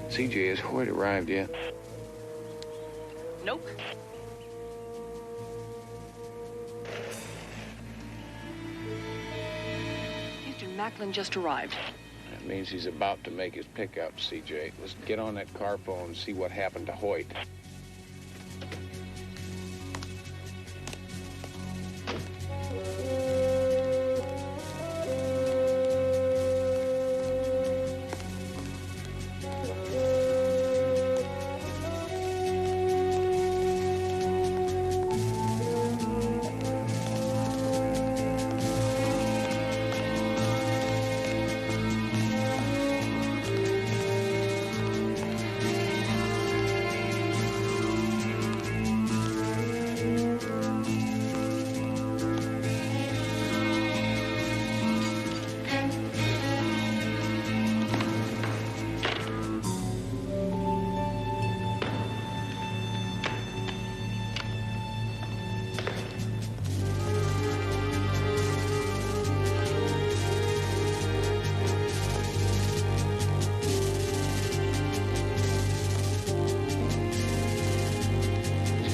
CJ, has Hoyt arrived yet? Nope. Mr. Macklin just arrived. That means he's about to make his pickup, CJ. Let's get on that car phone and see what happened to Hoyt.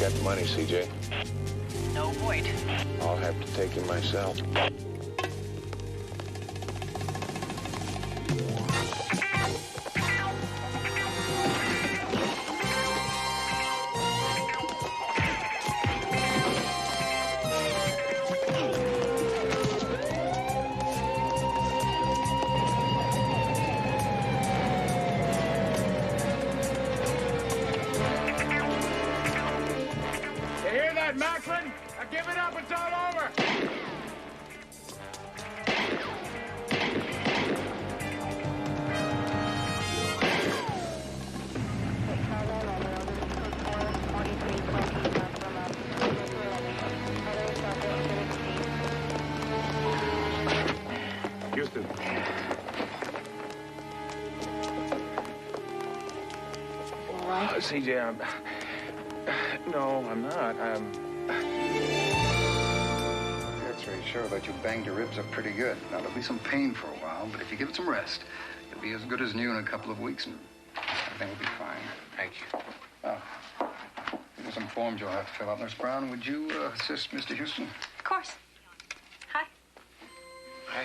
Got the money, CJ? No, Hoyt. I'll have to take him myself. Macklin, now give it up, it's all over. Houston. CJ, no, I'm not. That's very sure that you banged your ribs up pretty good. Now, there'll be some pain for a while, but if you give it some rest, you'll be as good as new in a couple of weeks, and everything will be fine. Thank you. Oh, there's some forms you'll have to fill out. Nurse Brown, would you assist Mr. Houston? Of course. Hi. Hi.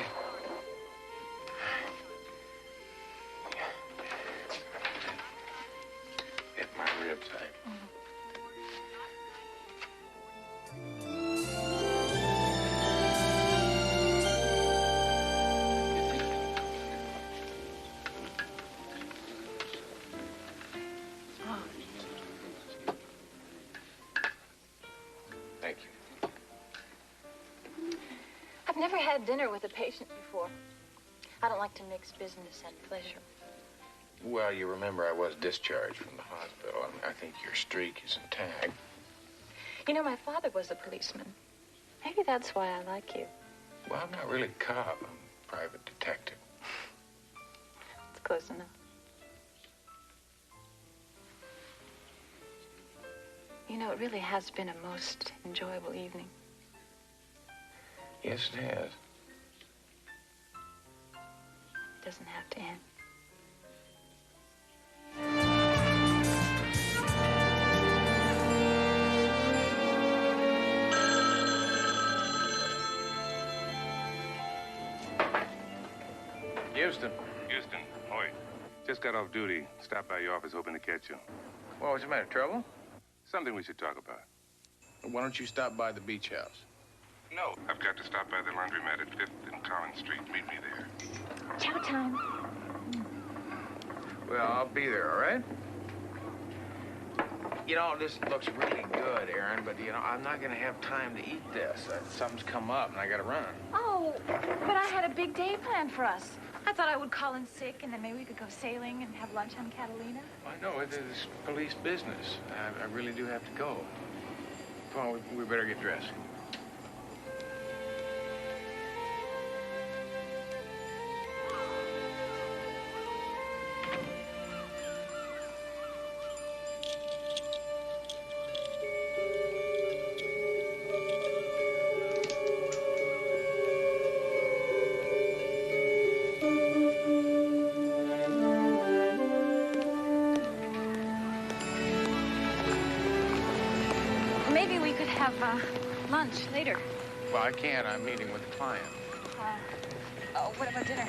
Hit my ribs, Thank you. I've never had dinner with a patient before. I don't like to mix business and pleasure. Well, you remember I was discharged from the hospital. I think your streak is intact. You know, my father was a policeman. Maybe that's why I like you. Well, I'm not really a cop. I'm a private detective. It's close enough. You know, it really has been a most enjoyable evening. Yes, it has. It doesn't have to end. Houston. Houston, Hoyt. Just got off duty. Stopped by your office hoping to catch you. Well, what's the matter? Trouble? Something we should talk about. Why don't you stop by the beach house? No. I've got to stop by the laundromat at 5th and Collins Street. Meet me there. Chow time. Well, I'll be there, all right? You know, this looks really good, Aaron, but, you know, I'm not going to have time to eat this. Something's come up, and I got to run. Oh, but I had a big day planned for us. I thought I would call in sick, and then maybe we could go sailing and have lunch on Catalina. I know, it is police business. I really do have to go. Come on, we better get dressed. have lunch later. Well, I can't. I'm meeting with a client. Oh, what about dinner?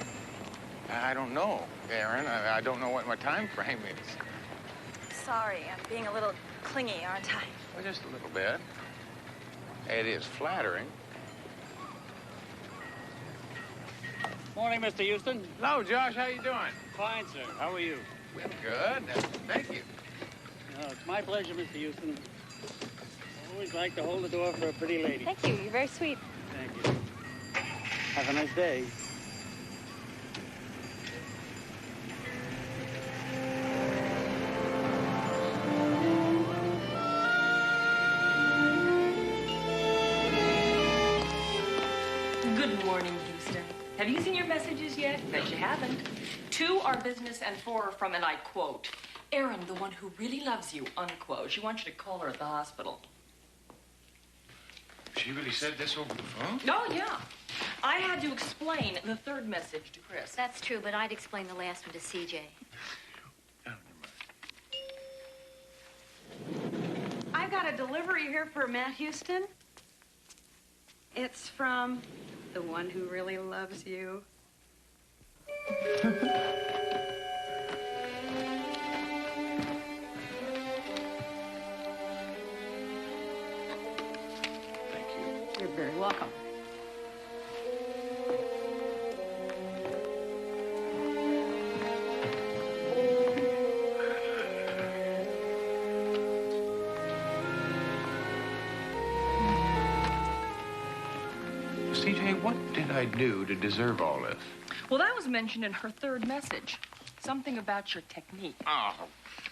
I don't know, Aaron. I don't know what my time frame is. Sorry, I'm being a little clingy, aren't I? Well, just a little bit. It is flattering. Morning, Mr. Houston. Hello, Josh. How you doing? Fine, sir. How are you? Well, good. Thank you. It's my pleasure, Mr. Houston. I always like to hold the door for a pretty lady. Thank you. You're very sweet. Thank you. Have a nice day. Good morning, Houston. Have you seen your messages yet? Bet you haven't. 2 are business and 4 are from, and I quote, Erin, the one who really loves you, unquote. She wants you to call her at the hospital. She really said this over the phone? Oh, yeah. I had to explain the 3rd message to Chris. That's true, but I'd explain the last one to CJ. Oh, I've got a delivery here for Matt Houston. It's from the one who really loves you. Thank you. You're very welcome. CJ, what did I do to deserve all this? Well, that was mentioned in her 3rd message. Something about your technique. Oh,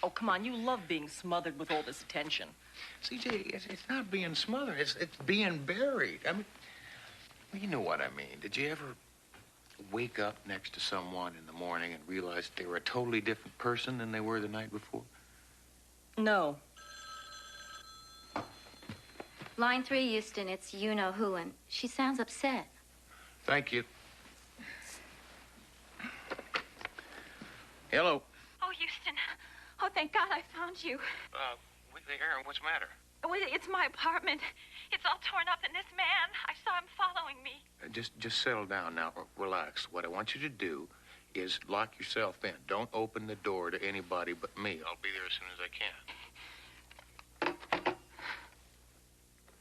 Oh, come on. You love being smothered with all this attention. CJ, it's not being smothered. It's being buried. I mean, you know what I mean. Did you ever wake up next to someone in the morning and realize they were a totally different person than they were the night before? No. Line 3, Houston, it's you-know-who, and she sounds upset. Thank you. Hello. Oh, Houston. Oh, thank God I found you. Aaron, what's the matter? Oh, it's my apartment. It's all torn up, and this man, I saw him following me. Just settle down now. Relax. What I want you to do is lock yourself in. Don't open the door to anybody but me. I'll be there as soon as I can.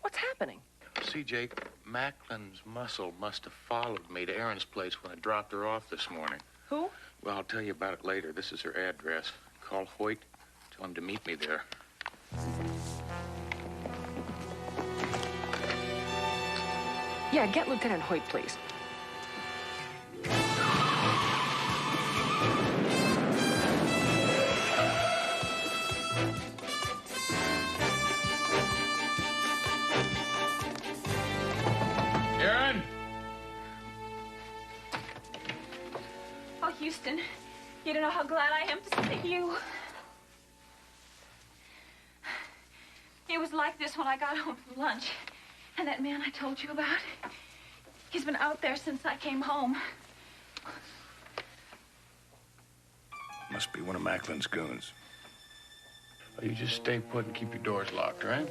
What's happening? CJ, Macklin's muscle must have followed me to Erin's place when I dropped her off this morning. Who? Well, I'll tell you about it later. This is her address. Call Hoyt. Tell him to meet me there. Yeah, get Lieutenant Hoyt, please. Aaron? Oh, Houston, you don't know how glad I am to see you. It was like this when I got home from lunch. And that man I told you about, he's been out there since I came home. Must be one of Macklin's goons. Well, you just stay put and keep your doors locked, right?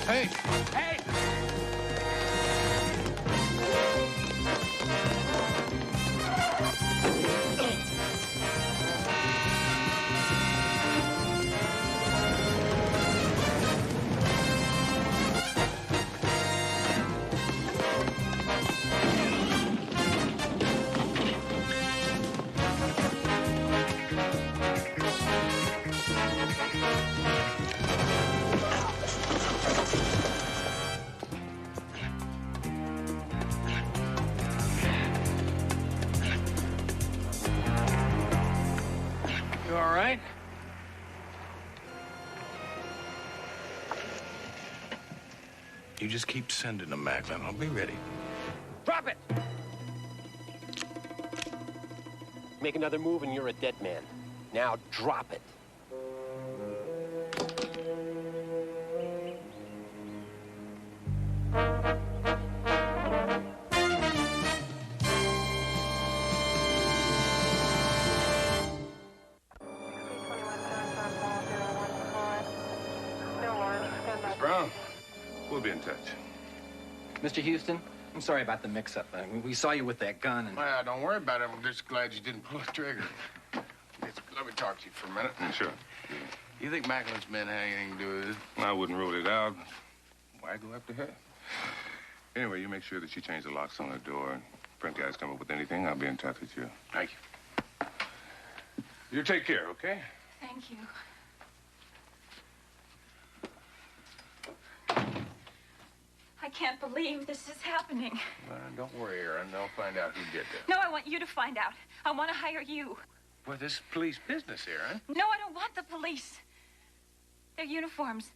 Hey! Hey! You all right? You just keep sending them, Macklin. I'll be ready. Drop it! Make another move and you're a dead man. Now drop it. We'll be in touch. Mr. Houston, I'm sorry about the mix-up. We saw you with that gun and... Well, don't worry about it. I'm just glad you didn't pull the trigger. Let me talk to you for a minute. Sure. You think Macklin's men had anything to do with it? I wouldn't rule it out. Why go after her? Anyway, you make sure that you change the locks on the door. And if Frank guys come up with anything, I'll be in touch with you. Thank you. You take care, okay? Thank you. I can't believe this is happening. Don't worry, Aaron. They'll find out who did this. No, I want you to find out. I want to hire you. Well, this is police business, Aaron. No, I don't want the police. Their uniforms,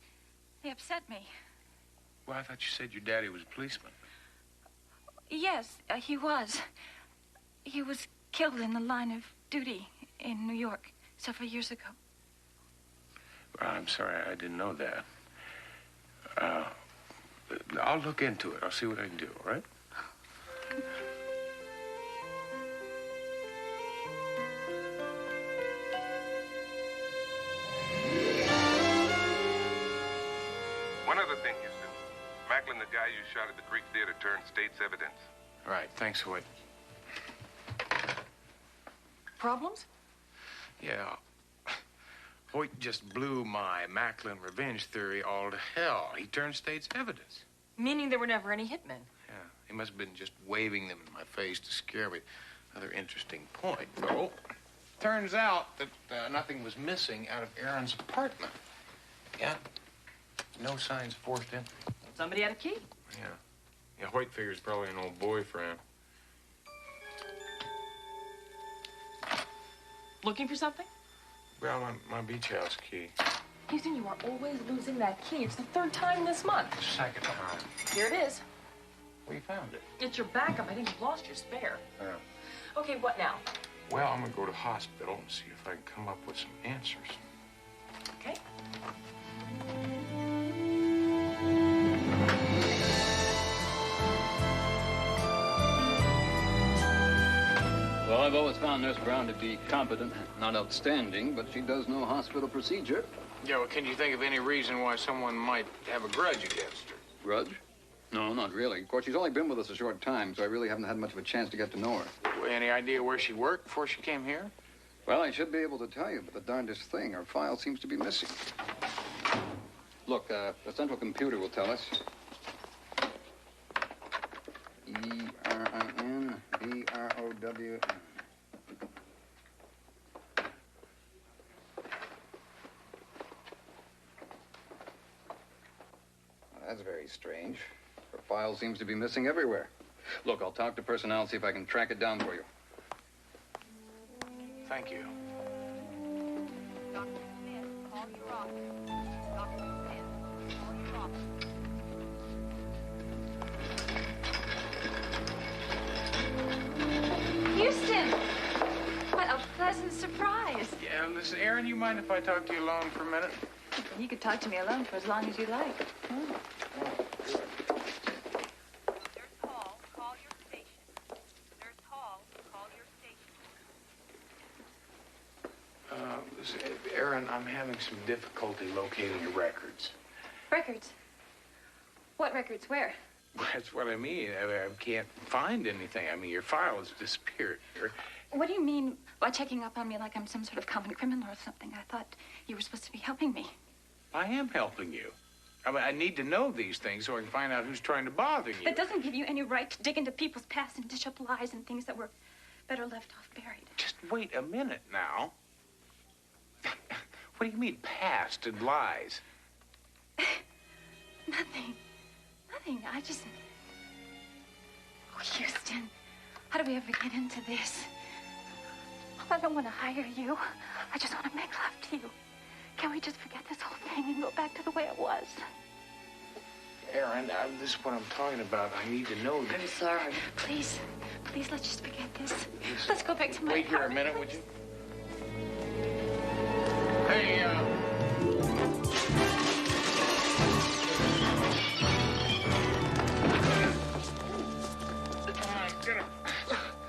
they upset me. Well, I thought you said your daddy was a policeman. Yes, he was. He was killed in the line of duty in New York several years ago. Well, I'm sorry, I didn't know that. I'll look into it. I'll see what I can do, all right? One other thing, Houston. Macklin, the guy you shot at the Greek Theater, turned state's evidence. All right, thanks, Hoyt. Problems? Yeah. Hoyt just blew my Macklin revenge theory all to hell. He turned state's evidence. Meaning there were never any hitmen. Yeah, he must have been just waving them in my face to scare me. Another interesting point, though. Turns out that nothing was missing out of Aaron's apartment. Yeah? No signs of forced entry. Somebody had a key. Yeah. Yeah, Hoyt figures probably an old boyfriend. Looking for something? Well, my beach house key. Houston, you are always losing that key. It's the third time this month. Second time. Here it is. Where you found it? It's your backup. I think you've lost your spare. Yeah. Okay, what now? Well, I'm gonna go to hospital and see if I can come up with some answers. Okay. Well, I've always found Nurse Brown to be competent, not outstanding, but she does know hospital procedure. Yeah, well, can you think of any reason why someone might have a grudge against her? Grudge? No, not really. Of course, she's only been with us a short time, so I really haven't had much of a chance to get to know her. Any idea where she worked before she came here? Well, I should be able to tell you, but the darndest thing, her file seems to be missing. Look, the central computer will tell us. E-R-I-N-B-R-O-W... That's very strange. Her file seems to be missing everywhere. Look, I'll talk to personnel and see if I can track it down for you. Thank you. Dr. Smith, call your office. Dr. Smith, call your office. Houston! What a pleasant surprise. Yeah, listen, Aaron, you mind if I talk to you alone for a minute? You could talk to me alone for as long as you like. Listen, Aaron, I'm having some difficulty locating your records. Records? What records? Where? That's what I mean. I can't find anything. I mean, your file has disappeared. What do you mean by checking up on me like I'm some sort of common criminal or something? I thought you were supposed to be helping me. I am helping you. I mean, I need to know these things so I can find out who's trying to bother you. That doesn't give you any right to dig into people's past and dish up lies and things that were better left off buried. Just wait a minute now. What do you mean, past and lies? Nothing. Nothing. I just... Oh, Houston, how do we ever get into this? I don't want to hire you. I just want to make love to you. Can we just forget this whole thing and go back to the way it was? Aaron, this is what I'm talking about. I need to know that. I'm sorry. Please, please, let's just forget this. Let's go back to my Wait here a apartment, minute, please. would you? Hey, come on, get up.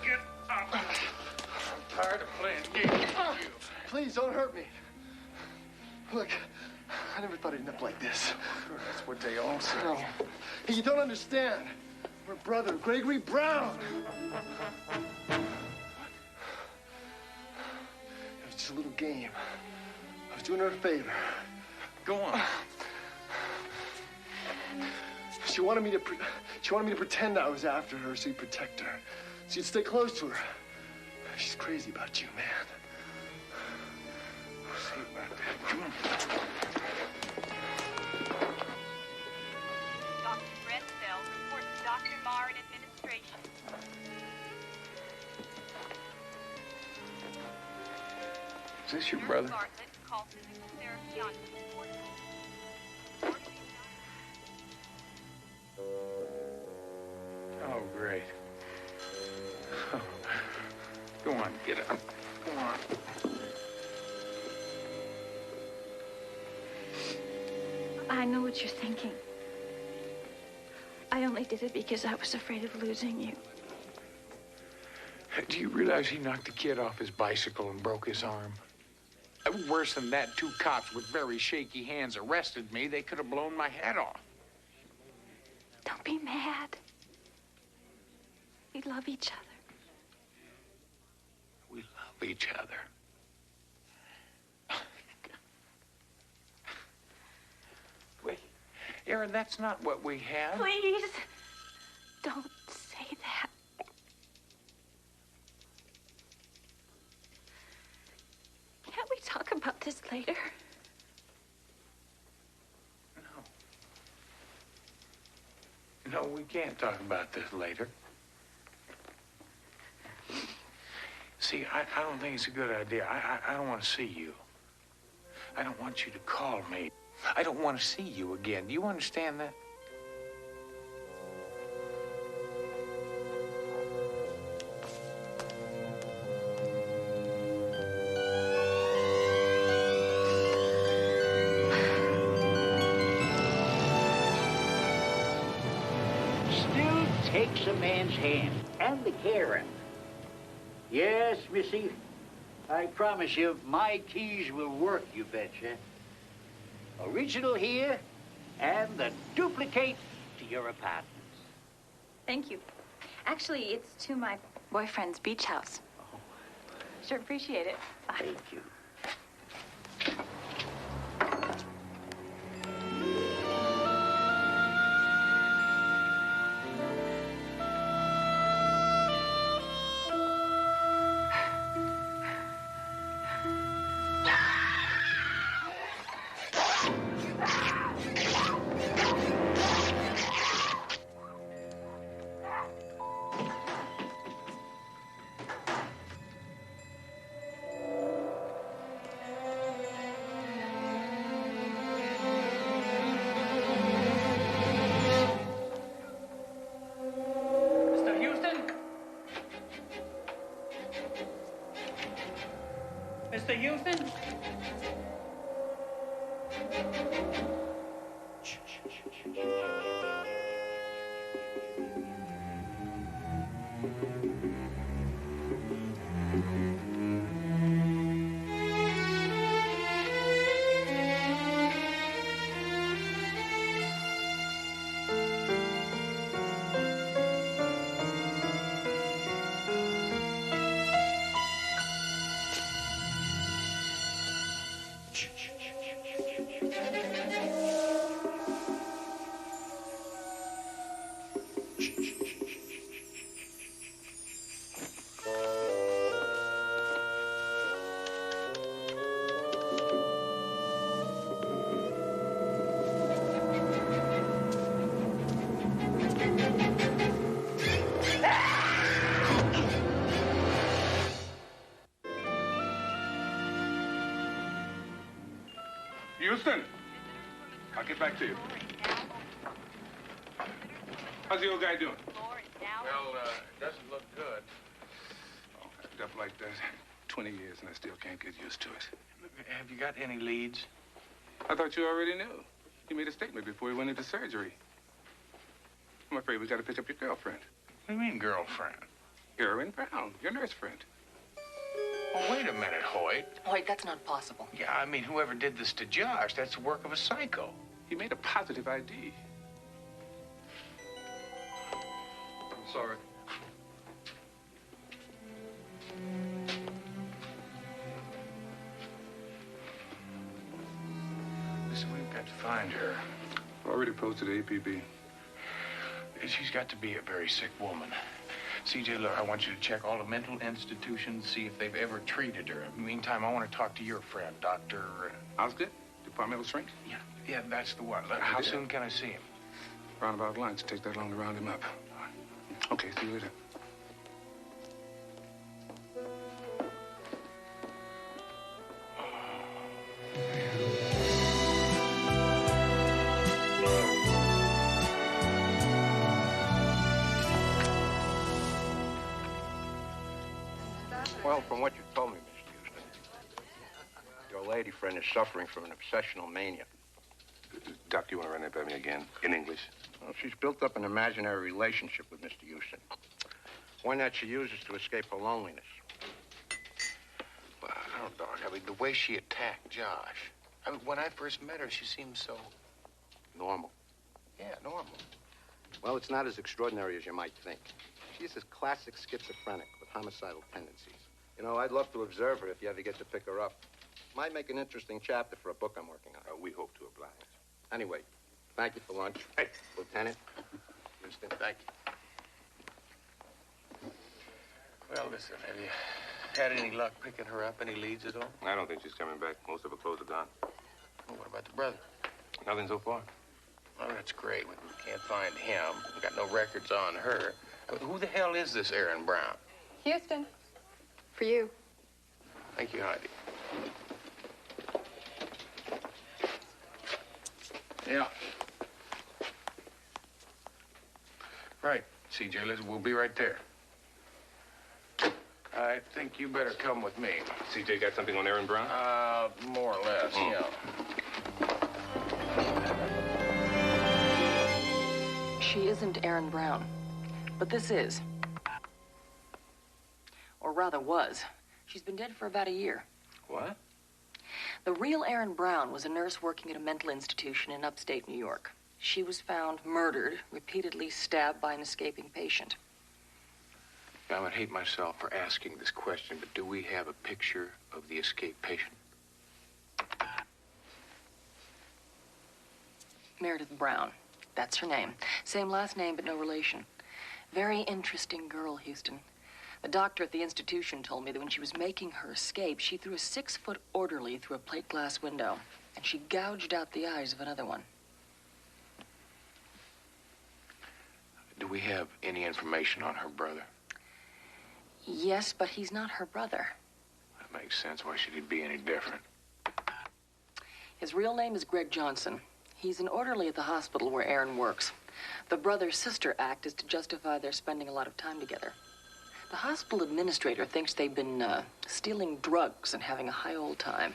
Get up. I'm tired of playing games with you. Please don't hurt me. Look, I never thought it'd end up like this. Sure, that's what they all say. No. Hey, you don't understand. Her brother, Gregory Brown. It was just a little game. I was doing her a favor. Go on. She wanted me to pretend I was after her so you'd protect her. So you'd stay close to her. She's crazy about you, man. We'll see about that. Come on. Dr. Bredfeld reports Dr. Marr in administration. Is this your brother? Bartlett, call physical therapy on Oh, great. Go on, get up. Go on. I know what you're thinking. I only did it because I was afraid of losing you. Do you realize he knocked the kid off his bicycle and broke his arm? Worse than that, 2 cops with very shaky hands arrested me. They could have blown my head off. Don't be mad. We love each other. We love each other. Wait, Aaron, that's not what we have. Please, don't say that. Can't we talk about this later? No, we can't talk about this later. See, I don't think it's a good idea. I don't want to see you. I don't want you to call me. I don't want to see you again. Do you understand that? Still takes a man's hand and the caring. Yes, Missy, I promise you, my keys will work, you betcha. Original here, and the duplicate to your apartments. Thank you. Actually, it's to my boyfriend's beach house. Sure appreciate it. Bye. Thank you. Mr. Houston? Houston, I'll get back to you. How's the old guy doing? Well, it doesn't look good. Oh, act up like that. 20 years and I still can't get used to it. Have you got any leads? I thought you already knew. You made a statement before we went into surgery. I'm afraid we got to pick up your girlfriend. What do you mean, girlfriend? Erin Brown, your nurse friend. Oh, wait a a minute, Hoyt. Hoyt, that's not possible. Yeah, I mean, whoever did this to Josh, that's the work of a psycho. He made a positive ID. I'm sorry. Listen, we've got to find her. Already posted to APB. She's got to be a very sick woman. C.J., look, I want you to check all the mental institutions, see if they've ever treated her. In the meantime, I want to talk to your friend, Dr. Osgood, departmental shrink? Yeah, that's the one. How soon can I see him? Roundabout lines. Take that long to round him up. Okay, see you later. Well, from what you told me, Mr. Houston, your lady friend is suffering from an obsessional mania. Doc, you want to run that by me again, in English? Well, she's built up an imaginary relationship with Mr. Houston. One that she uses to escape her loneliness. Well, I don't know, Doc. I mean, the way she attacked Josh. I mean, when I first met her, she seemed so... Normal. Yeah, normal. Well, it's not as extraordinary as you might think. She's a classic schizophrenic with homicidal tendencies. You know, I'd love to observe her if you ever get to pick her up. Might make an interesting chapter for a book I'm working on. We hope to oblige. Anyway, thank you for lunch. Hey, Lieutenant. Houston, thank you. Well, listen, have you had any luck picking her up? Any leads at all? I don't think she's coming back. Most of her clothes are gone. Well, what about the brother? Nothing so far. Oh, that's great. We can't find him. We got no records on her. I mean, who the hell is this Aaron Brown? Houston, for you. Thank you, Heidi. Yeah. Right, C.J., listen, we'll be right there. I think you better come with me. C.J. got something on Aaron Brown? More or less, yeah. She isn't Aaron Brown, but this is. Or rather was. She's been dead for about a year. What? The real Aaron Brown was a nurse working at a mental institution in upstate New York. She was found murdered, repeatedly stabbed by an escaping patient. I would hate myself for asking this question, but do we have a picture of the escaped patient? Meredith Brown. That's her name. Same last name, but no relation. Very interesting girl, Houston. The doctor at the institution told me that when she was making her escape, she threw a 6-foot orderly through a plate glass window, and she gouged out the eyes of another one. Do we have any information on her brother? Yes, but he's not her brother. That makes sense. Why should he be any different? His real name is Greg Johnson. He's an orderly at the hospital where Aaron works. The brother-sister act is to justify their spending a lot of time together. The hospital administrator thinks they've been stealing drugs and having a high old time.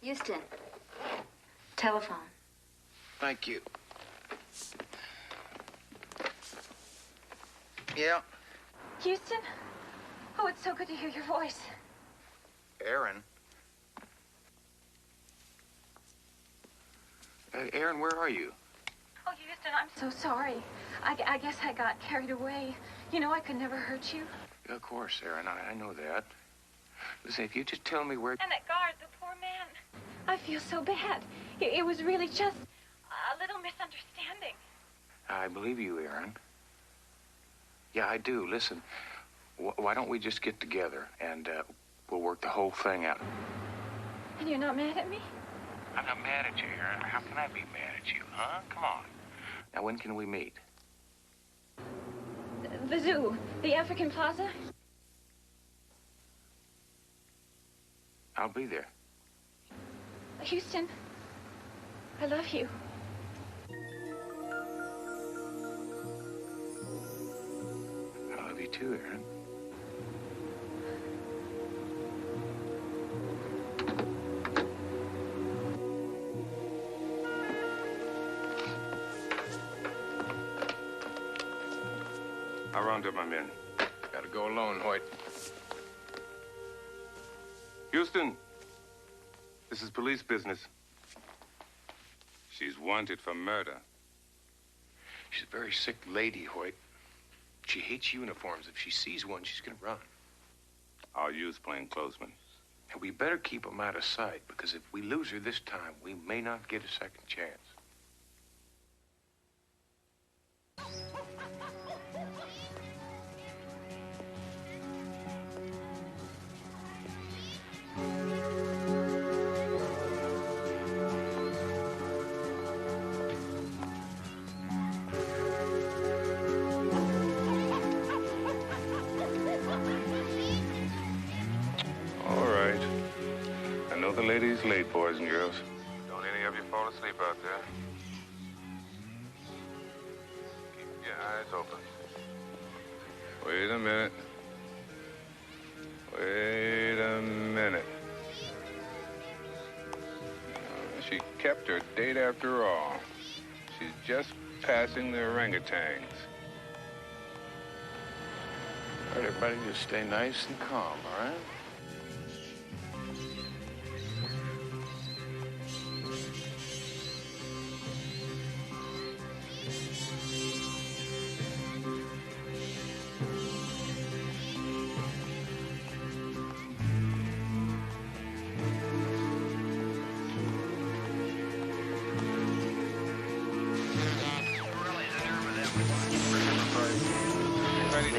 Houston. Telephone. Thank you. Yeah. Houston? Oh, it's so good to hear your voice. Aaron? Aaron, where are you? Oh, Houston, I'm so sorry. I guess I got carried away. You know I could never hurt you. Yeah, of course, Aaron. I know that. Listen, if you just tell me where... And that guard, the poor man. I feel so bad. It was really just a little misunderstanding. I believe you, Aaron. Yeah, I do. Listen, why don't we just get together and we'll work the whole thing out. And you're not mad at me? I'm not mad at you, Aaron. How can I be mad at you, huh? Come on. Now, when can we meet? The zoo, the African Plaza. I'll be there. Houston, I love you. I love you too, Aaron. I'll round up my men. Gotta go alone, Hoyt. Houston, this is police business. She's wanted for murder. She's a very sick lady, Hoyt. She hates uniforms. If she sees one, she's gonna run. I'll use plainclothesmen. And we better keep them out of sight, because if we lose her this time, we may not get a second chance. The ladies late, boys and girls. Don't any of you fall asleep out there. Keep your eyes open. Wait a minute. Wait a minute. She kept her date after all. She's just passing the orangutans. All right, everybody, just stay nice and calm, all right?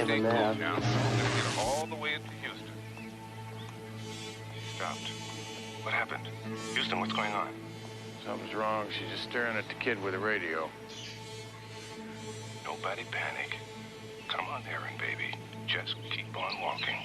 Stay close now. I'm gonna get her all the way into Houston. Stopped. What happened? Houston, what's going on? Something's wrong. She's just staring at the kid with a radio. Nobody panic. Come on, Aaron, baby. Just keep on walking.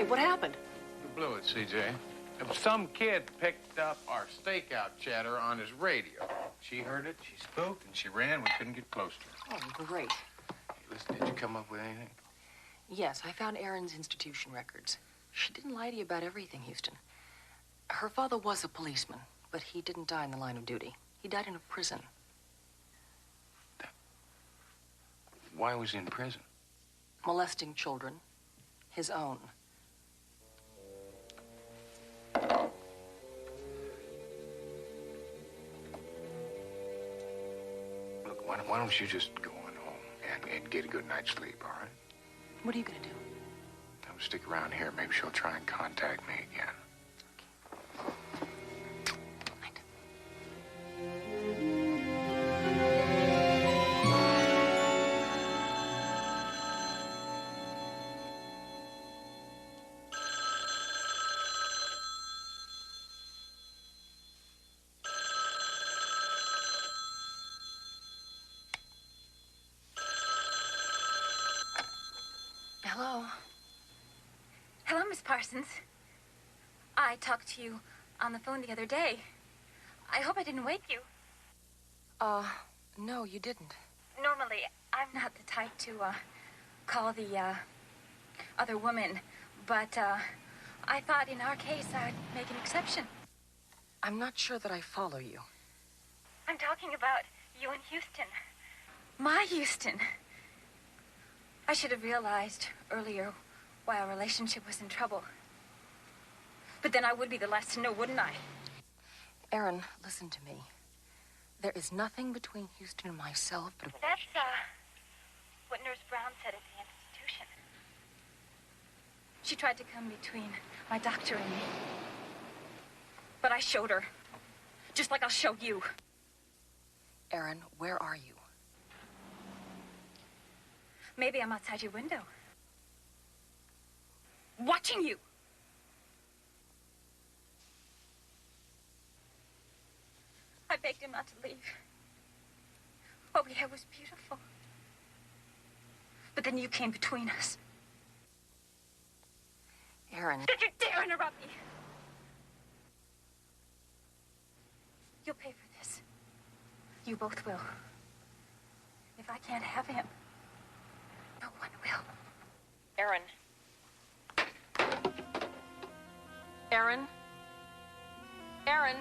What happened? You blew it, CJ. Some kid picked up our stakeout chatter on his radio. She heard it, she spooked, and she ran. We couldn't get close to her. Oh, great. Hey, listen, did you come up with anything? Yes, I found Erin's institution records. She didn't lie to you about everything, Houston. Her father was a policeman, but he didn't die in the line of duty. He died in a prison. Why was he in prison? Molesting children. His own. Look, why don't you just go on home and get a good night's sleep, all right? What are you gonna do? I'll stick around here. Maybe she'll try and contact me again. Hello. Hello, Miss Parsons. I talked to you on the phone the other day. I hope I didn't wake you. No, you didn't. Normally, I'm not the type to, call the, other woman, but, I thought in our case I'd make an exception. I'm not sure that I follow you. I'm talking about you and Houston. My Houston. I should have realized earlier why our relationship was in trouble. But then I would be the last to know, wouldn't I? Erin, listen to me. There is nothing between Houston and myself but... That's, what Nurse Brown said at the institution. She tried to come between my doctor and me. But I showed her. Just like I'll show you. Aaron, where are you? Maybe I'm outside your window. Watching you. I begged him not to leave. What we had was beautiful. But then you came between us. Aaron. Don't you dare interrupt me. You'll pay for this. You both will. If I can't have him, no one will. Aaron. Aaron. Aaron.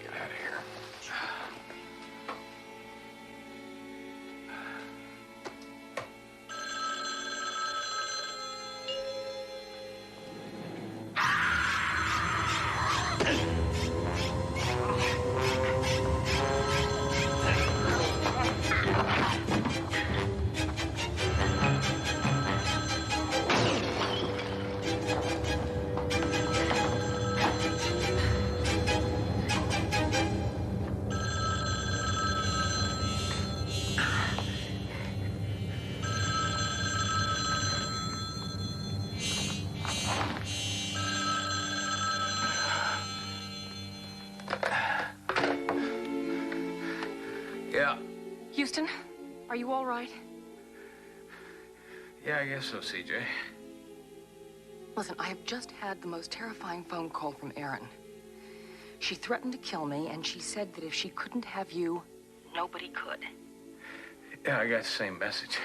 Get out of here. Yeah. Houston, are you all right? Yeah, I guess so, CJ. Listen, I have just had the most terrifying phone call from Erin. She threatened to kill me, and she said that if she couldn't have you, nobody could. Yeah, I got the same message.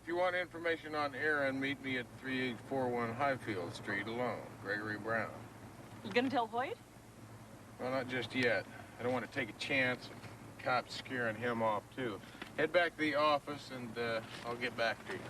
If you want information on Aaron, meet me at 3841 Highfield Street alone. Gregory Brown. You gonna tell Hoyt? Well, not just yet. I don't want to take a chance of cops scaring him off, too. Head back to the office, and I'll get back to you.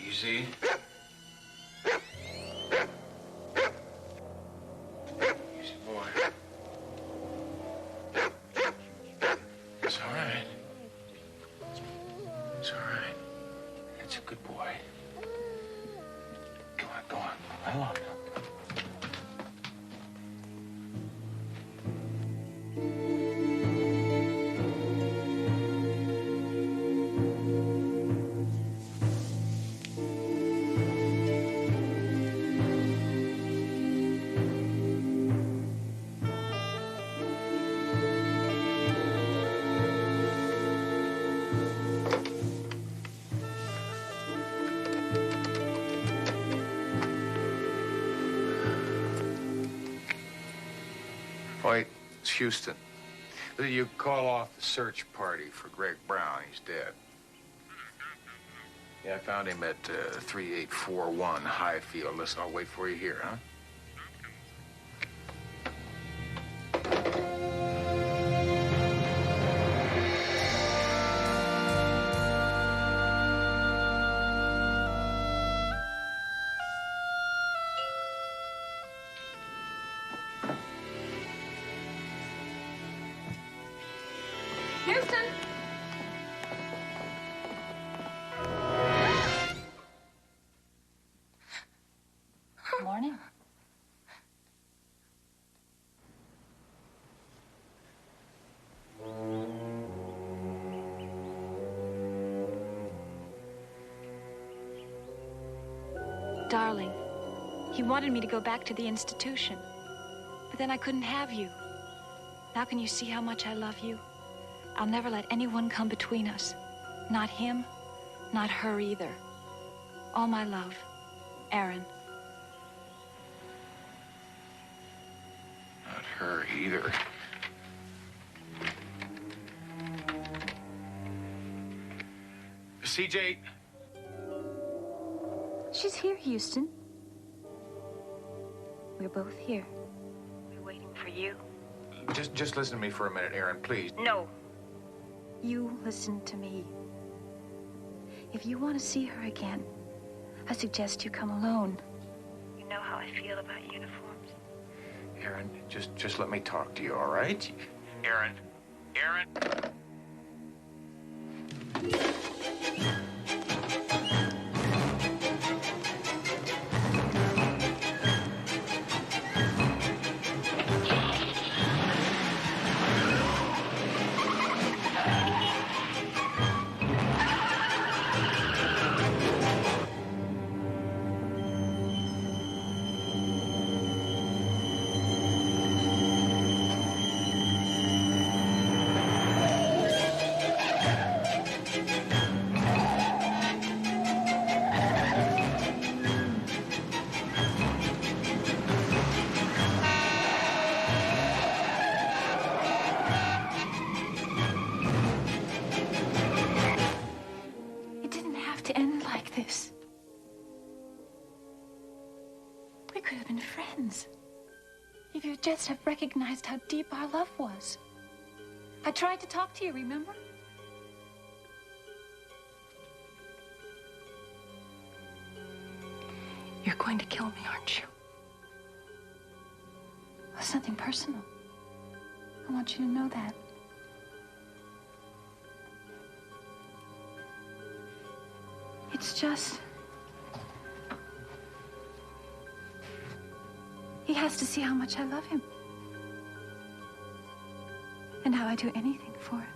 Easy. Easy, boy. It's all right. It's all right. It's a good boy. Go on, go on. I love you. Houston. You call off the search party for Greg Brown. He's dead. Yeah, I found him at 3841 Highfield. Listen, I'll wait for you here, huh? Houston! Good morning. Darling, he wanted me to go back to the institution. But then I couldn't have you. Now can you see how much I love you? I'll never let anyone come between us. Not him, not her either. All my love, Aaron. Not her either. CJ. She's here, Houston. We're both here. We're waiting for you. Just listen to me for a minute, Aaron, please. No. You listen to me. If you want to see her again, I suggest you come alone. You know how I feel about uniforms. Aaron, just let me talk to you, all right? Aaron. Aaron. If you just have recognized how deep our love was. I tried to talk to you, remember? You're going to kill me, aren't you? It's nothing personal. I want you to know that. It's just... he has to see how much I love him. And how I do anything for him.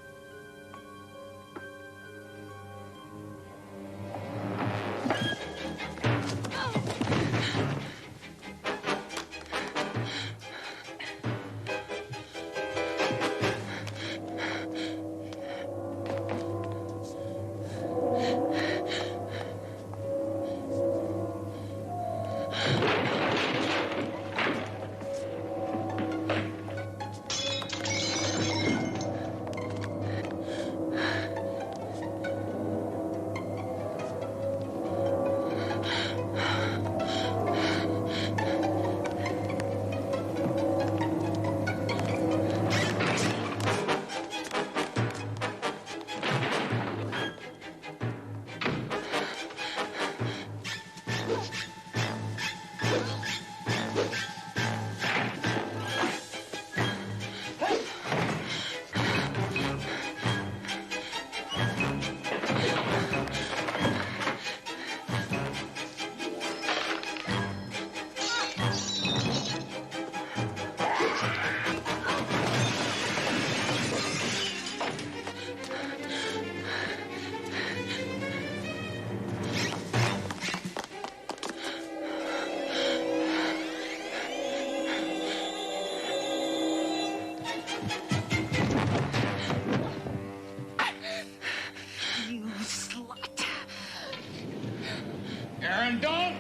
Aaron, don't!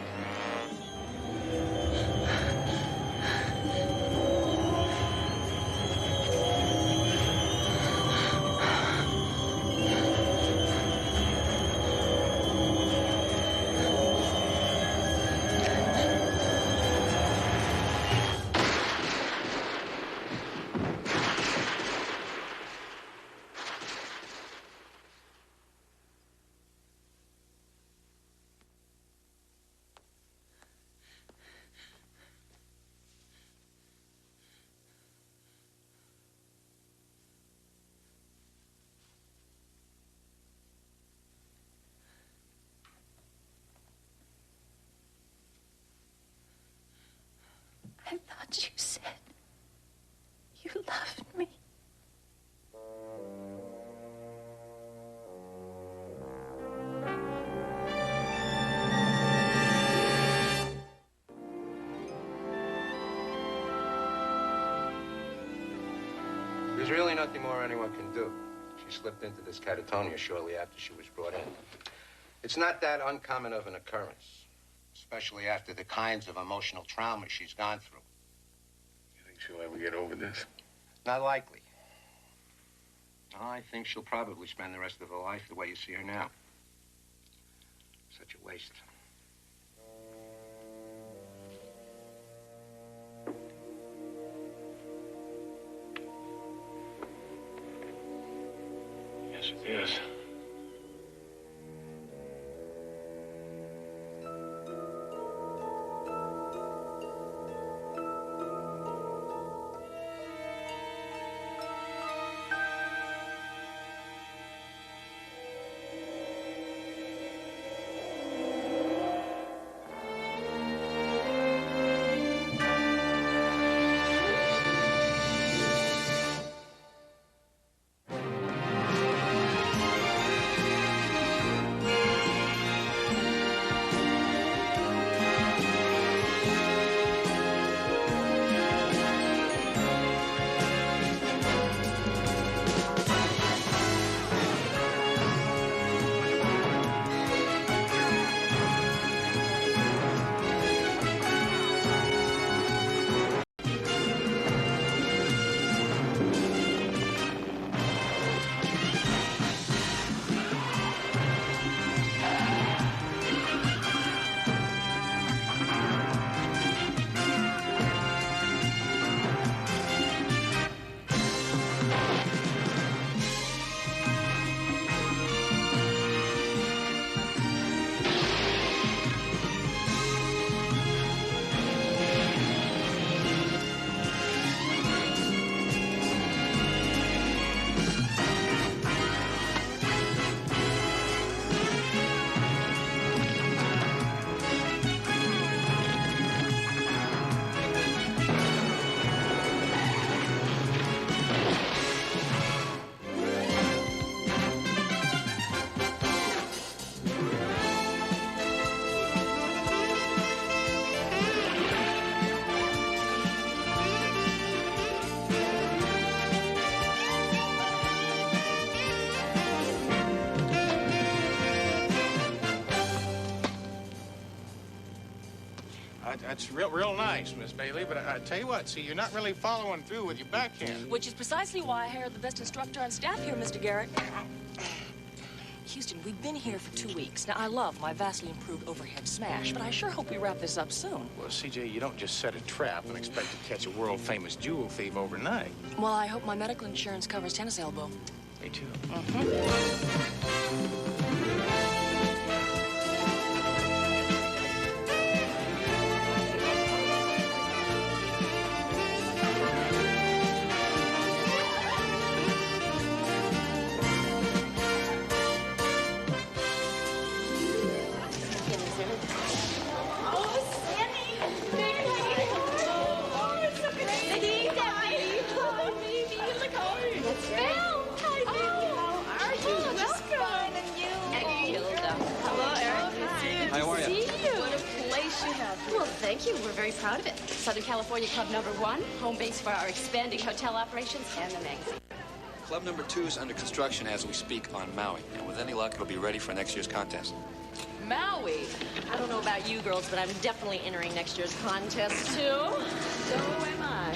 thought you said you loved me. There's really nothing more anyone can do. She slipped into this catatonia shortly after she was brought in. It's not that uncommon of an occurrence, especially after the kinds of emotional trauma she's gone through. You think she'll ever get over this? Not likely. I think she'll probably spend the rest of her life the way you see her now. Such a waste. Yes, it is. That's real nice, Miss Bailey, but I tell you what, see, you're not really following through with your backhand. Which is precisely why I hired the best instructor on staff here, Mr. Garrett. Houston, we've been here for 2 weeks. Now, I love my vastly improved overhead smash, but I sure hope we wrap this up soon. Well, CJ, you don't just set a trap and expect to catch a world-famous jewel thief overnight. Well, I hope my medical insurance covers tennis elbow. Me too. Thank you. We're very proud of it. Southern California Club #1, home base for our expanding hotel operations and the magazine. Club #2 is under construction as we speak on Maui, and with any luck, it'll be ready for next year's contest. Maui. I don't know about you girls, but I'm definitely entering next year's contest, too. So am I.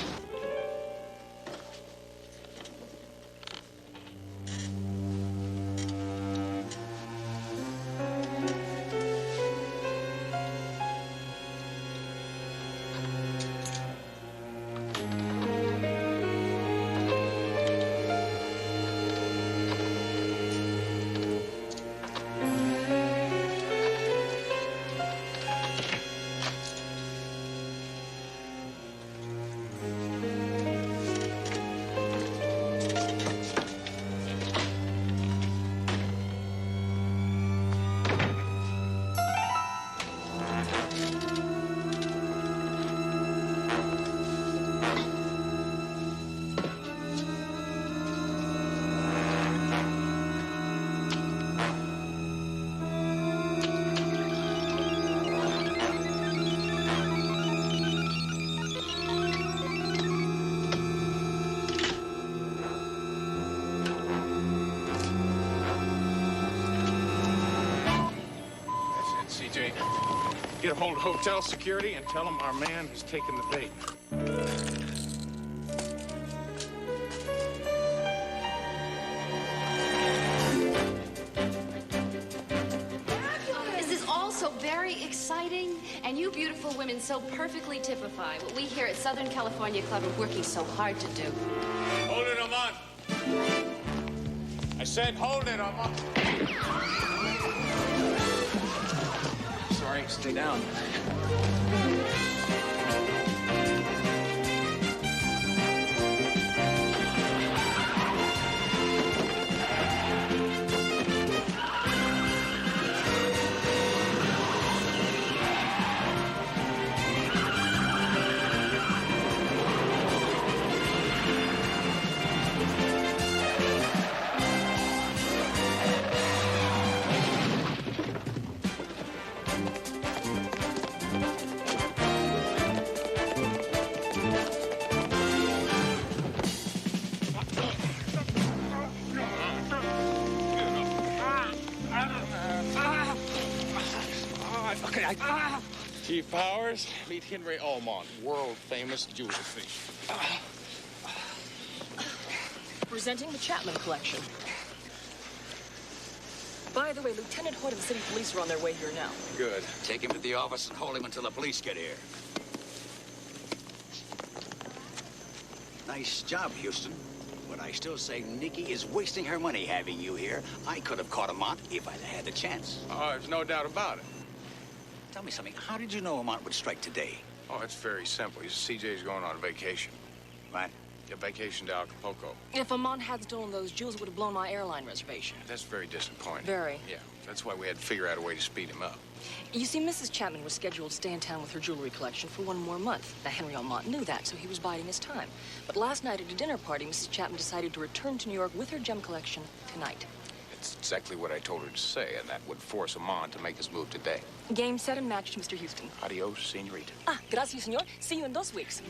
CJ. Get a hold of hotel security and tell them our man has taken the bait. This is all so very exciting, and you beautiful women so perfectly typify what we here at Southern California Club are working so hard to do. Hold it, Amon. I said hold it, Amon. Sorry, stay down. Chief Powers, meet Henry Almond, world-famous jeweler thief. Presenting the Chapman collection. By the way, Lieutenant Hoyt of the city police are on their way here now. Good. Take him to the office and hold him until the police get here. Nice job, Houston. But I still say Nikki is wasting her money having you here. I could have caught Amont if I'd had the chance. Oh, there's no doubt about it. Tell me something. How did you know Amont would strike today? Oh, it's very simple. CJ's going on vacation. Right. A vacation to Acapulco. If Amon had stolen those jewels, it would have blown my airline reservation. That's very disappointing. Very. Yeah, that's why we had to figure out a way to speed him up. You see, Mrs. Chapman was scheduled to stay in town with her jewelry collection for one more month. Now, Henry Almont knew that, so he was biding his time. But last night at a dinner party, Mrs. Chapman decided to return to New York with her gem collection tonight. It's exactly what I told her to say, and that would force Amon to make his move today. Game, set, and match to Mr. Houston. Adios, senorita. Ah, gracias, senor. See you in 2 weeks.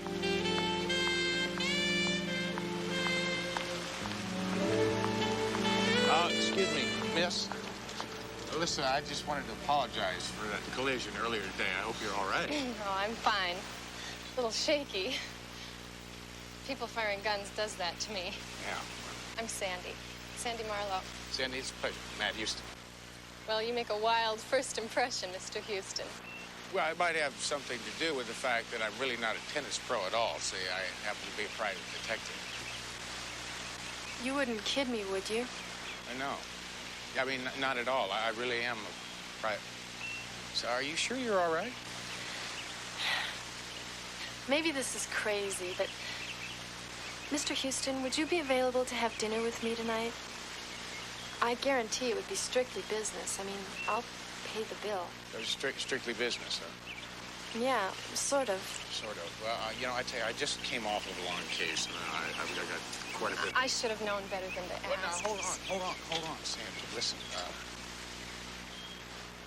Excuse me, miss. Listen, I just wanted to apologize for that collision earlier today. I hope you're all right. Oh, I'm fine. A little shaky. People firing guns does that to me. Yeah. I'm Sandy. Sandy Marlowe. Sandy, it's a pleasure. Matt Houston. Well, you make a wild first impression, Mr. Houston. Well, it might have something to do with the fact that I'm really not a tennis pro at all. See, I happen to be a private detective. You wouldn't kid me, would you? I know. I mean, not at all. I really am a private. So are you sure you're all right? Maybe this is crazy, but... Mr. Houston, would you be available to have dinner with me tonight? I guarantee it would be strictly business. I mean, I'll pay the bill. There's strictly business, huh? Yeah, sort of. Sort of. Well, you know, I tell you, I just came off of a long case, and I got quite a bit. I should have known better than to ask. Well, now, hold on, Sandy. Listen,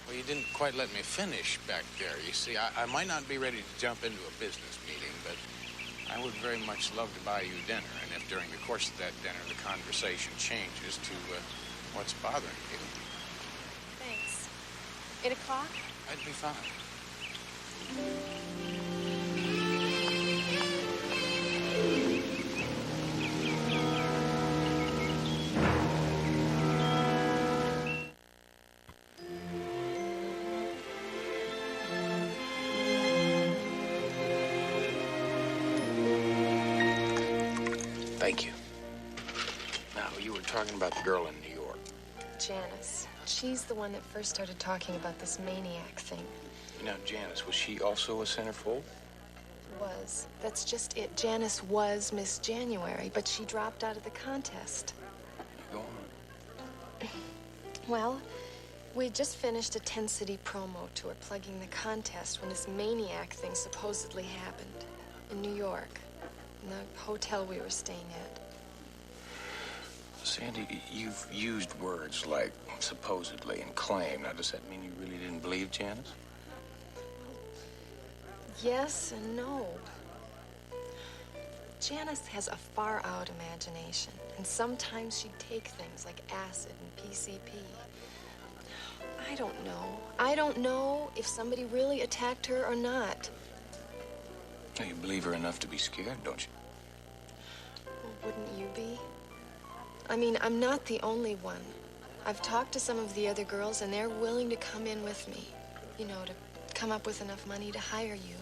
well, you didn't quite let me finish back there. You see, I might not be ready to jump into a business meeting, but I would very much love to buy you dinner. And if during the course of that dinner the conversation changes to what's bothering you. Thanks. 8 o'clock? I'd be fine. Thank you. Now, you were talking about the girl in New York. Janice. She's the one that first started talking about this maniac thing. Now, Janice, was she also a centerfold? Was. That's just it. Janice was Miss January, but she dropped out of the contest. Go on. Well, we just finished a 10-city promo tour plugging the contest when this maniac thing supposedly happened in New York, in the hotel we were staying at. Sandy, you've used words like supposedly and claim. Now, does that mean you really didn't believe Janice? Yes and no. Janice has a far-out imagination, and sometimes she'd take things like acid and PCP. I don't know. I don't know if somebody really attacked her or not. Well, you believe her enough to be scared, don't you? Well, wouldn't you be? I mean, I'm not the only one. I've talked to some of the other girls, and they're willing to come in with me. You know, to come up with enough money to hire you.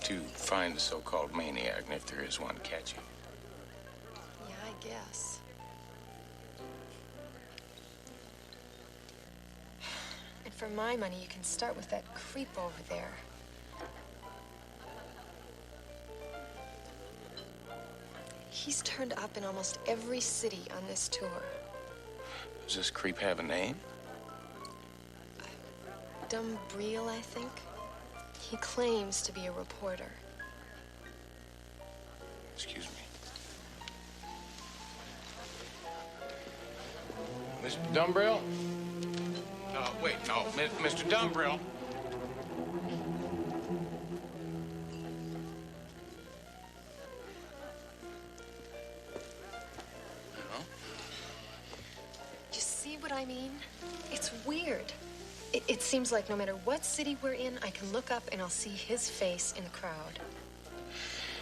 To find the so-called maniac, and if there is one, catch him. Yeah, I guess. And for my money, you can start with that creep over there. He's turned up in almost every city on this tour. Does this creep have a name? Dumbreel, I think. He claims to be a reporter. Excuse me. Mr. Dumbrell? Wait, no. Mr. Dumbrell. You see what I mean? It's weird. It seems like no matter what city we're in, I can look up and I'll see his face in the crowd.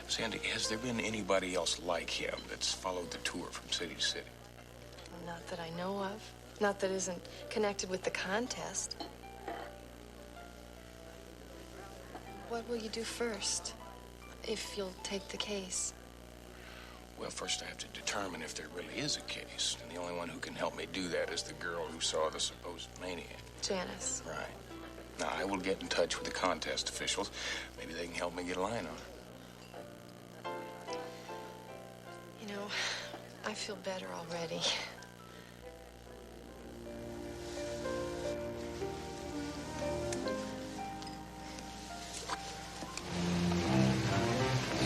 Sandy, has there been anybody else like him that's followed the tour from city to city? Not that I know of. Not that isn't connected with the contest. What will you do first, if you'll take the case? Well, first I have to determine if there really is a case. And the only one who can help me do that is the girl who saw the supposed maniac. Janice. Right. Now, I will get in touch with the contest officials. Maybe they can help me get a line on her. You know, I feel better already.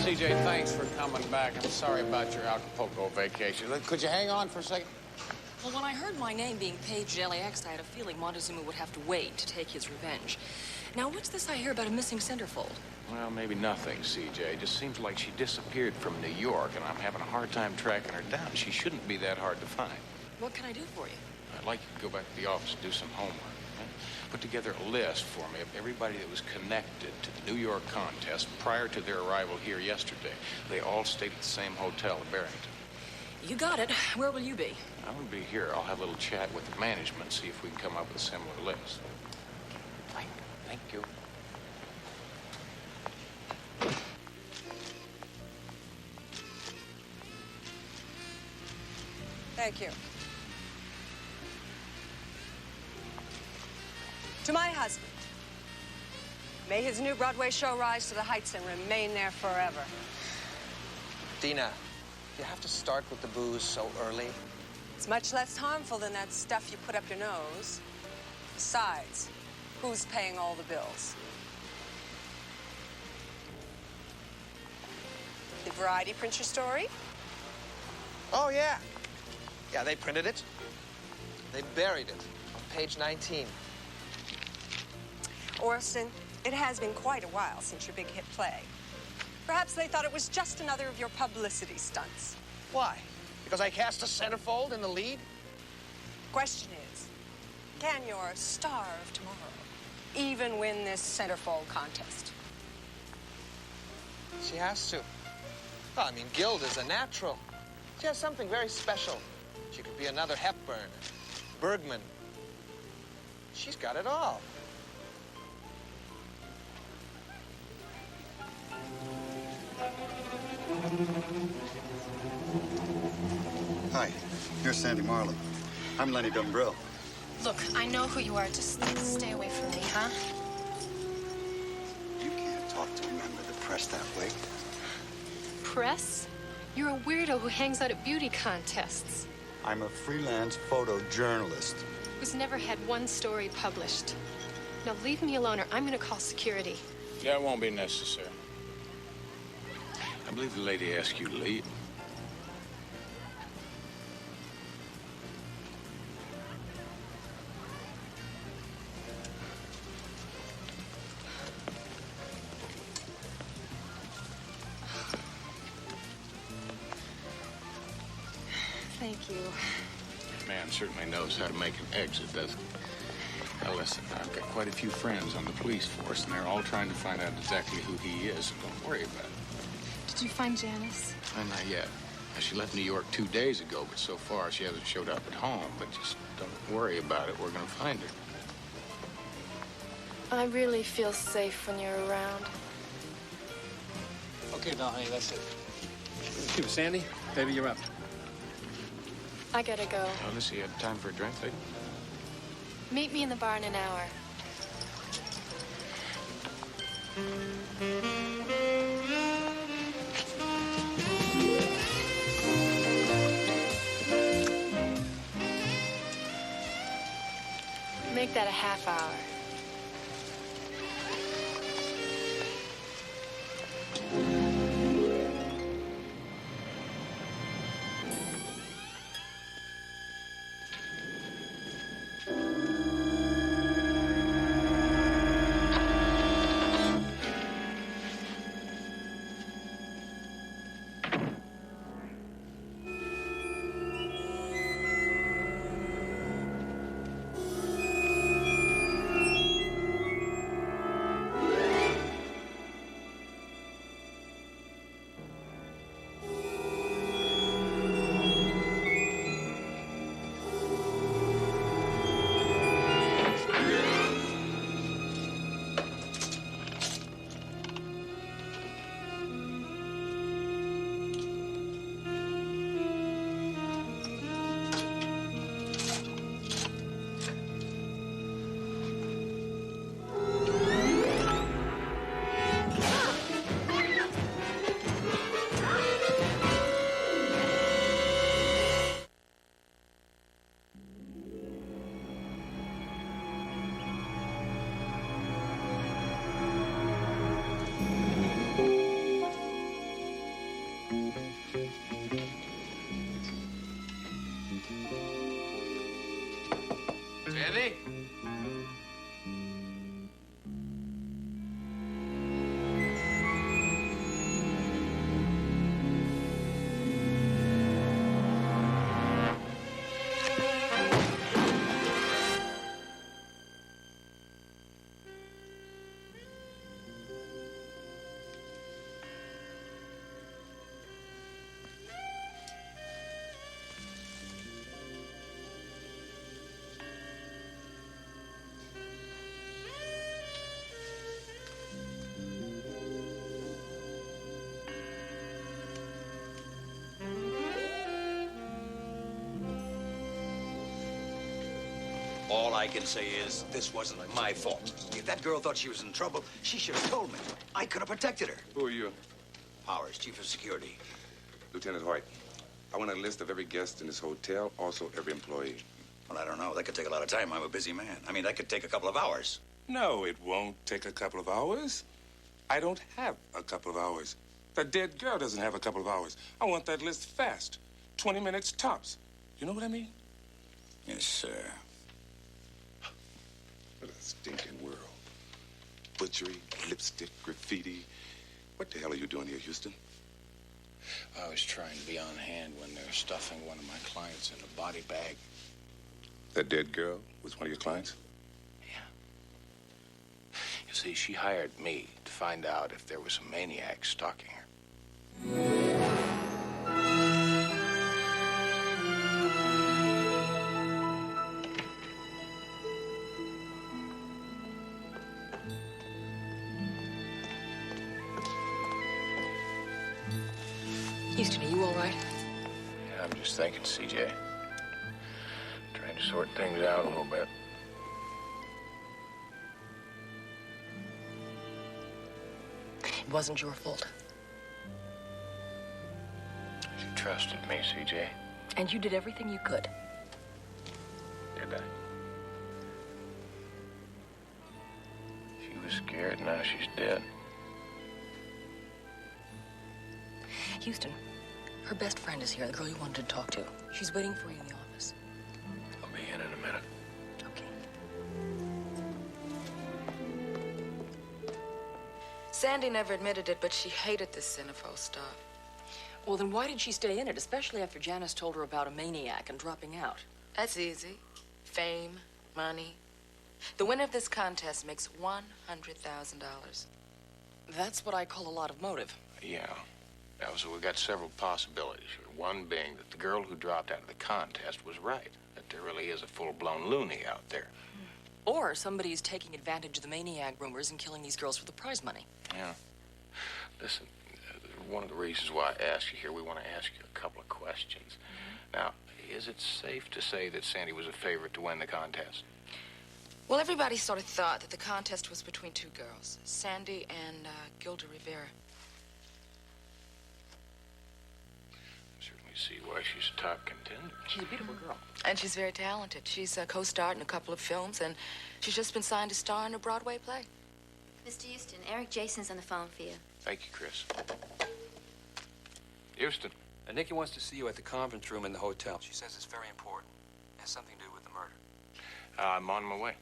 CJ, thanks for coming back. I'm sorry about your Acapulco vacation. Could you hang on for a second? Well, when I heard my name being paged at LAX, I had a feeling Montezuma would have to wait to take his revenge. Now, what's this I hear about a missing centerfold? Well, maybe nothing, CJ. It just seems like she disappeared from New York, and I'm having a hard time tracking her down. She shouldn't be that hard to find. What can I do for you? I'd like you to go back to the office and do some homework. Okay? Put together a list for me of everybody that was connected to the New York contest prior to their arrival here yesterday. They all stayed at the same hotel in Barrington. You got it. Where will you be? I will be here. I'll have a little chat with the management, see if we can come up with a similar list. Thank you. Thank you. To my husband, may his new Broadway show rise to the heights and remain there forever. Dina, you have to start with the booze so early. It's much less harmful than that stuff you put up your nose. Besides, who's paying all the bills? Did Variety print your story? Oh, yeah. Yeah, they printed it. They buried it on page 19. Orson, it has been quite a while since your big hit play. Perhaps they thought it was just another of your publicity stunts. Why? Because I cast a centerfold in the lead? Question is, can your star of tomorrow even win this centerfold contest? She has to. Well, I mean, Guild is a natural. She has something very special. She could be another Hepburn, Bergman. She's got it all. Hi, here's Sandy Marlin. I'm Lenny Dumbrell. Look, I know who you are. Just stay away from me, huh? You can't talk to a member of the press that way. Press? You're a weirdo who hangs out at beauty contests. I'm a freelance photojournalist. Who's never had one story published. Now leave me alone or I'm gonna call security. Yeah, it won't be necessary. I believe the lady asked you to leave. Thank you. Man certainly knows how to make an exit, doesn't he? Now listen, I've got quite a few friends on the police force, and they're all trying to find out exactly who he is, so don't worry about it. Did you find Janice? Not yet. Now, she left New York 2 days ago, but so far she hasn't showed up at home. But just don't worry about it. We're going to find her. I really feel safe when you're around. Okay, now, honey, that's it. Excuse me, Sandy. Baby, you're up. I gotta go. Oh, let's see. You have time for a drink, lady? Meet me in the bar in an hour. Make that a half hour. Sandy? All I can say is this wasn't my fault. If that girl thought she was in trouble, she should have told me. I could have protected her. Who are you? Powers, Chief of Security. Lieutenant White. I want a list of every guest in this hotel, also every employee. Well, I don't know. That could take a lot of time. I'm a busy man. I mean, that could take a couple of hours. No, it won't take a couple of hours. I don't have a couple of hours. That dead girl doesn't have a couple of hours. I want that list fast. 20 minutes tops. You know what I mean? Yes, sir. What a stinking world. Butchery, lipstick, graffiti. What the hell are you doing here, Houston? I was trying to be on hand when they're stuffing one of my clients in a body bag. That dead girl was one of your clients? You see, she hired me to find out if there was a maniac stalking her. Houston, are you all right? Yeah, I'm just thinking, CJ. Trying to sort things out a little bit. It wasn't your fault. You trusted me, CJ. And you did everything you could. Did I? She was scared, now she's dead. Houston, her best friend is here, the girl you wanted to talk to. She's waiting for you in the office. I'll be in a minute. Sandy never admitted it, but she hated this Cinephobe stuff. Well, then why did she stay in it, especially after Janice told her about a maniac and dropping out? That's easy. Fame, money. The winner of this contest makes $100,000. That's what I call a lot of motive. Yeah. Now, so we've got several possibilities here. One being that the girl who dropped out of the contest was right, that there really is a full-blown loony out there. Or somebody's taking advantage of the maniac rumors and killing these girls for the prize money. Yeah. Listen, one of the reasons why I asked you here, we want to ask you a couple of questions. Now, is it safe to say that Sandy was a favorite to win the contest? Well, everybody sort of thought that the contest was between two girls, Sandy and Gilda Rivera. Certainly see why she's a top contender. She's a beautiful girl. And she's very talented. She's co-starred in a couple of films, and she's just been signed to star in a Broadway play. Mr. Houston, Eric Jason's on the phone for you. Thank you, Chris. Houston. Nikki wants to see you at the conference room in the hotel. She says it's very important. It has something to do with the murder. I'm on my way.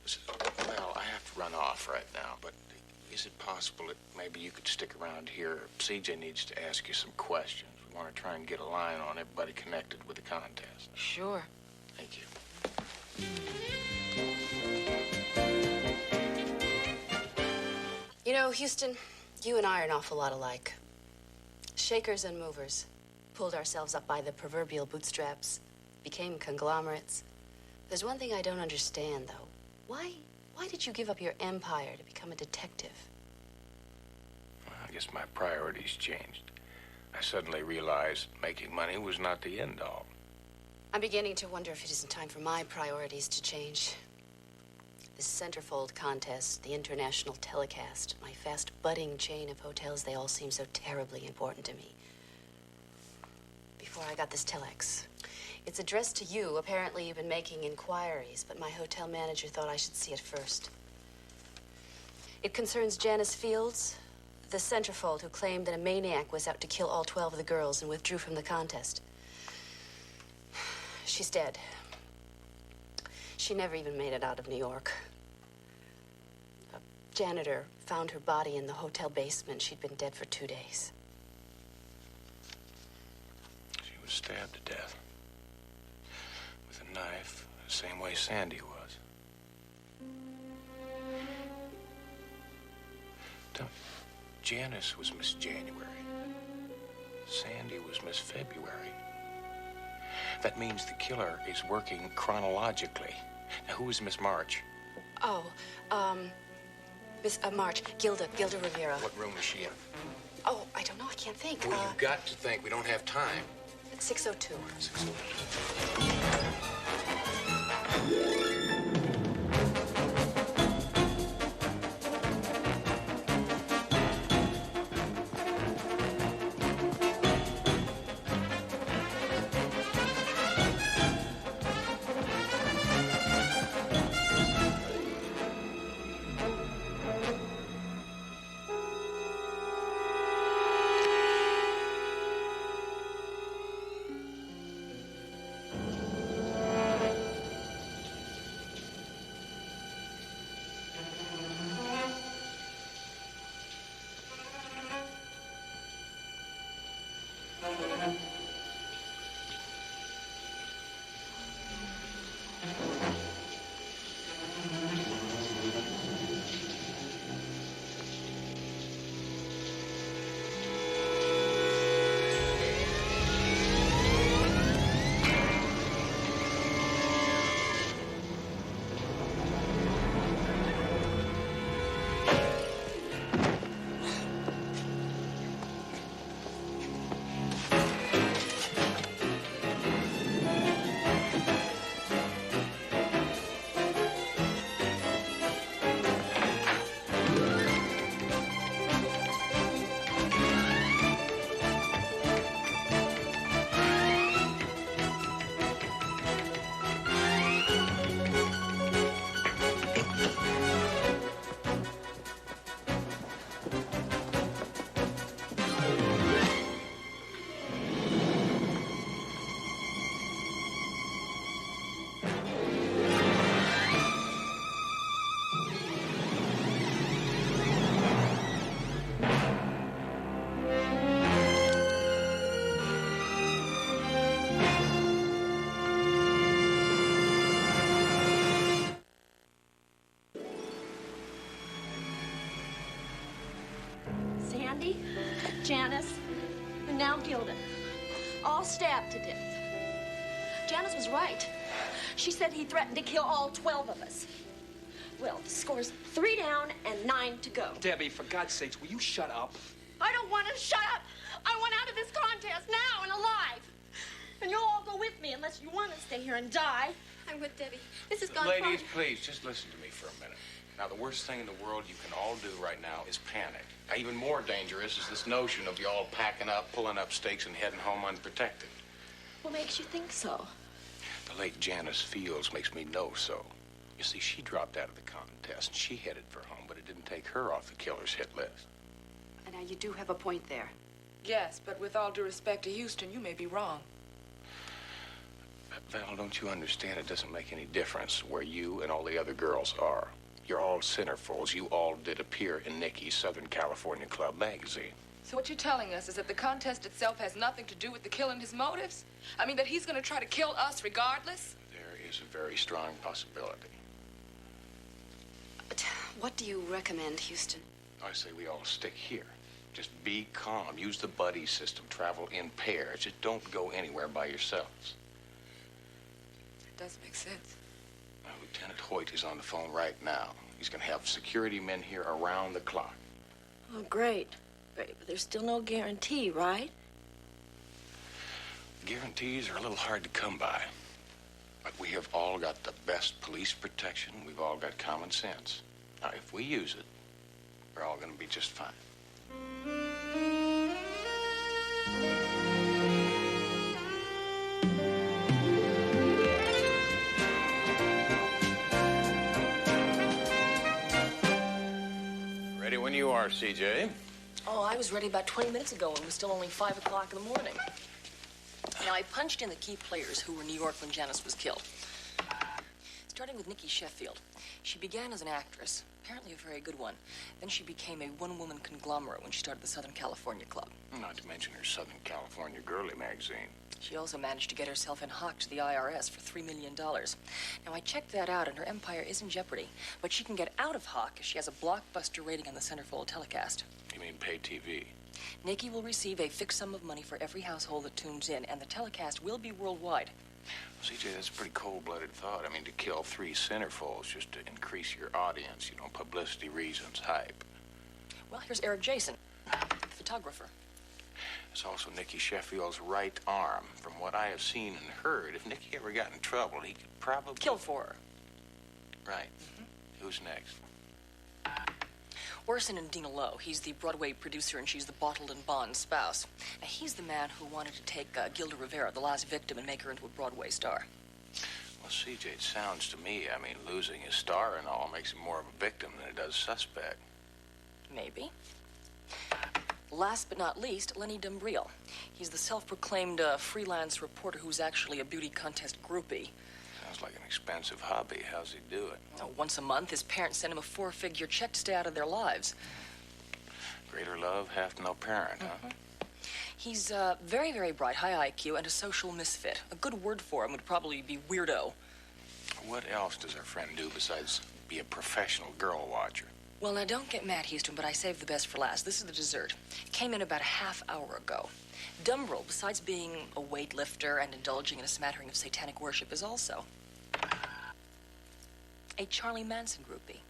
Listen, well, I have to run off right now, but is it possible that maybe you could stick around here? CJ needs to ask you some questions. We want to try and get a line on everybody connected with the contest. Sure. Thank you. You know, Houston, you and I are an awful lot alike. Shakers and movers. Pulled ourselves up by the proverbial bootstraps. Became conglomerates. There's one thing I don't understand, though. Why did you give up your empire to become a detective? Well, I guess my priorities changed. I suddenly realized making money was not the end all. I'm beginning to wonder if it isn't time for my priorities to change. This centerfold contest, the international telecast, my fast budding chain of hotels, they all seem so terribly important to me. Before I got this telex, it's addressed to you. Apparently you've been making inquiries, but my hotel manager thought I should see it first. It concerns Janice Fields, the centerfold who claimed that a maniac was out to kill all 12 of the girls and withdrew from the contest. She's dead. She never even made it out of New York. A janitor found her body in the hotel basement. She'd been dead for 2 days. She was stabbed to death. With a knife, the same way Sandy was. Janice was Miss January. Sandy was Miss February. That means the killer is working chronologically. Now, who is Miss March? Oh, Miss March, Gilda Rivera. What room is she in? Oh, I don't know. I can't think. Well, you've got to think. We don't have time. It's 602. 602. Andy, Janice, and now Gilda, all stabbed to death. Janice was right. She said he threatened to kill all 12 of us. Well, the score's 3 down and 9 to go. Debbie, for God's sakes, will you shut up? I don't want to shut up. I want out of this contest now and alive. And you'll all go with me unless you want to stay here and die. I'm with Debbie. This has gone Ladies, far. please, just listen to me for a minute. Now, the worst thing in the world you can all do right now is panic. Now, even more dangerous is this notion of you all packing up, pulling up stakes, and heading home unprotected. What makes you think so? The late Janice Fields makes me know so. You see, she dropped out of the contest, and she headed for home, but it didn't take her off the killer's hit list. Now, you do have a point there. Yes, but with all due respect to Houston, you may be wrong. Val, don't you understand? It doesn't make any difference where you and all the other girls are. You're all centerfolds. You all did appear in Nikki's Southern California Club magazine. So what you're telling us is that the contest itself has nothing to do with the killing his motives? I mean, that he's going to try to kill us regardless? There is a very strong possibility. But what do you recommend, Houston? I say we all stick here. Just be calm. Use the buddy system. Travel in pairs. Just don't go anywhere by yourselves. It does make sense. Lieutenant Hoyt is on the phone right now. He's going to have security men here around the clock. Oh, great. Great, but there's still no guarantee, right? Guarantees are a little hard to come by. But we have all got the best police protection. We've all got common sense. Now, if we use it, we're all going to be just fine. Ready when you are, CJ. Oh, I was ready about 20 minutes ago and it was still only 5 o'clock in the morning. Now, I punched in the key players who were in New York when Janice was killed. Starting with Nikki Sheffield. She began as an actress, apparently a very good one. Then she became a one-woman conglomerate when she started the Southern California Club. Not to mention her Southern California Girly magazine. She also managed to get herself in hock to the IRS for $3 million. Now, I checked that out, and her empire is in jeopardy. But she can get out of hock if she has a blockbuster rating on the centerfold telecast. You mean pay TV? Nikki will receive a fixed sum of money for every household that tunes in, and the telecast will be worldwide. CJ, that's a pretty cold-blooded thought. I mean, to kill 3 centerfolds just to increase your audience, you know, publicity reasons, hype. Well, here's Eric Jason, photographer. It's also Nikki Sheffield's right arm. From what I have seen and heard, if Nikki ever got in trouble, he could probably... Kill for her. Right. Who's next? Orson and Dina Lowe. He's the Broadway producer, and she's the bottled and bond spouse. Now, he's the man who wanted to take Gilda Rivera, the last victim, and make her into a Broadway star. Well, CJ, it sounds to me, I mean, losing his star and all makes him more of a victim than it does suspect. Maybe. Last but not least, Lenny Dumbriel. He's the self-proclaimed freelance reporter who's actually a beauty contest groupie. Sounds like an expensive hobby. How's he do it? Once a month, his parents send him a 4-figure check to stay out of their lives. Greater love hath no parent, huh? He's very, very bright, high IQ, and a social misfit. A good word for him would probably be weirdo. What else does our friend do besides be a professional girl watcher? Well, now, don't get mad, Houston, but I saved the best for last. This is the dessert. Came in about a half hour ago. Dumbriel, besides being a weightlifter and indulging in a smattering of satanic worship, is also a Charlie Manson groupie.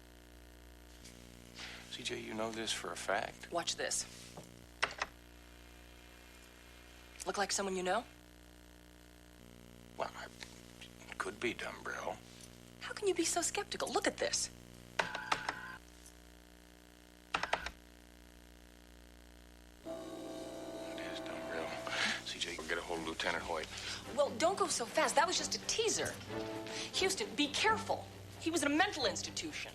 CJ, you know this for a fact? Watch this. Look like someone you know? Well, it could be Dumbriel. How can you be so skeptical? Look at this. CJ, get a hold of Lieutenant Hoyt. Well, don't go so fast. That was just a teaser. Houston, be careful. He was in a mental institution.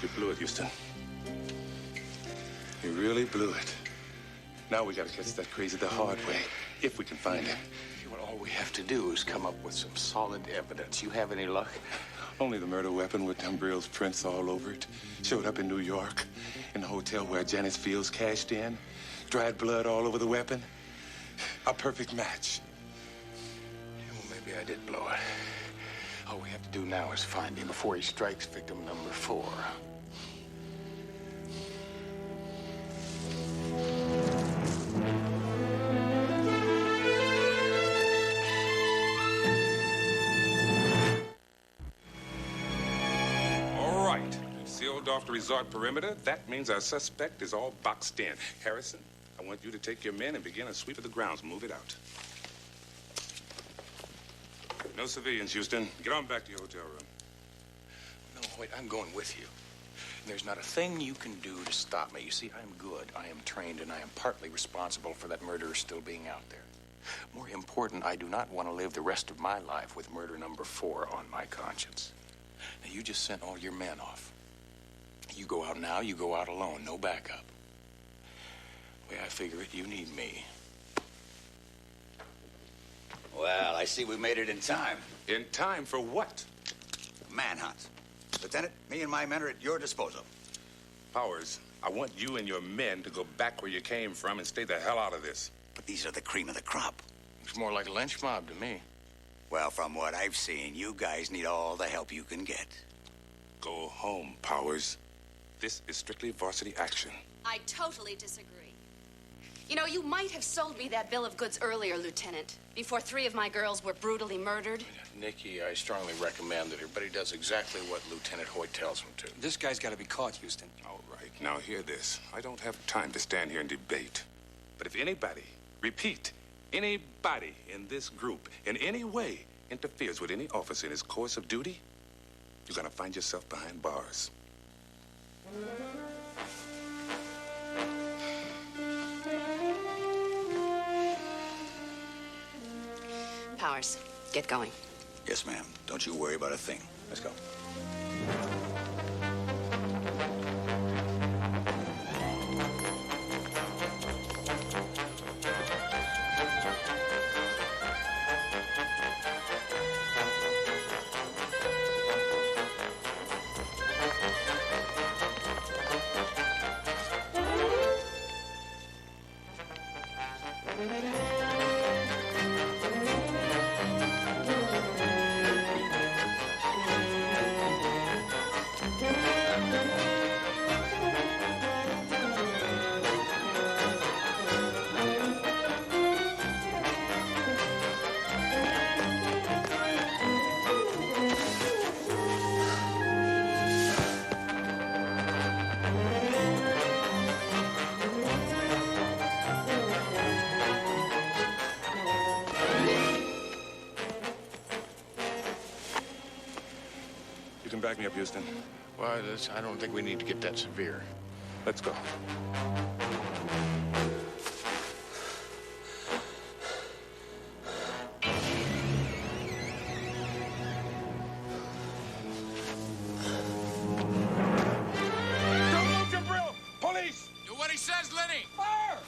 You blew it, Houston. You really blew it. Now we gotta catch that crazy the hard way, if we can find him. Well, all we have to do is come up with some solid evidence. You have any luck? Only the murder weapon with Dumbrill's prints all over it. Showed up in New York, in the hotel where Janice Fields cashed in. Dried blood all over the weapon. A perfect match. Well, maybe I did blow it. All we have to do now is find him before he strikes victim number 4. All right. Sealed off the resort perimeter. That means our suspect is all boxed in. Harrison, I want you to take your men and begin a sweep of the grounds. Move it out. No civilians, Houston. Get on back to your hotel room. No, wait, I'm going with you. There's not a thing you can do to stop me. You see, I'm good, I am trained, and I am partly responsible for that murderer still being out there. More important, I do not want to live the rest of my life with murder number 4 on my conscience. Now, you just sent all your men off. You go out now, you go out alone, no backup. The way I figure it, you need me. Well, I see we made it in time. In time for what? Manhunt. Lieutenant, me and my men are at your disposal. Powers, I want you and your men to go back where you came from and stay the hell out of this. But these are the cream of the crop. It's more like a lynch mob to me. Well, from what I've seen, you guys need all the help you can get. Go home, Powers. This is strictly varsity action. I totally disagree. You know, you might have sold me that bill of goods earlier, Lieutenant, before 3 of my girls were brutally murdered. Nikki, I strongly recommend that everybody does exactly what Lieutenant Hoyt tells them to. This guy's got to be caught, Houston. All right, now hear this. I don't have time to stand here and debate. But if anybody, repeat, anybody in this group in any way interferes with any officer in his course of duty, you're gonna find yourself behind bars. Powers, get going. Yes, ma'am. Don't you worry about a thing. Let's go. can back me up, Houston. Well, I don't think we need to get that severe. Let's go. Don't move, Jabril! Police! Do what he says, Lenny! Fire!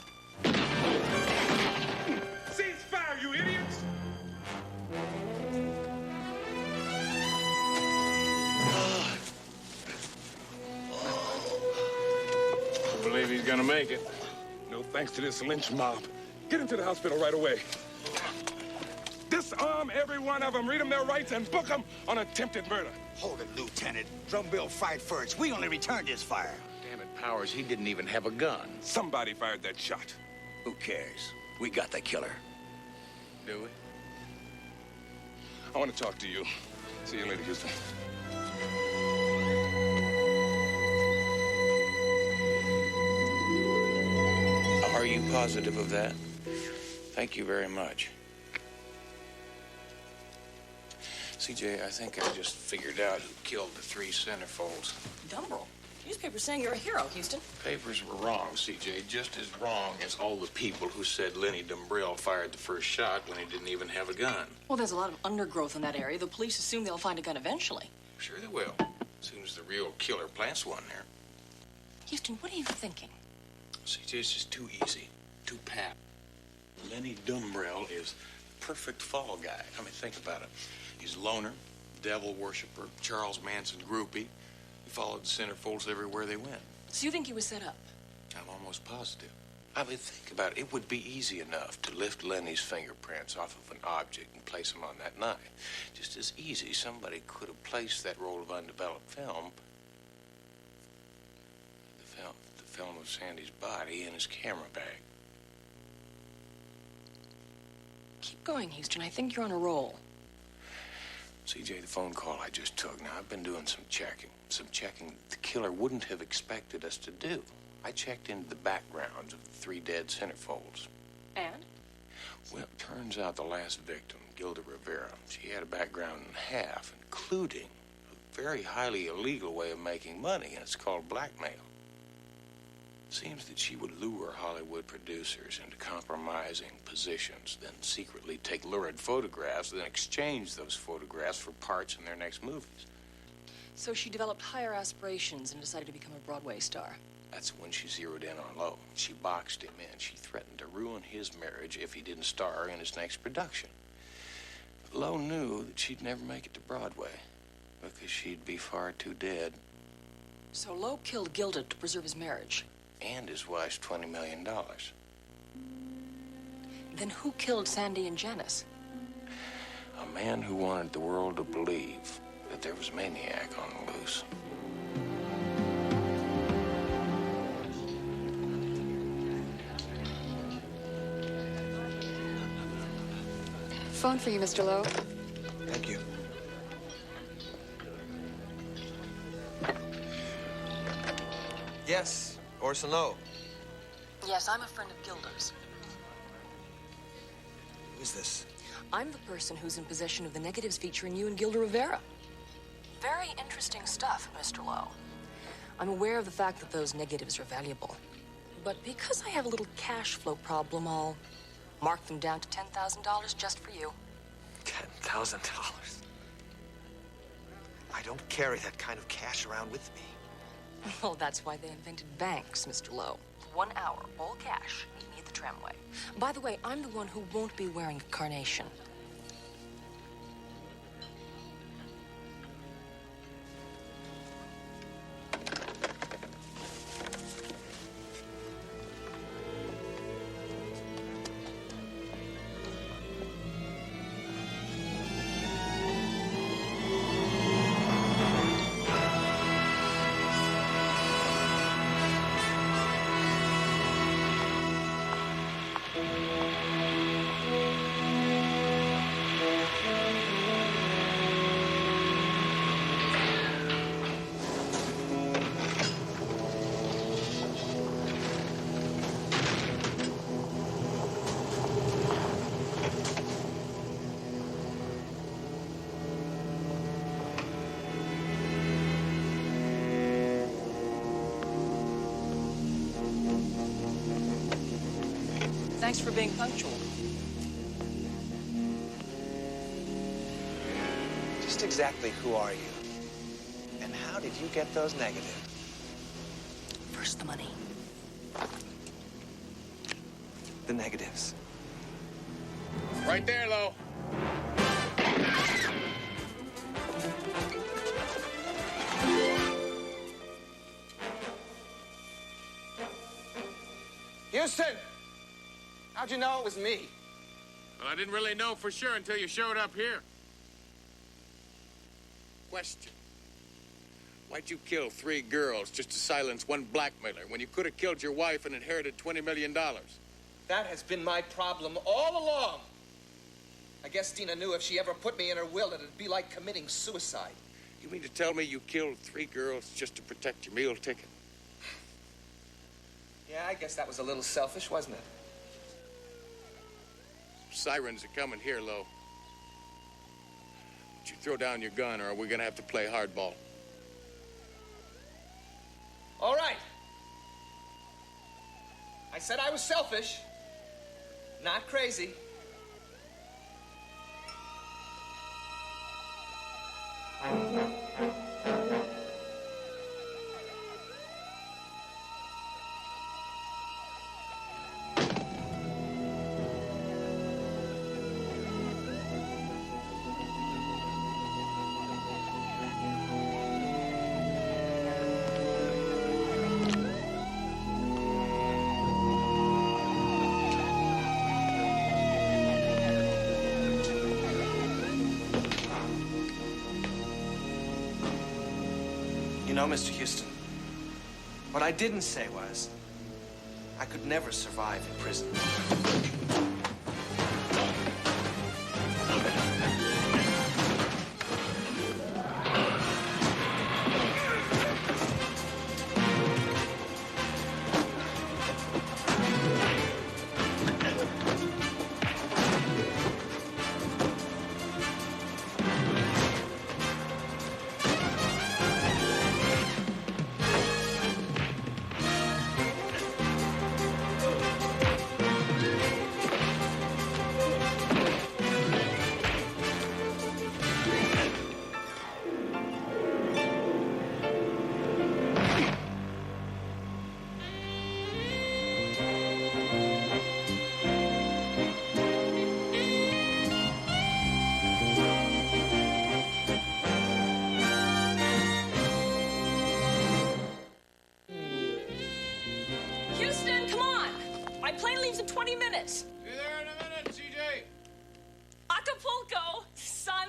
Cease fire, you idiots! I believe he's gonna make it. No thanks to this lynch mob. Get him to the hospital right away. Disarm every one of them, read them their rights, and book them on attempted murder. Hold it, Lieutenant. Drumbill fired first. We only returned his fire. Damn it, Powers, he didn't even have a gun. Somebody fired that shot. Who cares? We got the killer. Do we? I want to talk to you. See you later, Houston. Are you positive of that? Thank you very much. CJ, I think I just figured out who killed the 3 centerfolds. Dumbrell. Newspaper's saying you're a hero, Houston. Papers were wrong, CJ, just as wrong as all the people who said Lenny Dumbrell fired the first shot when he didn't even have a gun. Well, there's a lot of undergrowth in that area. The police assume they'll find a gun eventually. Sure they will, as soon as the real killer plants one there. Houston, what are you thinking? CJ, it's just too easy, too pat. Lenny Dumbrell is the perfect fall guy. I mean, think about it. He's a loner, devil worshiper, Charles Manson groupie. He followed the centerfolds everywhere they went. So you think he was set up? I'm almost positive. I mean, think about it. It would be easy enough to lift Lenny's fingerprints off of an object and place them on that knife. Just as easy, somebody could have placed that roll of undeveloped film, the film of Sandy's body, in his camera bag. Keep going, Houston. I think you're on a roll. CJ, the phone call I just took. Now, I've been doing some checking the killer wouldn't have expected us to do. I checked into the backgrounds of the 3 dead centerfolds. And? Well, it turns out the last victim, Gilda Rivera, she had a background in half, including a very highly illegal way of making money, and it's called blackmail. It seems that she would lure Hollywood producers into compromising positions, then secretly take lurid photographs, then exchange those photographs for parts in their next movies. So she developed higher aspirations and decided to become a Broadway star. That's when she zeroed in on Lowe. She boxed him in. She threatened to ruin his marriage if he didn't star in his next production. But Lowe knew that she'd never make it to Broadway because she'd be far too dead. So Lowe killed Gilda to preserve his marriage. And his wife's $20 million. Then who killed Sandy and Janice? A man who wanted the world to believe that there was a maniac on the loose. Phone for you, Mr. Lowe. Thank you. Yes, Orson Lowe. Yes, I'm a friend of Gilda's. Who is this? I'm the person who's in possession of the negatives featuring you and Gilda Rivera. Very interesting stuff, Mr. Lowe. I'm aware of the fact that those negatives are valuable. But because I have a little cash flow problem, I'll mark them down to $10,000 just for you. $10,000? I don't carry that kind of cash around with me. Well, that's why they invented banks, Mr. Lowe. 1 hour, all cash. Meet me at the tramway. By the way, I'm the one who won't be wearing a carnation. Thanks for being punctual. Just exactly who are you? And how did you get those negatives? First, the money. The negatives. Right there, Lo. Houston! How'd you know it was me? Well, I didn't really know for sure until you showed up here. Question. Why'd you kill 3 girls just to silence one blackmailer when you could have killed your wife and inherited $20 million? That has been my problem all along. I guess Dina knew if she ever put me in her will, it'd be like committing suicide. You mean to tell me you killed 3 girls just to protect your meal ticket? Yeah, I guess that was a little selfish, wasn't it? Sirens are coming here, Lo. Would you throw down your gun, or are we gonna have to play hardball? All right. I said I was selfish, not crazy. You know, Mr. Houston, what I didn't say was I could never survive in prison. Houston, come on! My plane leaves in 20 minutes. Be there in a minute, CJ. Acapulco, sun,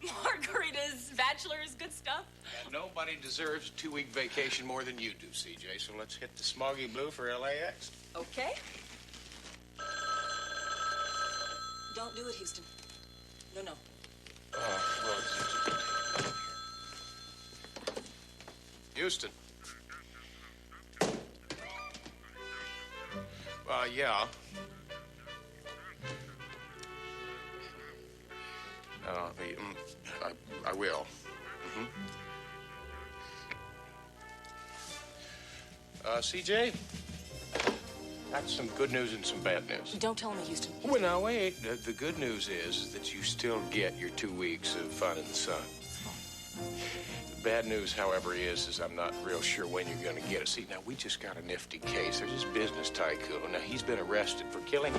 margaritas, bachelors, good stuff. Nobody deserves a 2-week vacation more than you do, CJ, so let's hit the smoggy blue for LAX. Okay. Don't do it, Houston. No, no. Houston. Yeah. I will. CJ, that's some good news and some bad news. Don't tell me, Houston. Well, now, wait. The good news is that you still get your 2 weeks of fun in the sun. The bad news, however, is I'm not real sure when you're going to get it. See, now, we just got a nifty case. There's this business tycoon. Now, he's been arrested for killing...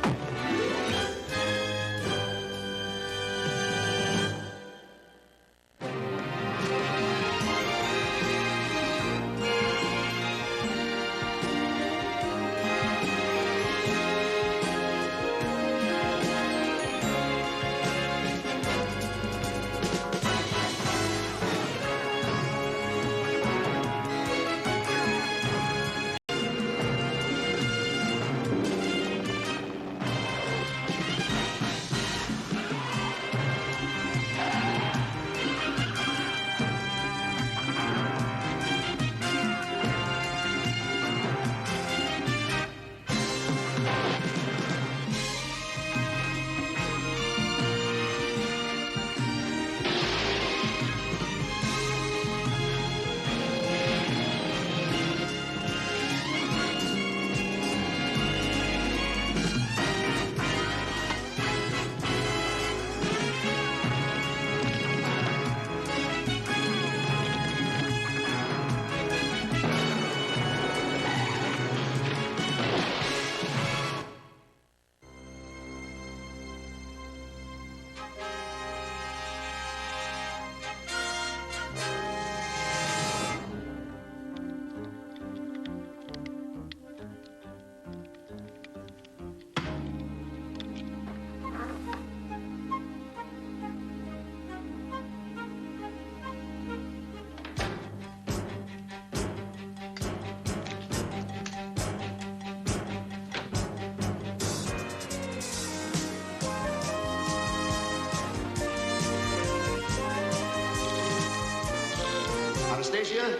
Anastasia?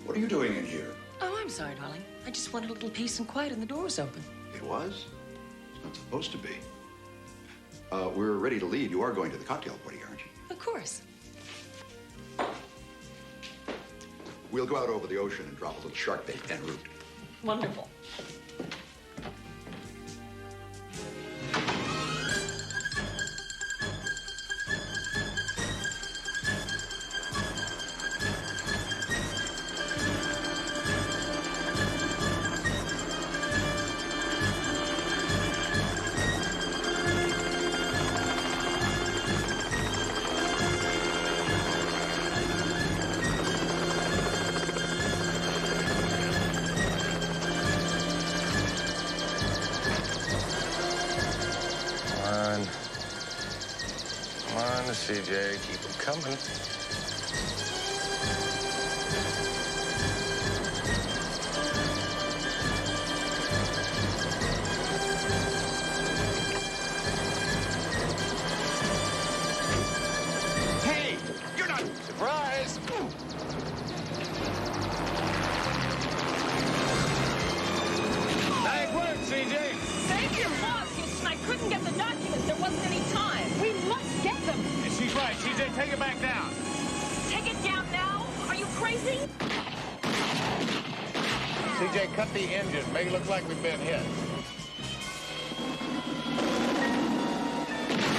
What are you doing in here? Oh, I'm sorry, darling. I just wanted a little peace and quiet and the door's open. It was? It's not supposed to be. We're ready to leave. You are going to the cocktail party, aren't you? Of course. We'll go out over the ocean and drop a little shark bait en route. Wonderful. CJ, keep them coming. Hey, you're not surprised. Nice work, CJ. Thank you, Boss Houston. I couldn't get the documents. There wasn't any time. We must get them. And she's right. CJ, take it back down. Take it down now? Are you crazy? CJ, cut the engine. Make it look like we've been hit.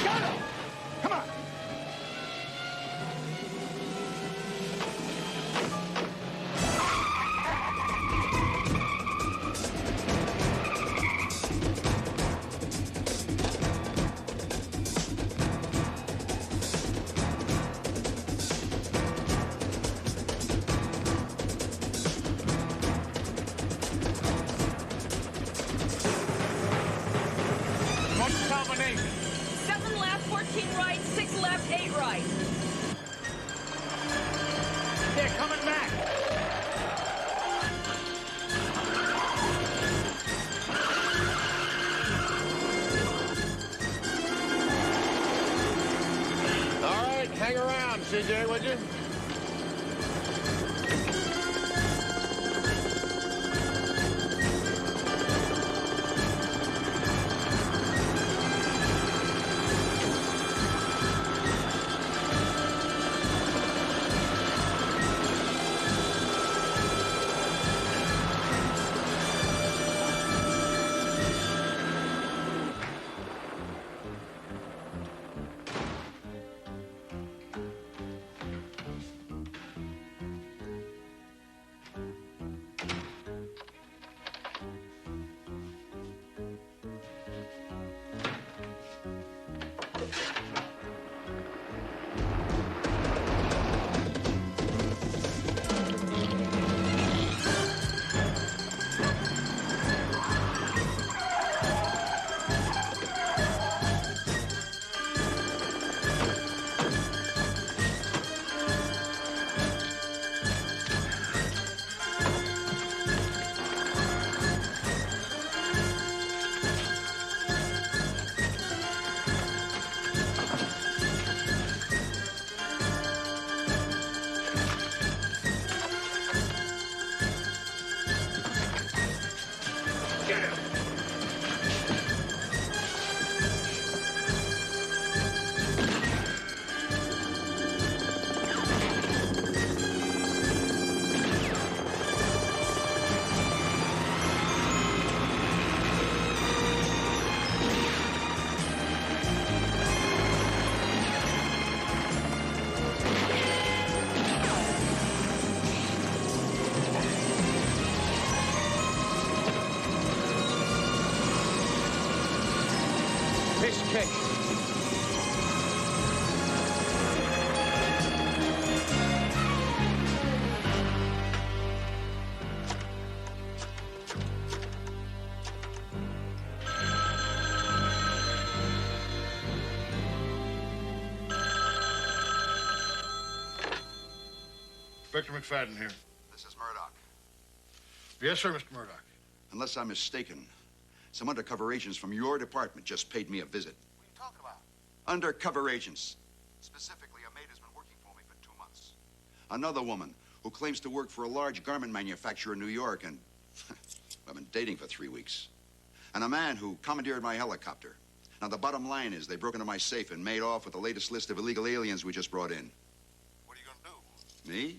Got him! Come on. What's the combination? 7 left, 14 right, 6 left, 8 right. They're coming back. All right, hang around, CJ, would you? Fish cake. Inspector McFadden here. This is Murdoch. Yes, sir, Mr. Murdoch. Unless I'm mistaken, some undercover agents from your department just paid me a visit. What are you talking about? Undercover agents. Specifically, a maid has been working for me for 2 months. Another woman who claims to work for a large garment manufacturer in New York and I've been dating for 3 weeks. And a man who commandeered my helicopter. Now, the bottom line is they broke into my safe and made off with the latest list of illegal aliens we just brought in. What are you going to do? Me?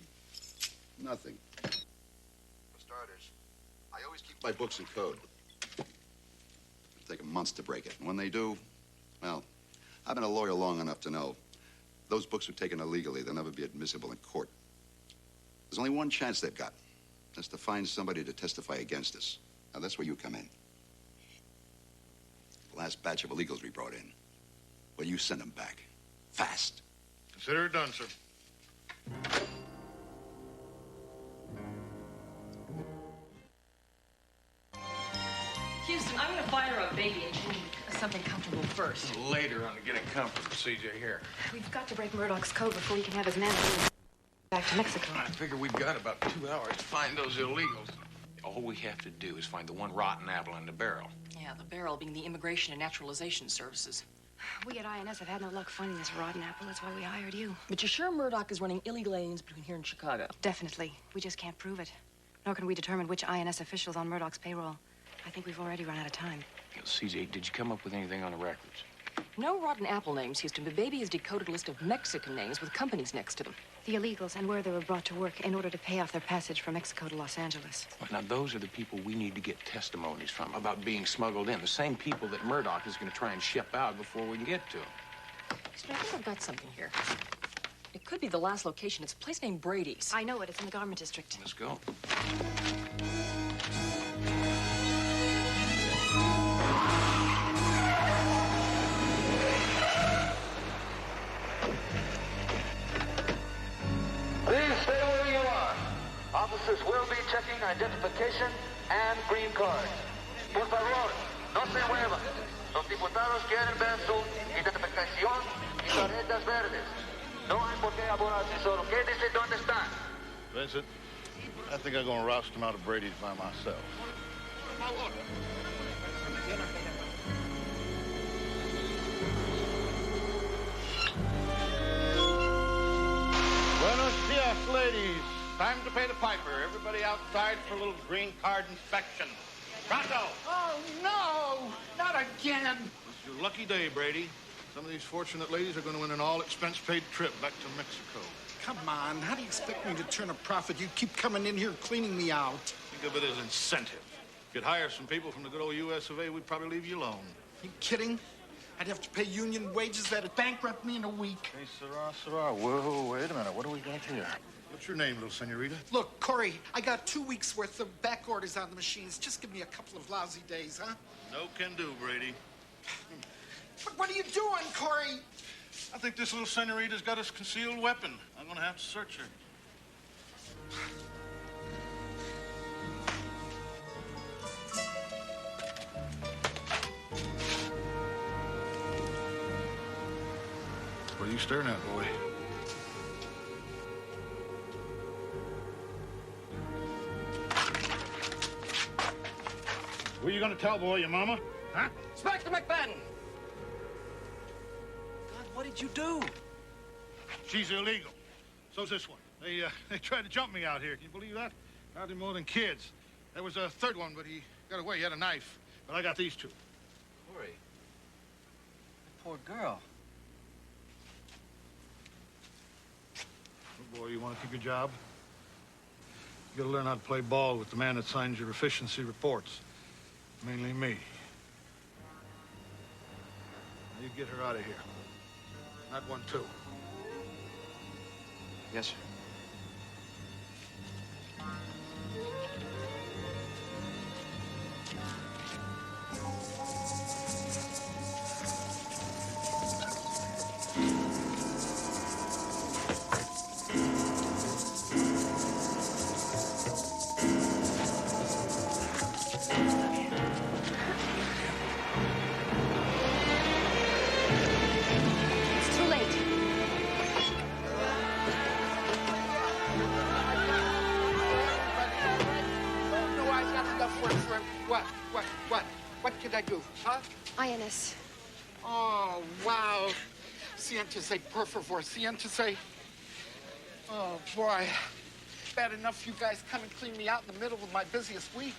Nothing. For starters, I always keep my books in code. It'll take them months to break it. And when they do, well, I've been a lawyer long enough to know those books were taken illegally. They'll never be admissible in court. There's only one chance they've got. That's to find somebody to testify against us. Now, that's where you come in. The last batch of illegals we brought in. Well, you send them back. Fast. Consider it done, sir. Houston, I'm gonna fire up Baby and change something comfortable first. Later on, getting comfort from CJ here. We've got to break Murdoch's code before he can have his man back to Mexico. I figure we've got about 2 hours to find those illegals. All we have to do is find the one rotten apple in the barrel. Yeah, the barrel being the Immigration and Naturalization Services. We at INS have had no luck finding this rotten apple. That's why we hired you. But you're sure Murdoch is running illegal aliens between here and Chicago? Definitely. We just can't prove it. Nor can we determine which INS official's on Murdoch's payroll. I think we've already run out of time. CJ, did you come up with anything on the records? No rotten apple names, Houston, but Baby has decoded a list of Mexican names with companies next to them. The illegals and where they were brought to work in order to pay off their passage from Mexico to Los Angeles. Well, now, those are the people we need to get testimonies from about being smuggled in. The same people that Murdoch is going to try and ship out before we can get to them. So I think I've got something here. It could be the last location. It's a place named Brady's. I know it. It's in the garment district. Let's go. Please stay where you are. Officers will be checking identification and green cards. Por favor, no se muevan. Los diputados quieren ver su identificación y tarjetas verdes. No hay por qué apurarse, solo quédese donde están. Vincent, I think I'm going to roust him out of Brady's by myself. Buenos dias, ladies. Time to pay the piper. Everybody outside for a little green card inspection. Pronto! Oh, no! Not again! It's your lucky day, Brady. Some of these fortunate ladies are going to win an all-expense-paid trip back to Mexico. Come on, how do you expect me to turn a profit? You keep coming in here cleaning me out. Think of it as incentive. If you'd hire some people from the good old U.S. of A., we'd probably leave you alone. You kidding? I'd have to pay union wages that'd bankrupt me in a week. Hey, Sirrah. Whoa, wait a minute. What do we got here? What's your name, little senorita? Look, Corey, I got 2 weeks' worth of back orders on the machines. Just give me a couple of lousy days, huh? No can do, Brady. But what are you doing, Corey? I think this little senorita's got a concealed weapon. I'm going to have to search her. What are you staring at, boy? Who are you going to tell, boy? Your mama? Huh? Inspector McFadden! God, what did you do? She's illegal. So's this one. They tried to jump me out here. Can you believe that? Hardly more than kids. There was a third one, but he got away. He had a knife. But I got these two. Corey. That poor girl. Oh, boy, you want to keep your job? You gotta learn how to play ball with the man that signs your efficiency reports. Mainly me. Now you get her out of here. That one, too. Yes, sir. It's too late. I do, huh? INS. Oh, wow. Siéntese, por favor. Siéntese. Oh, boy. Bad enough you guys come and clean me out in the middle of my busiest week.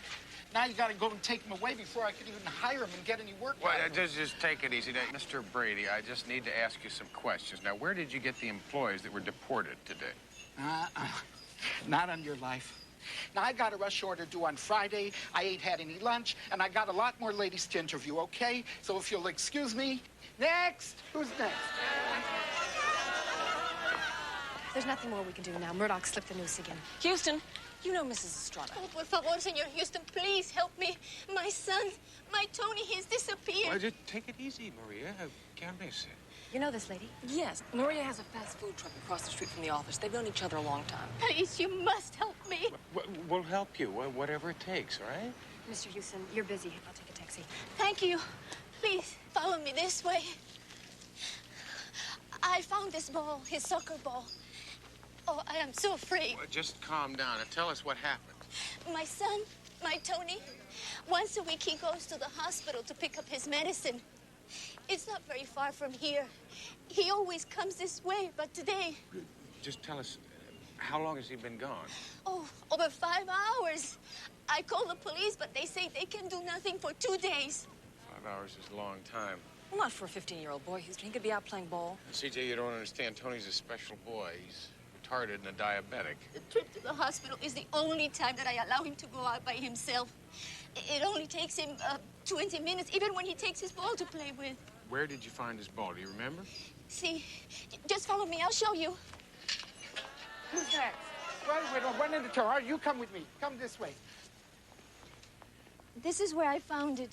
Now you gotta go and take him away before I could even hire him and get any work Well, out of him. just take it easy. Mr. Brady, I just need to ask you some questions. Now, where did you get the employees that were deported today? Not on your life. Now, I got a rush order due on Friday. I ain't had any lunch, and I got a lot more ladies to interview, okay? So if you'll excuse me. Next! Who's next? There's nothing more we can do now. Murdoch slipped the noose again. Houston, you know Mrs. Estrada. Oh, por favor, Senor Houston, please help me. My son, my Tony, he's disappeared. Well, just take it easy, Maria. Cálmese. You know this lady? Yes. Maria has a fast food truck across the street from the office. They've known each other a long time. Please, you must help me. We'll help you, whatever it takes, all right? Mr. Houston, you're busy. I'll take a taxi. Thank you. Please, follow me this way. I found this ball, his soccer ball. Oh, I am so afraid. Well, just calm down and tell us what happened. My son, my Tony, once a week he goes to the hospital to pick up his medicine. It's not very far from here. He always comes this way, but today... Just tell us, how long has he been gone? Oh, over 5 hours. I called the police, but they say they can do nothing for 2 days. 5 hours is a long time. Well, not for a 15-year-old boy, Houston. He could be out playing ball. CJ, you don't understand. Tony's a special boy. He's retarded and a diabetic. The trip to the hospital is the only time that I allow him to go out by himself. It only takes him 20 minutes, even when he takes his ball to play with. Where did you find his ball? Do you remember? See, just follow me. I'll show you. Who's next? Wait, one in the turn. All right, you come with me. Come this way. This is where I found it.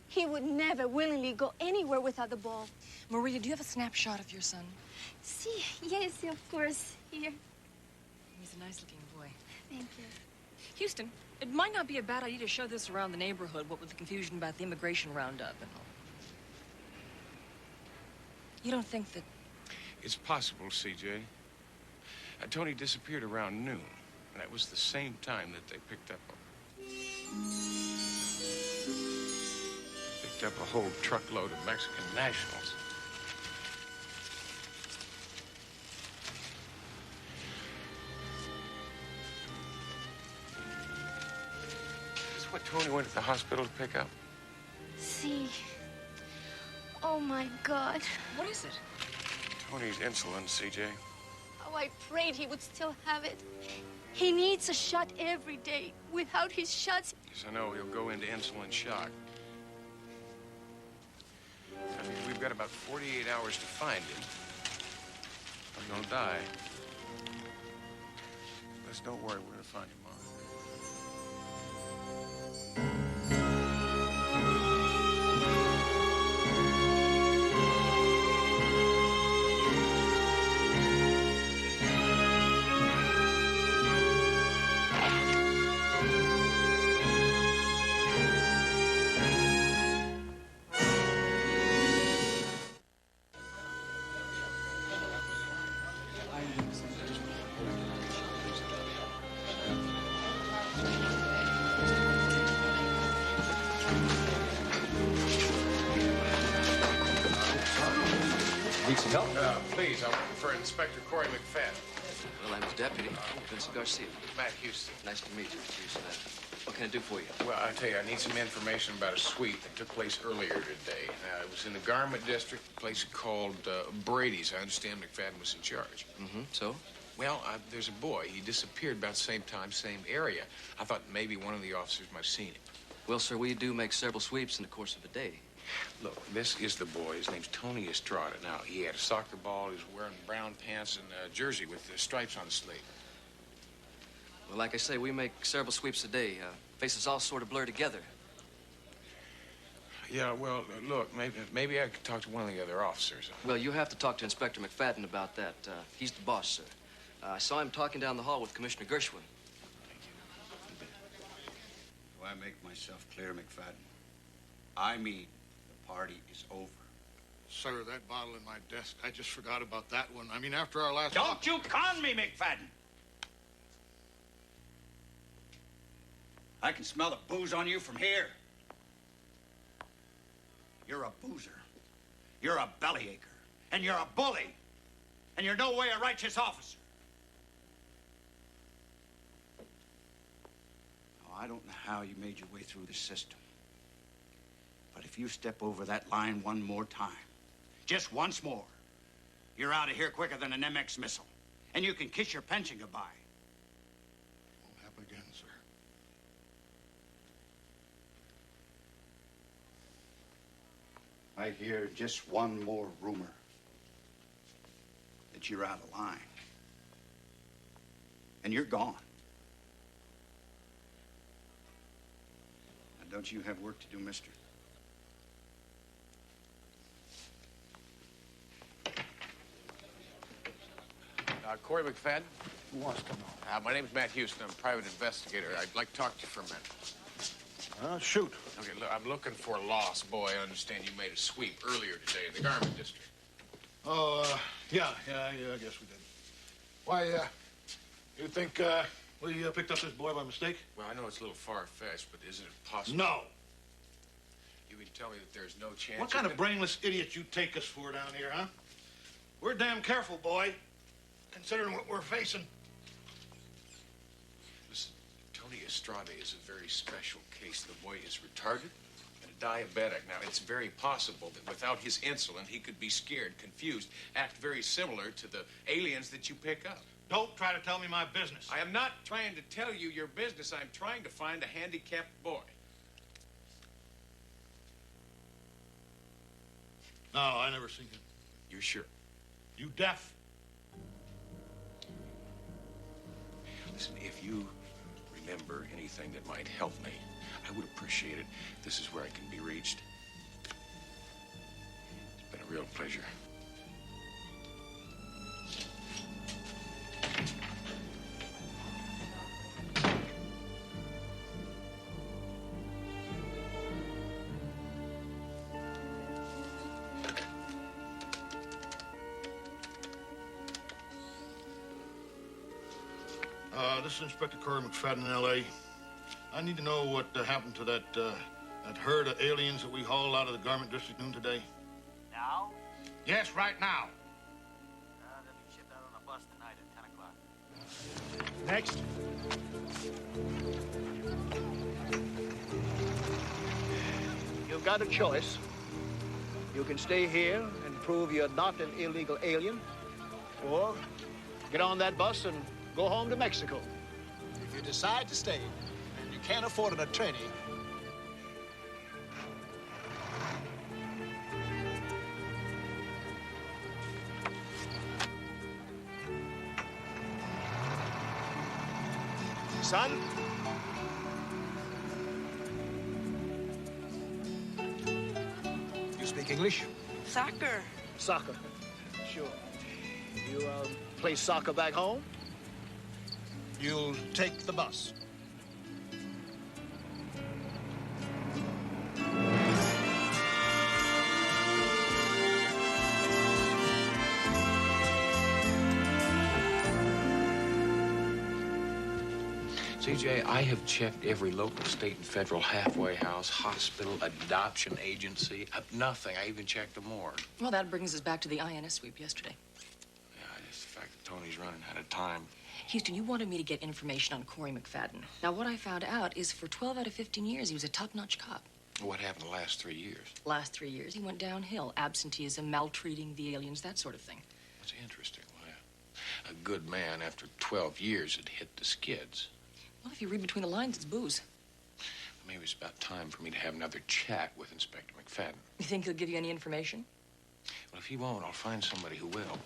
He would never willingly go anywhere without the ball. Maria, do you have a snapshot of your son? See, yes, of course. Here. He's a nice-looking boy. Thank you. Houston, it might not be a bad idea to show this around the neighborhood, what with the confusion about the immigration roundup and all. You don't think that... It's possible, CJ. Tony disappeared around noon. And that was the same time that they picked up a whole truckload of Mexican nationals. Is this what Tony went to the hospital to pick up? See. Oh, my God. What is it? Tony's insulin, CJ. Oh, I prayed he would still have it. He needs a shot every day. Without his shots... Yes, I know. He'll go into insulin shock. I mean, we've got about 48 hours to find him. I'm gonna die. Let's don't worry. We're gonna find him, Mom. Need some help? Please, I'm looking for Inspector Corey McFadden. Well, I'm his deputy, Vincent Garcia. Matt Houston. Nice to meet you, Mr. Houston. What can I do for you? Well, I tell you, I need some information about a sweep that took place earlier today. It was in the Garment District, a place called Brady's. I understand McFadden was in charge. Mm-hmm. So? Well, there's a boy. He disappeared about the same time, same area. I thought maybe one of the officers might have seen him. Well, sir, we do make several sweeps in the course of a day. Look, this is the boy. His name's Tony Estrada. Now, he had a soccer ball. He was wearing brown pants and a jersey with the stripes on the sleeve. Well, like I say, we make several sweeps a day. Faces all sort of blur together. Yeah, well, look, maybe I could talk to one of the other officers. Well, you have to talk to Inspector McFadden about that. He's the boss, sir. I saw him talking down the hall with Commissioner Gershwin. Do I make myself clear, McFadden? I mean, the party is over. Sir, that bottle in my desk, I just forgot about that one. I mean, after our last... Don't you con me, McFadden! I can smell the booze on you from here. You're a boozer. You're a bellyacher. And you're a bully. And you're no way a righteous officer. Now, I don't know how you made your way through the system. But if you step over that line one more time, just once more, you're out of here quicker than an MX missile. And you can kiss your pension goodbye. Won't happen again, sir. I hear just one more rumor that you're out of line. And you're gone. Now, don't you have work to do, mister? Corey McFadden? Who wants to know? My name's Matt Houston. I'm a private investigator. I'd like to talk to you for a minute. Shoot. Okay, look, I'm looking for a lost boy. I understand you made a sweep earlier today in the garment district. Oh, yeah, I guess we did. Why, you think, we picked up this boy by mistake? Well, I know it's a little far-fetched, but isn't it possible? No. You can tell me that there's no chance... What kind of brainless idiot you take us for down here, huh? We're damn careful, boy, considering what we're facing. Listen, Tony Estrada is a very special case. The boy is retarded and a diabetic. Now, it's very possible that without his insulin, he could be scared, confused, act very similar to the aliens that you pick up. Don't try to tell me my business. I am not trying to tell you your business. I'm trying to find a handicapped boy. No, I never seen him. You're sure? You deaf? Listen, if you remember anything that might help me, I would appreciate it. This is where I can be reached. It's been a real pleasure. This is Inspector Corey McFadden in L.A. I need to know what happened to that herd of aliens that we hauled out of the garment district noon today. Now? Yes, right now. They'll be shipped out on a bus tonight at 10 o'clock. Next. You've got a choice. You can stay here and prove you're not an illegal alien, or get on that bus and go home to Mexico. If you decide to stay and you can't afford an attorney, son, you speak English? Soccer. Soccer. Sure. You play soccer back home? You'll take the bus. CJ, I have checked every local, state, and federal halfway house, hospital, adoption agency. Nothing. I even checked the morgue. Well, that brings us back to the INS sweep yesterday. Yeah, just the fact that Tony's running out of time. Houston, you wanted me to get information on Corey McFadden. Now, what I found out is for 12 out of 15 years, he was a top-notch cop. What happened the last 3 years? Last 3 years, he went downhill. Absenteeism, maltreating the aliens, that sort of thing. That's interesting. Well, a good man, after 12 years, had hit the skids. Well, if you read between the lines, it's booze. Maybe it's about time for me to have another chat with Inspector McFadden. You think he'll give you any information? Well, if he won't, I'll find somebody who will.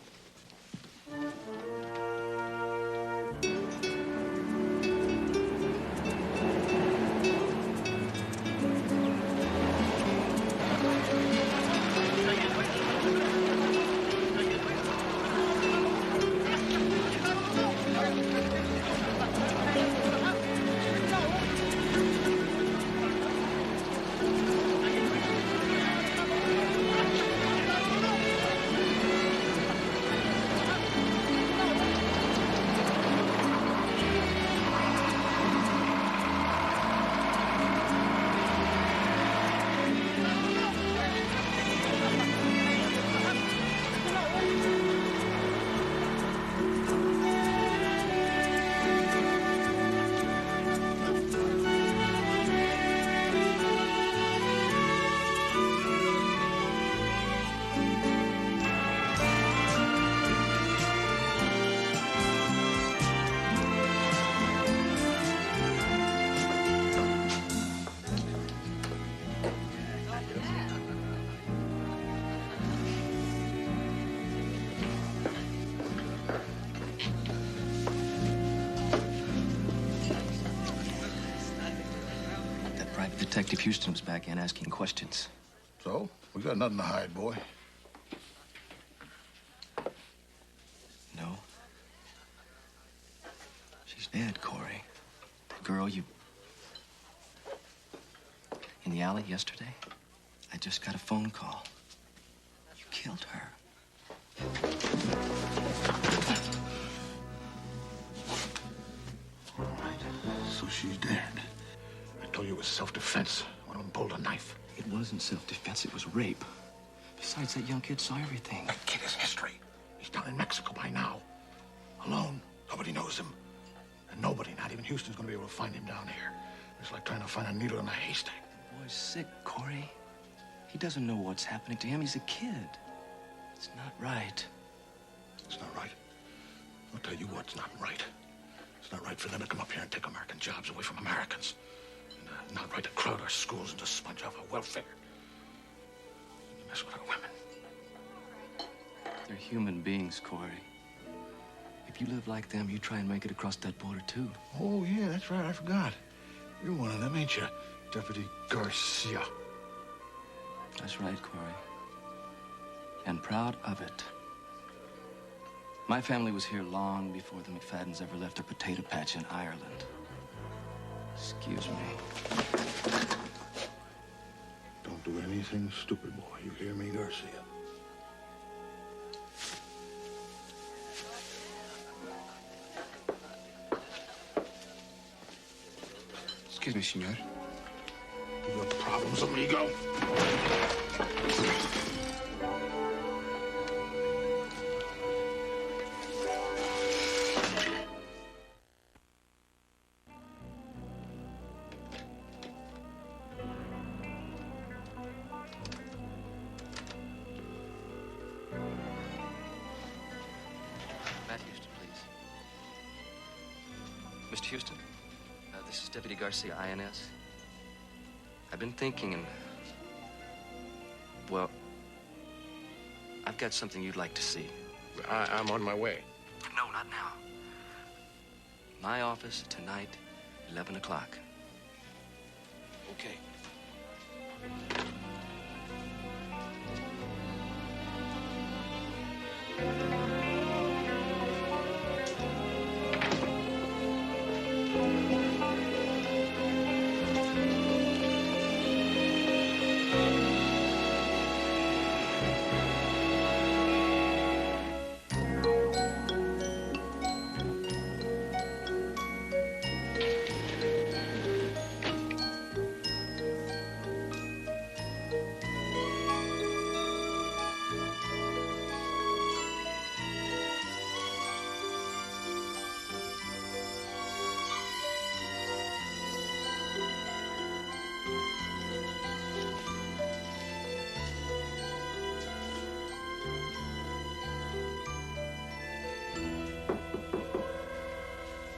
Private Detective Houston was back in asking questions. So? We got nothing to hide, boy. No. She's dead, Corey. The girl you... In the alley yesterday, I just got a phone call. You killed her. All right. So she's dead. I told you it was self-defense. One of them pulled a knife. It wasn't self-defense, it was rape. Besides, that young kid saw everything. That kid is history. He's down in Mexico by now. Alone. Nobody knows him. And nobody, not even Houston's gonna be able to find him down here. It's like trying to find a needle in a haystack. The boy's sick, Corey. He doesn't know what's happening to him. He's a kid. It's not right. It's not right. I'll tell you what's not right. It's not right for them to come up here and take American jobs away from Americans. And not right to crowd our schools and to sponge off our welfare. And mess with our women. They're human beings, Corey. If you live like them, you try and make it across that border, too. Oh, yeah, that's right. I forgot. You're one of them, ain't you? Deputy Garcia. That's right, Corey. And proud of it. My family was here long before the McFaddens ever left a potato patch in Ireland. Excuse me. Don't do anything stupid, boy. You hear me, Garcia? Excuse me, senor. You got problems, amigo? Matt Houston, please. Mr. Houston, this is Deputy Garcia, INS. I've been thinking and... Well, I've got something you'd like to see. I'm on my way. No, not now. My office tonight, 11 o'clock. Okay.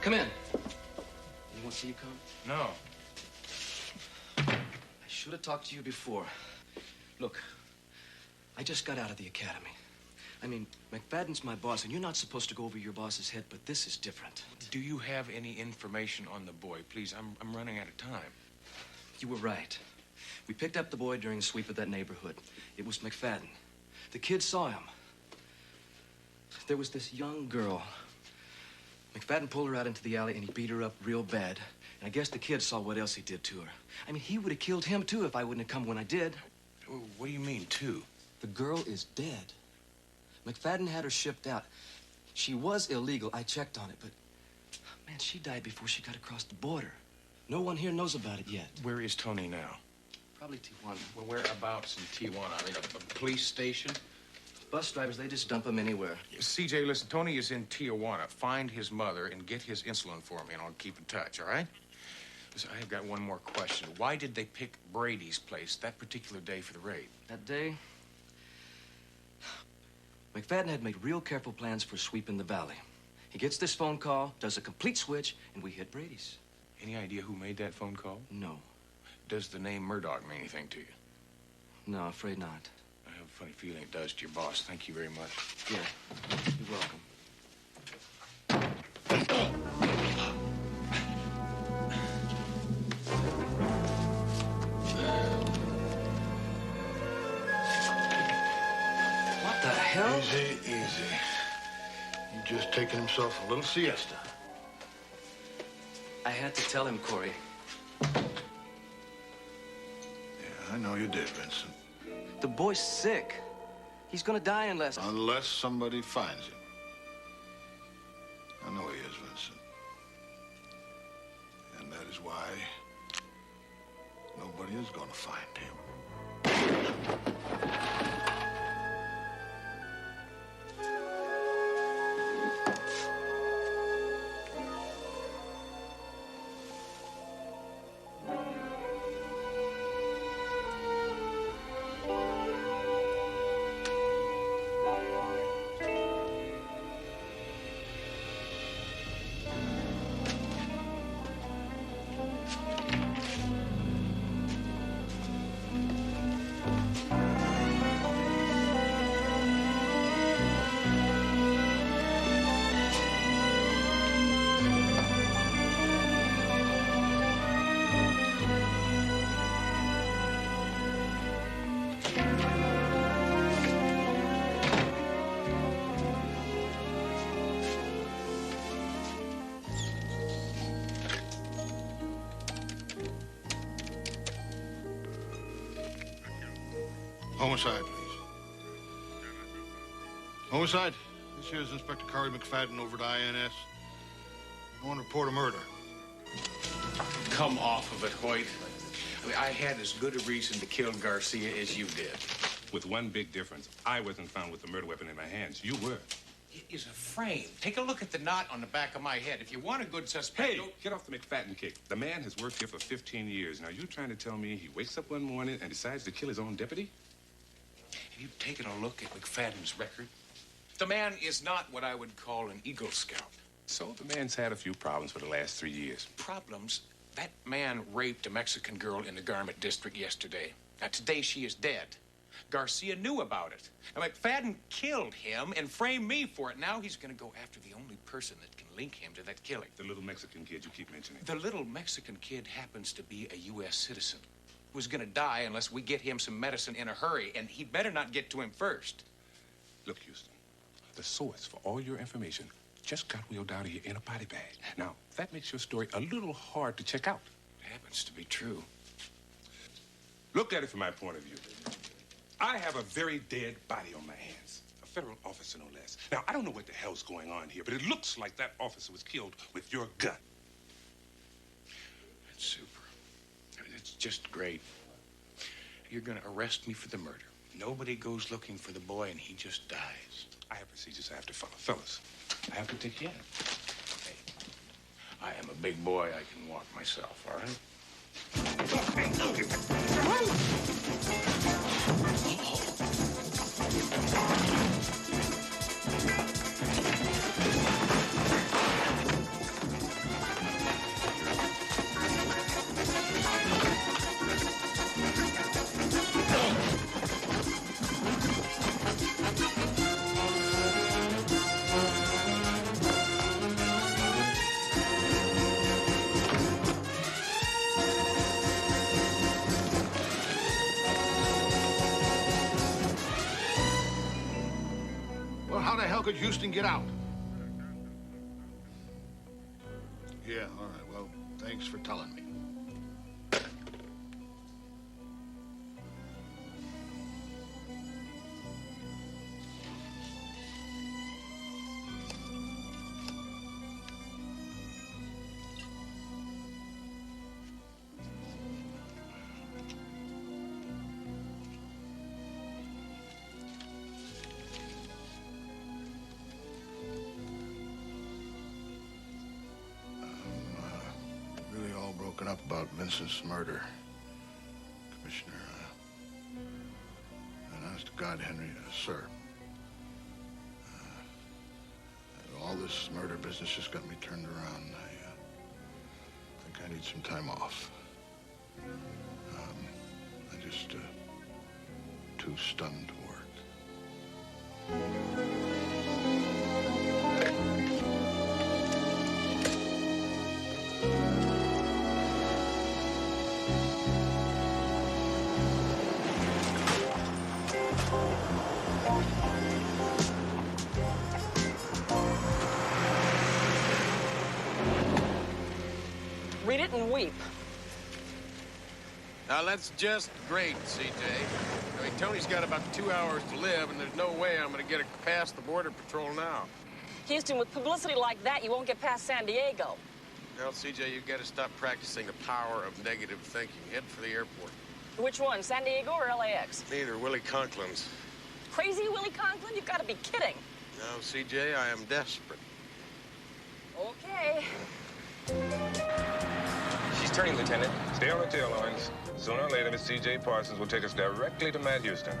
Come in. You want to see you come? No. I should have talked to you before. Look, I just got out of the academy. I mean, McFadden's my boss, and you're not supposed to go over your boss's head, but this is different. Do you have any information on the boy? Please, I'm running out of time. You were right. We picked up the boy during a sweep of that neighborhood. It was McFadden. The kids saw him. There was this young girl. McFadden pulled her out into the alley, and he beat her up real bad. And I guess the kids saw what else he did to her. I mean, he would have killed him, too, if I wouldn't have come when I did. What do you mean, too? The girl is dead. McFadden had her shipped out. She was illegal. I checked on it, but... Man, she died before she got across the border. No one here knows about it yet. Where is Tony now? Probably Tijuana. Well, whereabouts in Tijuana? I mean, a police station? Bus drivers, they just dump him anywhere. CJ, listen, Tony is in Tijuana. Find his mother and get his insulin for me, and I'll keep in touch, all right? Listen, I've got one more question. Why did they pick Brady's place that particular day for the raid? That day, McFadden had made real careful plans for sweeping the valley. He gets this phone call, does a complete switch, and we hit Brady's. Any idea who made that phone call? No. Does the name Murdoch mean anything to you? No, afraid not. I have a funny feeling it does to your boss. Thank you very much. Yeah, you're welcome. Easy, easy. He's just taking himself a little siesta. I had to tell him, Corey. Yeah, I know you did, Vincent. The boy's sick. He's gonna die unless... Unless somebody finds him. I know he is, Vincent. And that is why nobody is gonna find him. Homicide, please. Homicide? This here is Inspector Corey McFadden over at INS. I want to report a murder. Come off of it, Hoyt. I mean, I had as good a reason to kill Garcia as you did. With one big difference. I wasn't found with the murder weapon in my hands. You were. It is a frame. Take a look at the knot on the back of my head. If you want a good suspect... Hey, get off the McFadden kick. The man has worked here for 15 years. Now, you trying to tell me he wakes up one morning and decides to kill his own deputy? Have you taken a look at McFadden's record? The man is not what I would call an Eagle Scout. So the man's had a few problems for the last 3 years. Problems? That man raped a Mexican girl in the Garment District yesterday. Now, today she is dead. Garcia knew about it. Now, McFadden killed him and framed me for it. Now he's going to go after the only person that can link him to that killing. The little Mexican kid you keep mentioning. The little Mexican kid happens to be a U.S. citizen who's going to die unless we get him some medicine in a hurry, and he'd better not get to him first. Look, Houston, the source for all your information just got wheeled out of here in a body bag. Now, that makes your story a little hard to check out. It happens to be true. Look at it from my point of view. I have a very dead body on my hands. A federal officer, no less. Now, I don't know what the hell's going on here, but it looks like that officer was killed with your gun. That's super. I mean, it's just great. You're going to arrest me for the murder. Nobody goes looking for the boy, and he just dies. I have procedures I have to follow. Fellas, I have to take you in. Hey, I am a big boy. I can walk myself, all right? How the hell could Houston get out? Yeah, all right. Well, thanks for telling me. Up about Vincent's murder, Commissioner. And honest to God, Henry, sir. All this murder business just got me turned around. I think I need some time off. I'm just too stunned to work. Read it and weep. Now, that's just great, CJ. I mean, Tony's got about 2 hours to live, and there's no way I'm going to get it past the Border Patrol now. Houston, with publicity like that, you won't get past San Diego. Well, CJ, you've got to stop practicing the power of negative thinking. Head for the airport. Which one, San Diego or LAX? Neither. Willie Conklin's. Crazy Willie Conklin? You've got to be kidding. No, CJ, I am desperate. Okay. She's turning, Lieutenant. Stay on the tail lines. Sooner or later, Miss C.J. Parsons will take us directly to Matt Houston.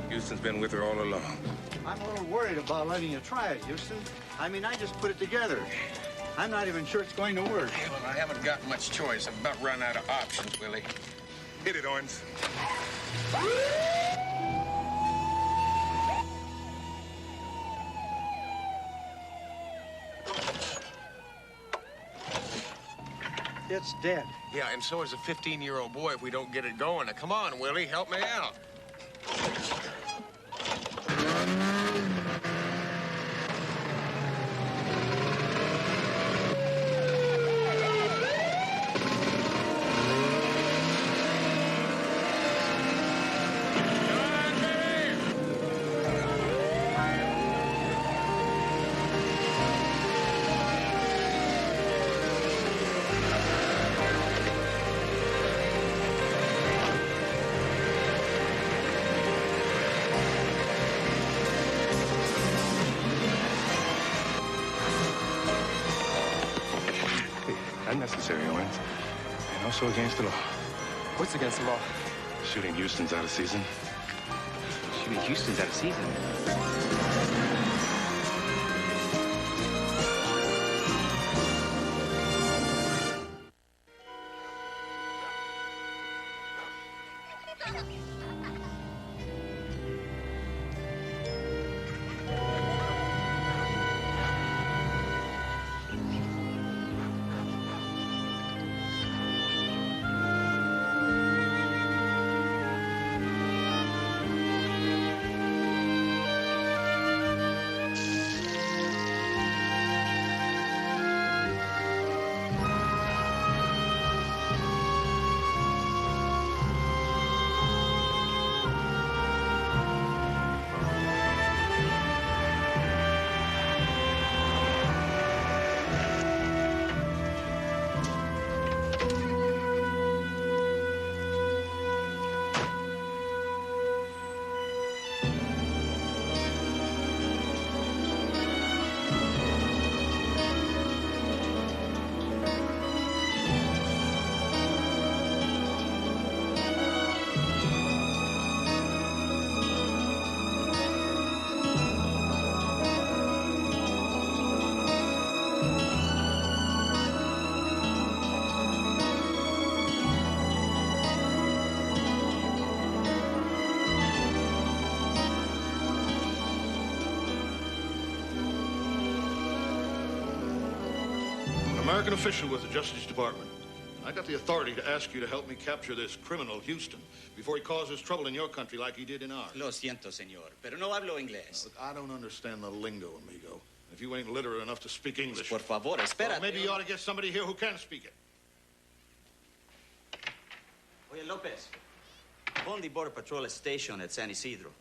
Houston's been with her all along. I'm a little worried about letting you try it, Houston. I mean, I just put it together. I'm not even sure it's going to work. Yeah, well, I haven't got much choice. I've about run out of options, Willie. Hit it, Owens. It's dead. Yeah, and so is a 15-year-old boy if we don't get it going. Now, come on, Willie, help me out. Unnecessary, Owens. And also against the law. What's against the law? Shooting Houston's out of season. Shooting Houston's out of season? American official with the Justice Department. I got the authority to ask you to help me capture this criminal, Houston, before he causes trouble in your country like he did in ours. Lo siento, señor, pero no hablo inglés. Look, I don't understand the lingo, amigo. If you ain't literate enough to speak English... Por favor, espérate. Well, maybe you ought to get somebody here who can speak it. Oye, Lopez, phone the Border Patrol station at San Isidro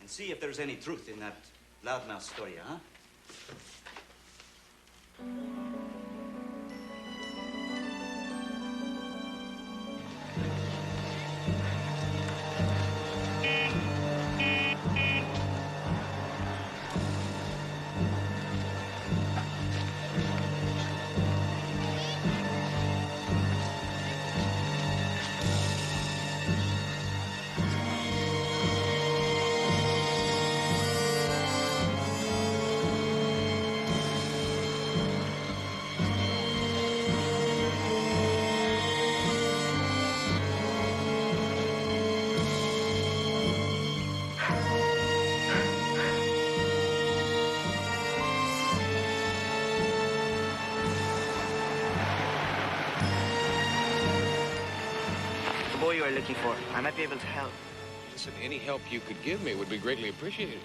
and see if there's any truth in that loudmouth story, huh? you are looking for. I might be able to help. Listen, any help you could give me would be greatly appreciated.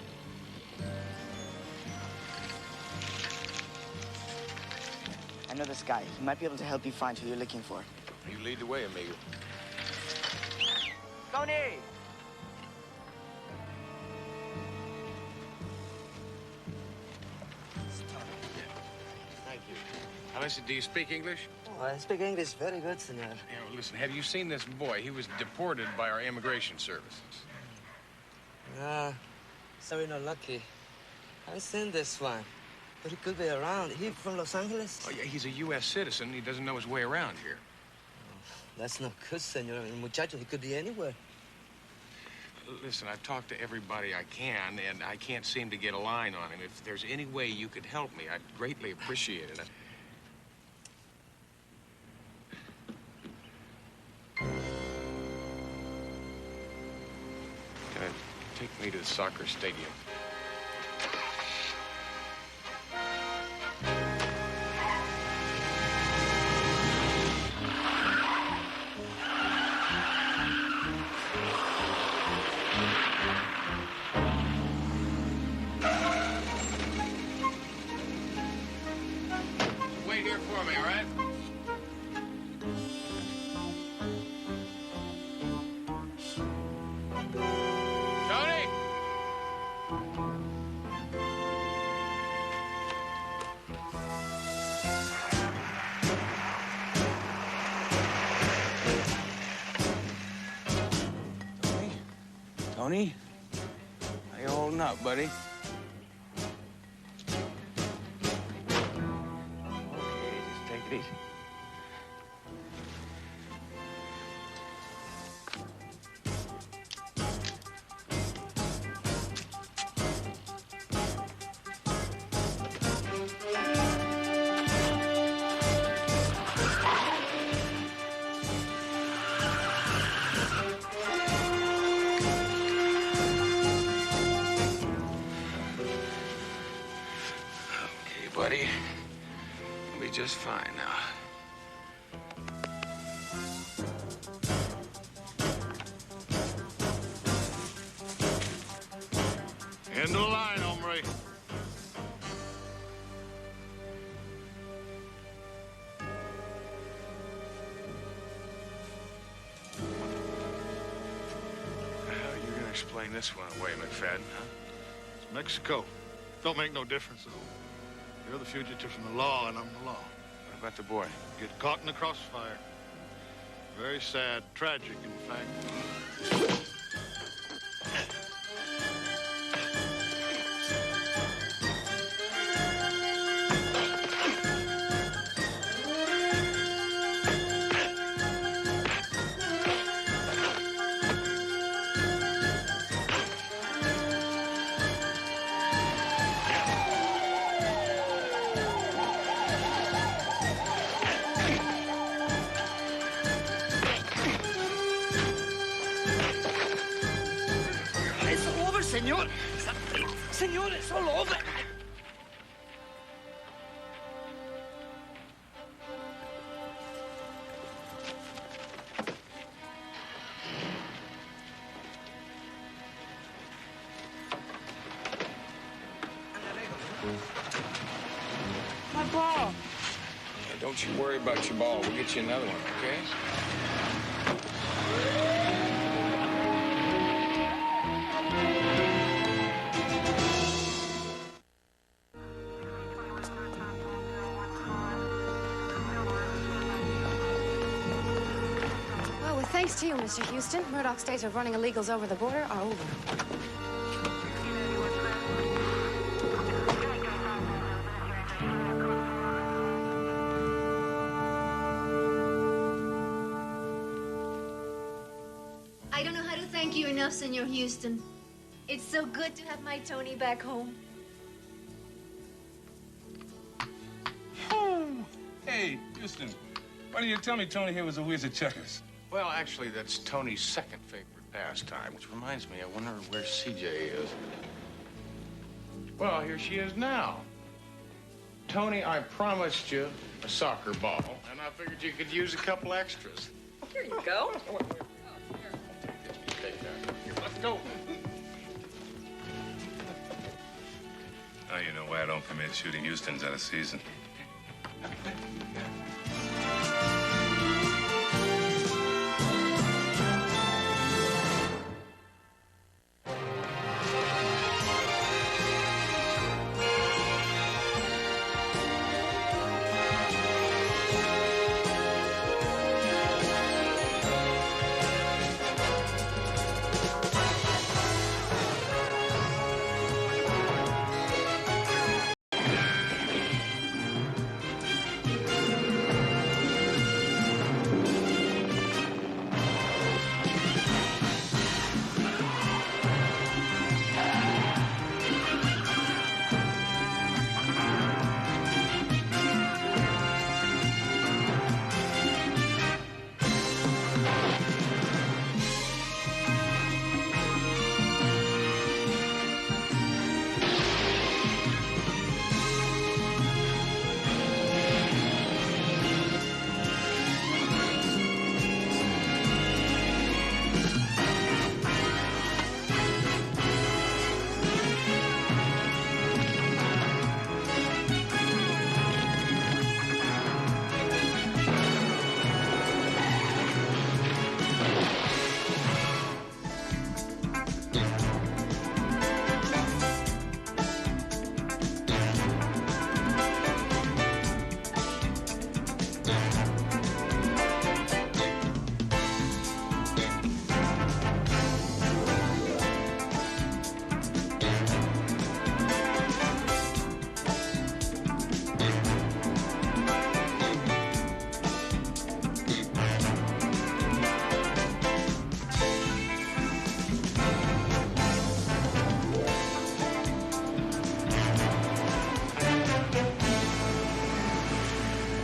I know this guy. He might be able to help you find who you're looking for. You lead the way, amigo. Tony! Thank you. Now, listen, do you speak English? Oh, I speak English very good, senor. Yeah, well, listen, have you seen this boy? He was deported by our immigration services. Sorry, not lucky. I've seen this one. But he could be around. He from Los Angeles? Oh, yeah, he's a U.S. citizen. He doesn't know his way around here. That's not good, senor. I mean, muchacho, he could be anywhere. Listen, I've talked to everybody I can, and I can't seem to get a line on him. If there's any way you could help me, I'd greatly appreciate it. Take me to the soccer stadium. Wait here for me, all right? Tony! Tony? How you holding up, buddy? Okay, just take it easy. Buddy, you'll be just fine now. End of the line, hombre. How are you gonna explain this one away, McFadden, huh? It's Mexico. Don't make no difference, though. You're the fugitive from the law, and I'm the law. What about the boy? Get caught in the crossfire. Very sad, tragic, in fact. Señor! Señor, it's all over! My ball! Don't you worry about your ball. We'll get you another one, okay? Thanks to you, Mr. Houston. Murdoch's days of running illegals over the border are over. I don't know how to thank you enough, Senor Houston. It's so good to have my Tony back home. Oh, hey, Houston. Why didn't you tell me Tony here was a whiz at checkers? Well, actually, that's Tony's second favorite pastime, which reminds me, I wonder where CJ is. Well, here she is now. Tony, I promised you a soccer ball, and I figured you could use a couple extras. Here you go. go. Now you know why I don't permit shooting Houstons out of season.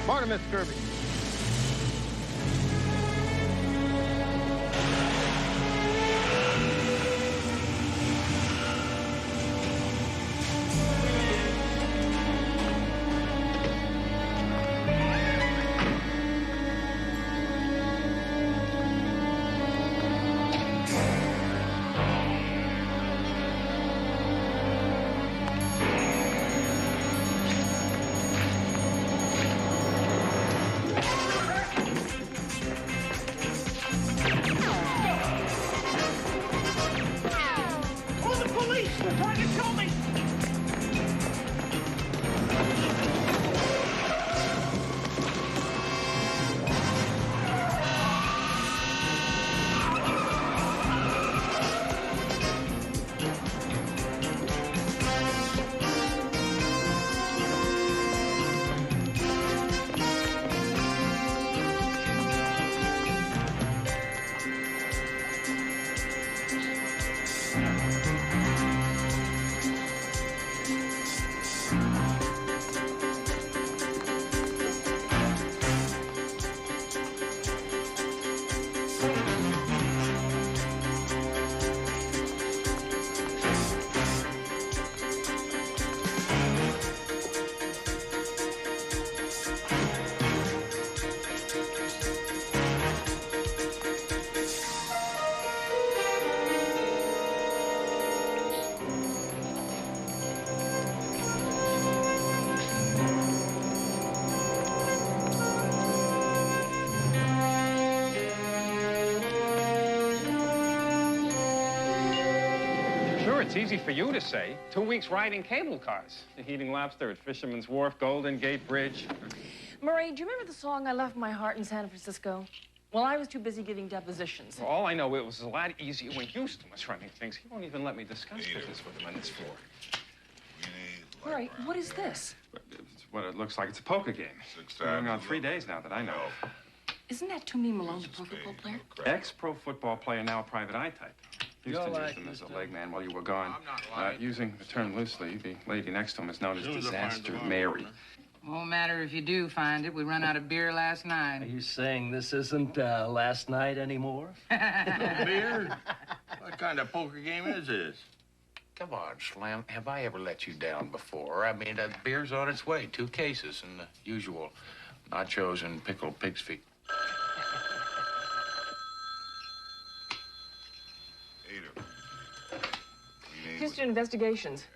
Morning, Miss Kirby. It's easy for you to say. 2 weeks riding cable cars. Eating lobster at Fisherman's Wharf, Golden Gate Bridge. Murray, do you remember the song I Left My Heart in San Francisco? Well, I was too busy giving depositions. Well, all I know, it was a lot easier when Houston was running things. He won't even let me discuss business with him on this floor. Murray, what is this? It's what it looks like. It's a poker game. It's been going on 3 days now that I know of. Isn't that Toomey Malone, the pro football player? Ex-pro football player, now a private eye type. Houston used him as a leg man while you were gone. Using the term loosely, the lady next to him is known as Disaster Mary. Won't matter if you do find it. We ran out of beer last night. Are you saying this isn't last night anymore? No beer? What kind of poker game is this? Come on, Slim. Have I ever let you down before? I mean, that beer's on its way. 2 cases and the usual nachos and pickled pig's feet. Houston Investigations.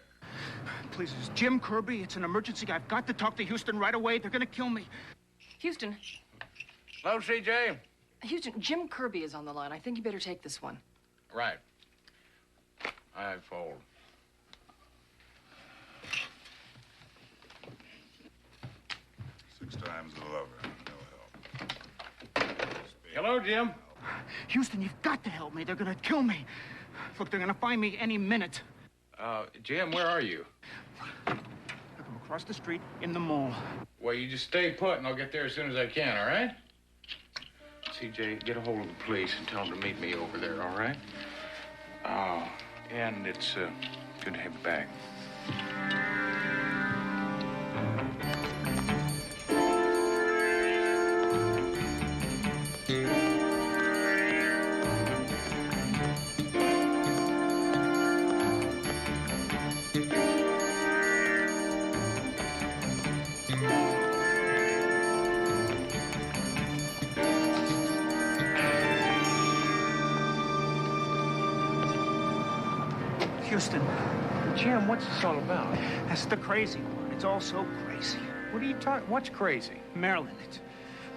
Please, it's Jim Kirby. It's an emergency. I've got to talk to Houston right away. They're gonna kill me. Houston. Hello, CJ. Houston, Jim Kirby is on the line. I think you better take this one. Right. I fold. Six times the lover, no help. Hello, Jim. Houston, you've got to help me. They're gonna kill me. Look, they're gonna find me any minute. Jim, where are you? I'm across the street in the mall. Well, you just stay put, and I'll get there as soon as I can, all right? CJ, get a hold of the police and tell them to meet me over there, all right? Oh, and it's good to have you back. Houston. Jim, what's this all about? That's the crazy part. It's all so crazy. What are you talking? What's crazy? Marilyn,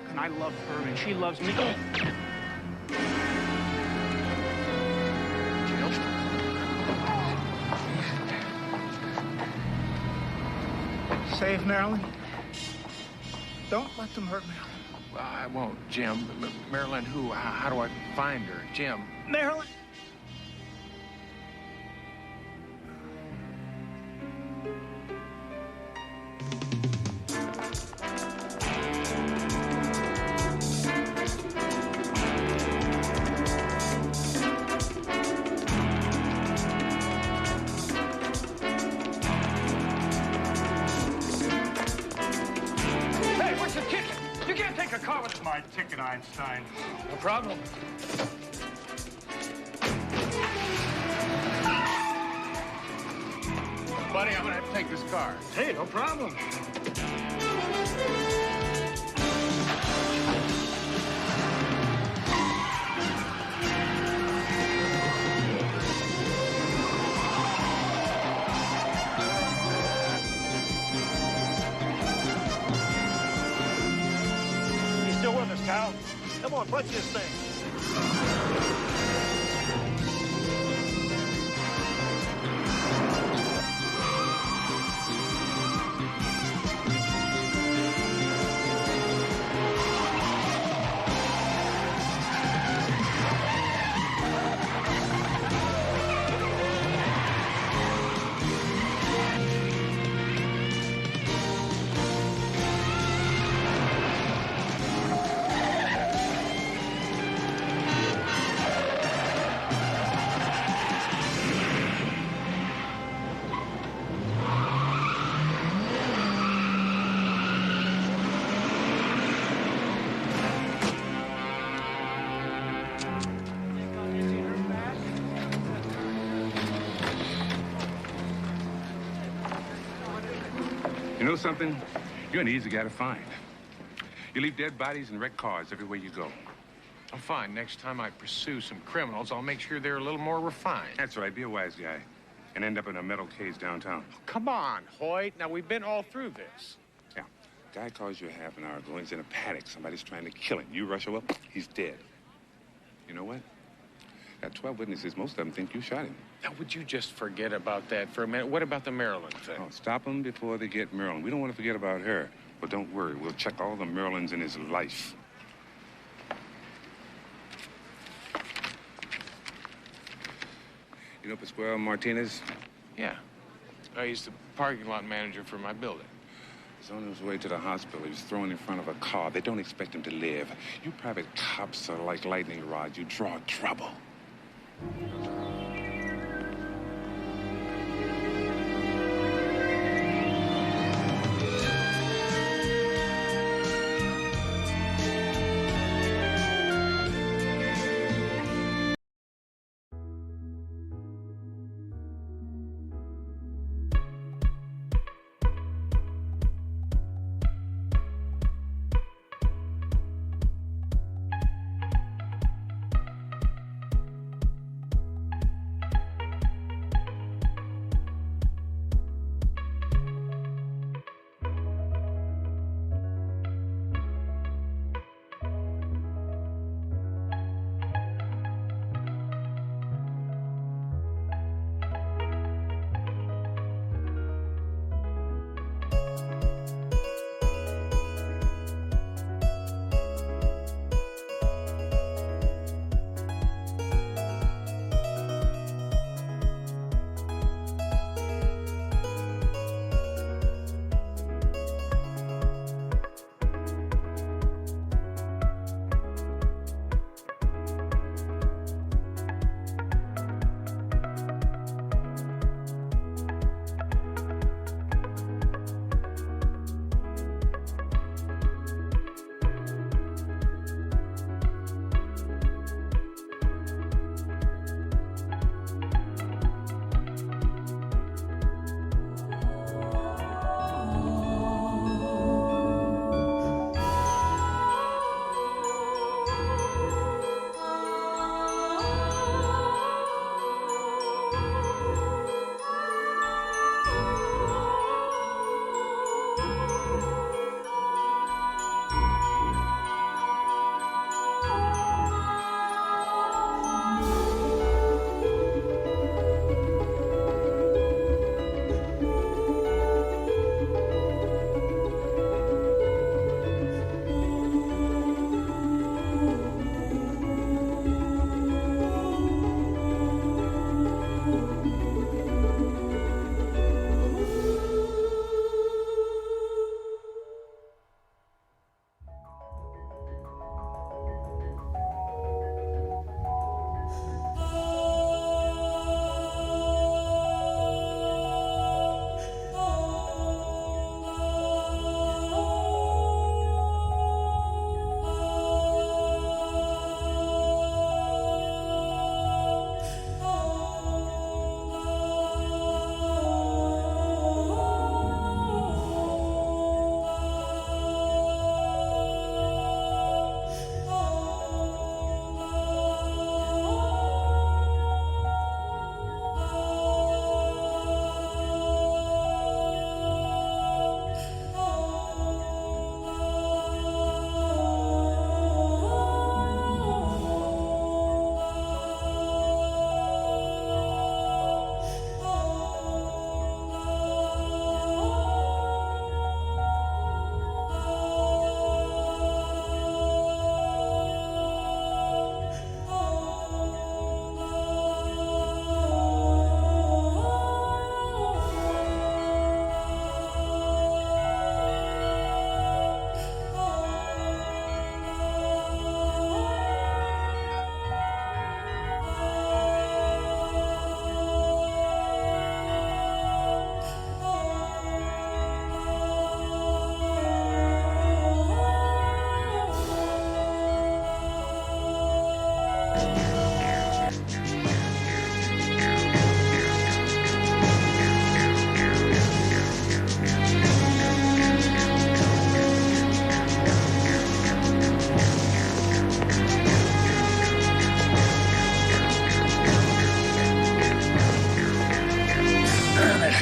and I love her, and she loves me. Save Marilyn. Don't let them hurt Marilyn. Well, I won't, Jim. Marilyn, who? How do I find her? Jim. Marilyn. My ticket, Einstein. No problem. Buddy, I'm gonna have to take this car. Hey, no problem. Cal. Come on, punch this thing. You know something? You're an easy guy to find. You leave dead bodies and wrecked cars everywhere you go. I'm fine. Next time I pursue some criminals, I'll make sure they're a little more refined. That's right. Be a wise guy and end up in a metal cage downtown. Come on, Hoyt. Now, we've been all through this. Yeah. Guy calls you a half an hour ago. He's in a panic. Somebody's trying to kill him. You rush over, he's dead. You know what? Got 12 witnesses. Most of them think you shot him. Now, would you just forget about that for a minute? What about the Maryland thing? Oh, stop them before they get Marilyn. We don't want to forget about her. But don't worry. We'll check all the Marilyns in his life. You know Pascual Martinez? Yeah. He's the parking lot manager for my building. He's on his way to the hospital. He was thrown in front of a car. They don't expect him to live. You private cops are like lightning rods. You draw trouble.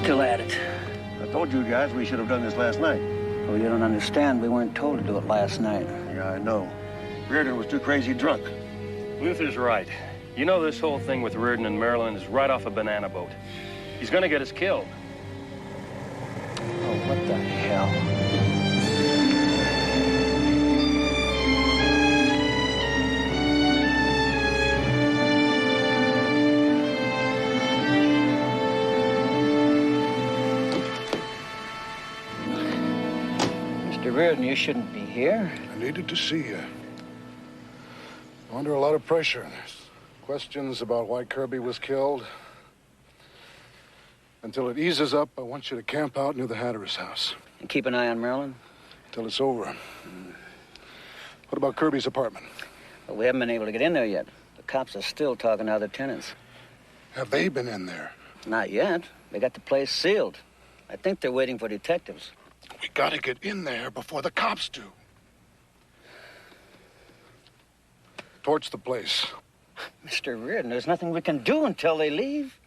still at it. I told you guys we should have done this last night. Oh, you don't understand. We weren't told to do it last night. Yeah, I know. Reardon was too crazy drunk. Luther's right. You know this whole thing with Reardon and Marilyn is right off a banana boat. He's gonna get us killed. Oh, what the hell? Mr. Reardon, you shouldn't be here. I needed to see you. I'm under a lot of pressure. There's questions about why Kirby was killed. Until it eases up, I want you to camp out near the Hatter's house. And keep an eye on Marilyn? Till it's over. What about Kirby's apartment? Well, we haven't been able to get in there yet. The cops are still talking to other tenants. Have they been in there? Not yet. They got the place sealed. I think they're waiting for detectives. We gotta get in there before the cops do. Torch the place. Mr. Reardon, there's nothing we can do until they leave.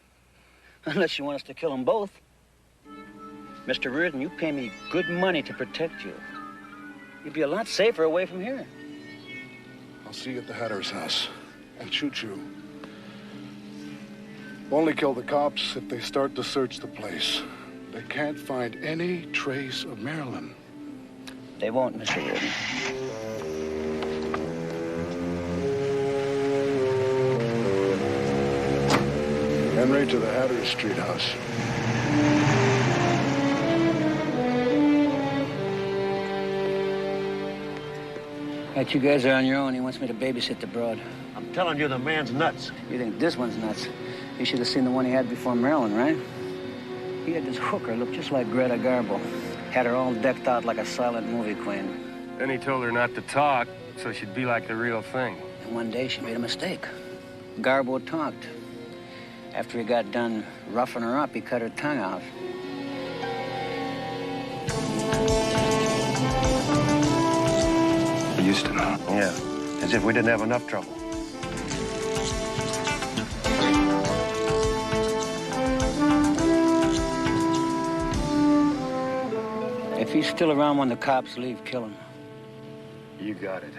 Unless you want us to kill them both. Mr. Reardon, you pay me good money to protect you. You'd be a lot safer away from here. I'll see you at the Hatter's house and shoot you. Only kill the cops if they start to search the place. They can't find any trace of Marilyn. They won't, Mr. Reardon. Henry to the Hatter's Street house. Right, you guys are on your own. He wants me to babysit the broad. I'm telling you, the man's nuts. You think this one's nuts? You should have seen the one he had before Marilyn, right? He had this hooker look just like Greta Garbo. Had her all decked out like a silent movie queen. Then he told her not to talk, so she'd be like the real thing. And one day she made a mistake. Garbo talked. After he got done roughing her up, he cut her tongue out. Houston, huh? Yeah, as if we didn't have enough trouble. If he's still around when the cops leave, kill him. You got it.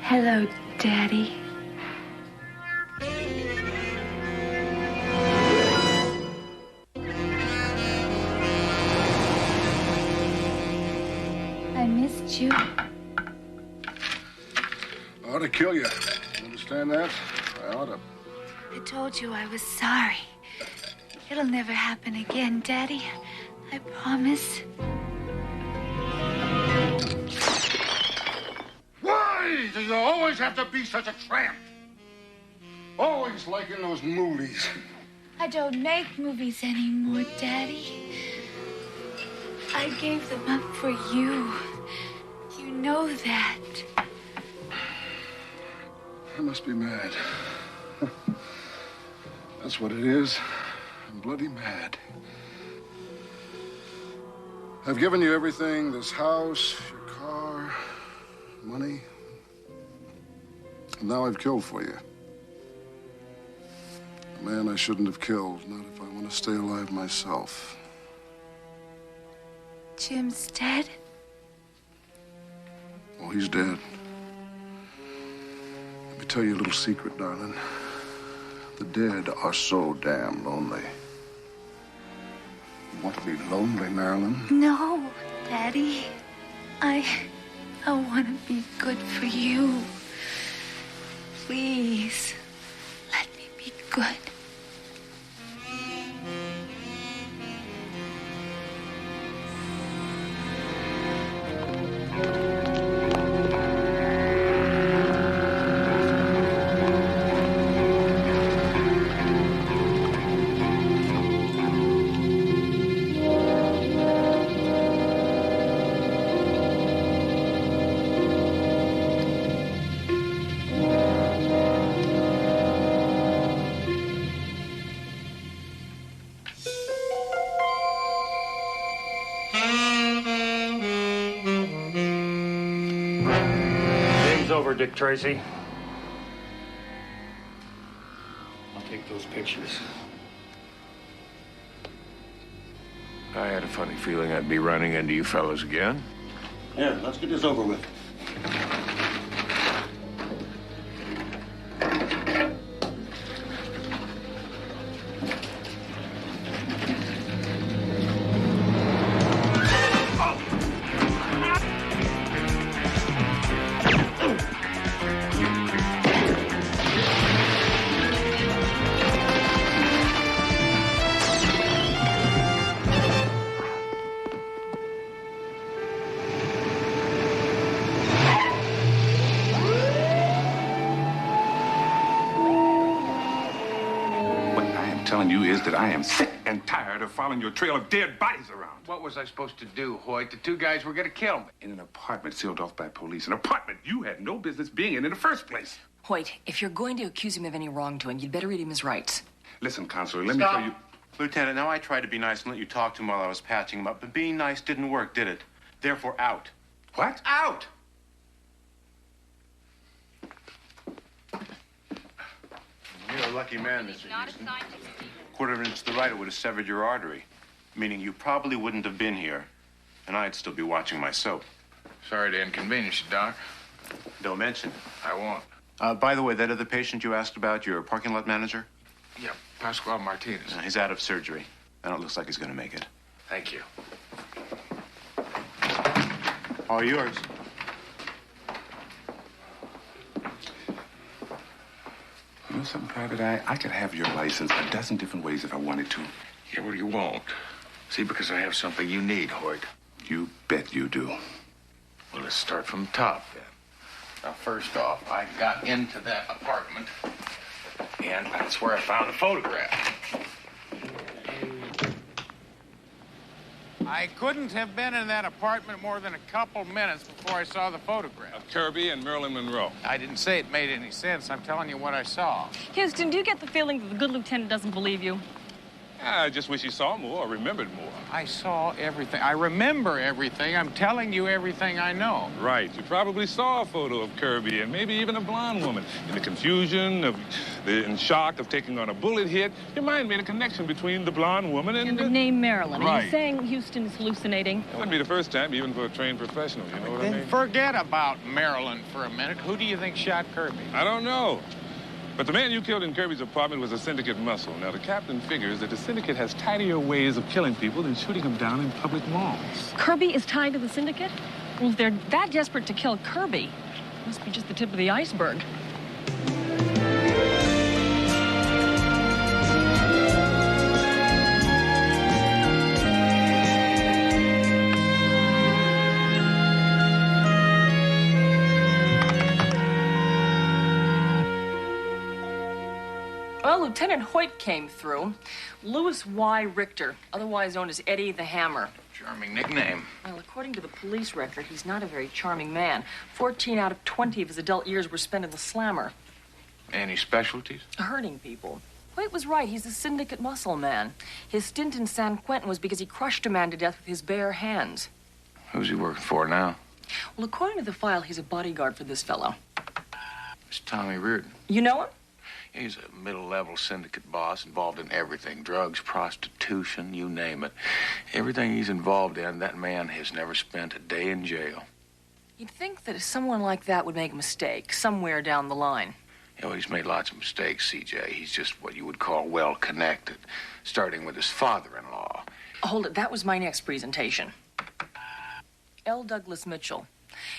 Hello, Daddy. I missed you. I ought to kill you. Understand that? I ought to. I told you I was sorry. It'll never happen again, Daddy. I promise. Why do you always have to be such a tramp? Always like in those movies. I don't make movies anymore, Daddy. I gave them up for you. You know that. I must be mad. That's what it is. I'm bloody mad. I've given you everything, this house, your car, money. And now I've killed for you. A man I shouldn't have killed, not if I want to stay alive myself. Jim's dead? Oh, he's dead. Let me tell you a little secret, darling. The dead are so damn lonely. You want to be lonely, Marilyn? No, Daddy. I want to be good for you. Please, let me be good. Dick Tracy. I'll take those pictures. I had a funny feeling I'd be running into you fellas again. Yeah, let's get this over with. That I am sick and tired of following your trail of dead bodies around. What was I supposed to do, Hoyt? The two guys were going to kill me. In an apartment sealed off by police. An apartment you had no business being in the first place. Hoyt, if you're going to accuse him of any wrongdoing, you'd better read him his rights. Listen, Counselor, let me tell you... Lieutenant, now I tried to be nice and let you talk to him while I was patching him up, but being nice didn't work, did it? Therefore, out. What? Out! You're a lucky man, Mr. Houston. Quarter of an inch to the right, it would have severed your artery, meaning you probably wouldn't have been here, and I'd still be watching my soap. Sorry to inconvenience you, Doc. Don't mention it. I won't. By the way, that other patient you asked about, your parking lot manager? Yeah, Pascual Martinez. He's out of surgery. And it looks like he's going to make it. Thank you. All yours. You know something, Private Eye? I could have your license a dozen different ways if I wanted to. Yeah, well, you won't. See, because I have something you need, Hoyt. You bet you do. Well, let's start from the top, then. Now, first off, I got into that apartment, and that's where I found a photograph. I couldn't have been in that apartment more than a couple minutes before I saw the photograph. Of Kirby and Marilyn Monroe. I didn't say it made any sense. I'm telling you what I saw. Houston, do you get the feeling that the good lieutenant doesn't believe you? I just wish he saw more or remembered more. I saw everything. I remember everything. I'm telling you everything I know. Right. You probably saw a photo of Kirby and maybe even a blonde woman. In the confusion and shock of taking on a bullet hit, your mind made a connection between the blonde woman and the name Marilyn. Right. Are you saying Houston is hallucinating? It wouldn't be the first time, even for a trained professional. You know what I mean? Then forget about Marilyn for a minute. Who do you think shot Kirby? I don't know. But the man you killed in Kirby's apartment was a syndicate muscle. Now, the captain figures that the syndicate has tidier ways of killing people than shooting them down in public malls. Kirby is tied to the syndicate? Well, if they're that desperate to kill Kirby, it must be just the tip of the iceberg. Well, Lieutenant Hoyt came through. Louis Y. Richter, otherwise known as Eddie the Hammer. Charming nickname. Well, according to the police record, he's not a very charming man. 14 out of 20 of his adult years were spent in the slammer. Any specialties? Hurting people. Hoyt was right. He's a syndicate muscle man. His stint in San Quentin was because he crushed a man to death with his bare hands. Who's he working for now? Well, according to the file, he's a bodyguard for this fellow. It's Tommy Reardon. You know him? He's a middle-level syndicate boss involved in everything. Drugs, prostitution, you name it. Everything he's involved in, that man has never spent a day in jail. You'd think that someone like that would make a mistake somewhere down the line. You know, he's made lots of mistakes, CJ. He's just what you would call well-connected, starting with his father-in-law. Hold it, that was my next presentation. L. Douglas Mitchell.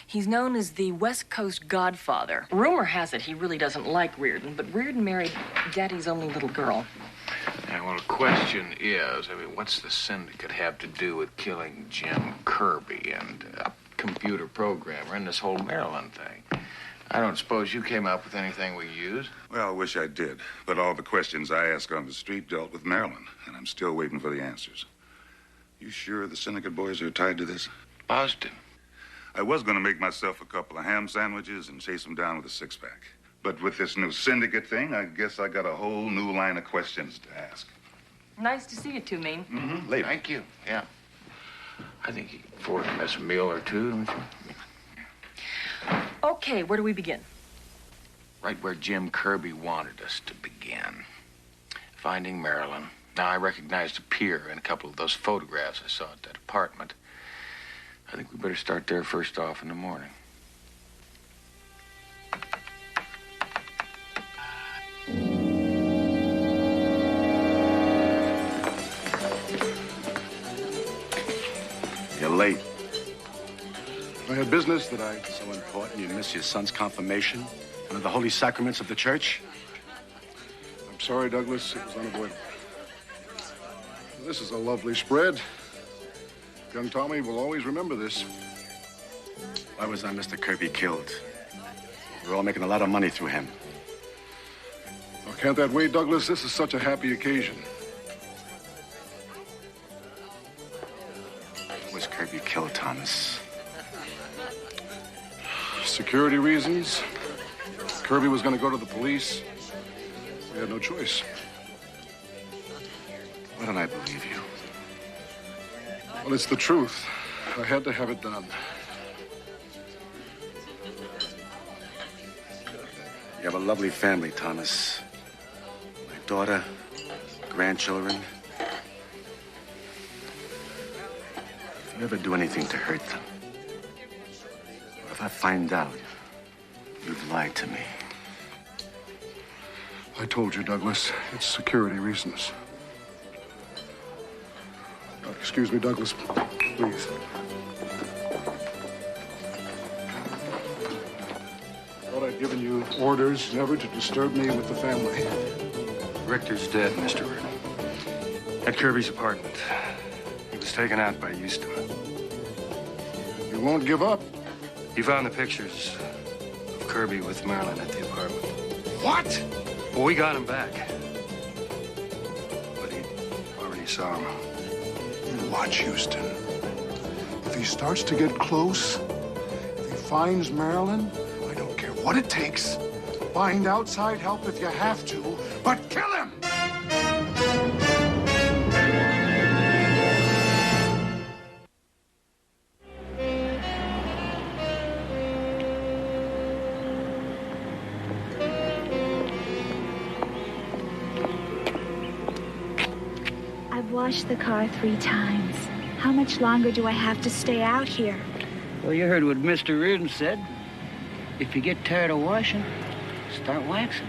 He's known as the West Coast Godfather. Rumor has it he really doesn't like Reardon, but Reardon married Daddy's only little girl. Yeah, well, the question is, what's the syndicate have to do with killing Jim Kirby and a computer programmer and this whole Maryland thing? I don't suppose you came up with anything we use? Well, I wish I did. But all the questions I asked on the street dealt with Maryland, and I'm still waiting for the answers. You sure the syndicate boys are tied to this? Positive. I was going to make myself a couple of ham sandwiches and chase them down with a six-pack. But with this new syndicate thing, I guess I got a whole new line of questions to ask. Nice to see you two, Mean. Mm-hmm. Later. Thank you. Yeah. I think you can afford to miss a meal or two, don't you? Okay, where do we begin? Right where Jim Kirby wanted us to begin. Finding Marilyn. Now, I recognized a pier in a couple of those photographs I saw at that apartment. I think we better start there first off in the morning. You're late. I had business that I... So important you miss your son's confirmation under the holy sacraments of the church? I'm sorry, Douglas. It was unavoidable. This is a lovely spread. Young Tommy will always remember this. Why was Mr. Kirby killed? We're all making a lot of money through him. Oh, can't that wait, Douglas? This is such a happy occasion. Why was Kirby killed, Thomas? Security reasons. Kirby was going to go to the police. We had no choice. Why don't I believe you? Well, it's the truth. I had to have it done. You have a lovely family, Thomas. My daughter, grandchildren. If you ever do anything to hurt them, or if I find out you've lied to me. I told you, Douglas. It's security reasons. Excuse me, Douglas, please. Thought I'd given you orders never to disturb me with the family. Richter's dead, Mr. Reardon. At Kirby's apartment. He was taken out by Houston. You won't give up? You found the pictures of Kirby with Marilyn at the apartment. What? Well, we got him back. But he already saw him. Watch, Houston. If he starts to get close, if he finds Marilyn, I don't care what it takes. Find outside help if you have to, but kill him! I've washed the car 3 times. How much longer do I have to stay out here? Well, you heard what Mr. Reardon said. If you get tired of washing, start waxing.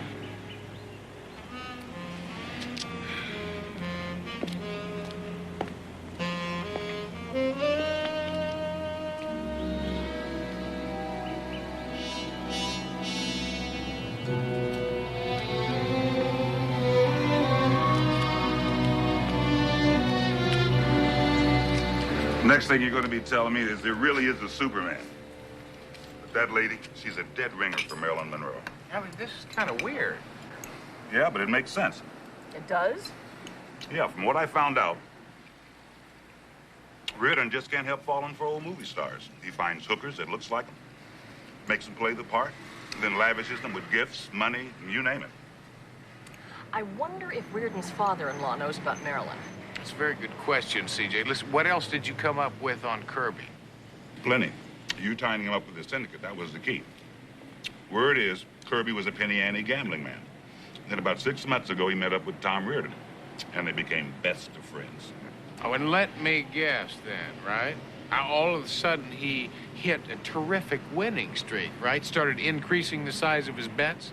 Next thing you're going to be telling me is there really is a Superman. But that lady, she's a dead ringer for Marilyn Monroe. This is kind of weird. Yeah, but it makes sense. It does? Yeah, from what I found out, Reardon just can't help falling for old movie stars. He finds hookers that looks like them, makes them play the part, then lavishes them with gifts, money, you name it. I wonder if Reardon's father-in-law knows about Marilyn. It's a very good question, CJ. Listen, what else did you come up with on Kirby? Plenty. You tying him up with the syndicate, that was the key. Word is, Kirby was a penny ante gambling man. Then about 6 months ago, he met up with Tom Reardon, and they became best of friends. Oh, and let me guess then, right? All of a sudden, he hit a terrific winning streak, right? Started increasing the size of his bets?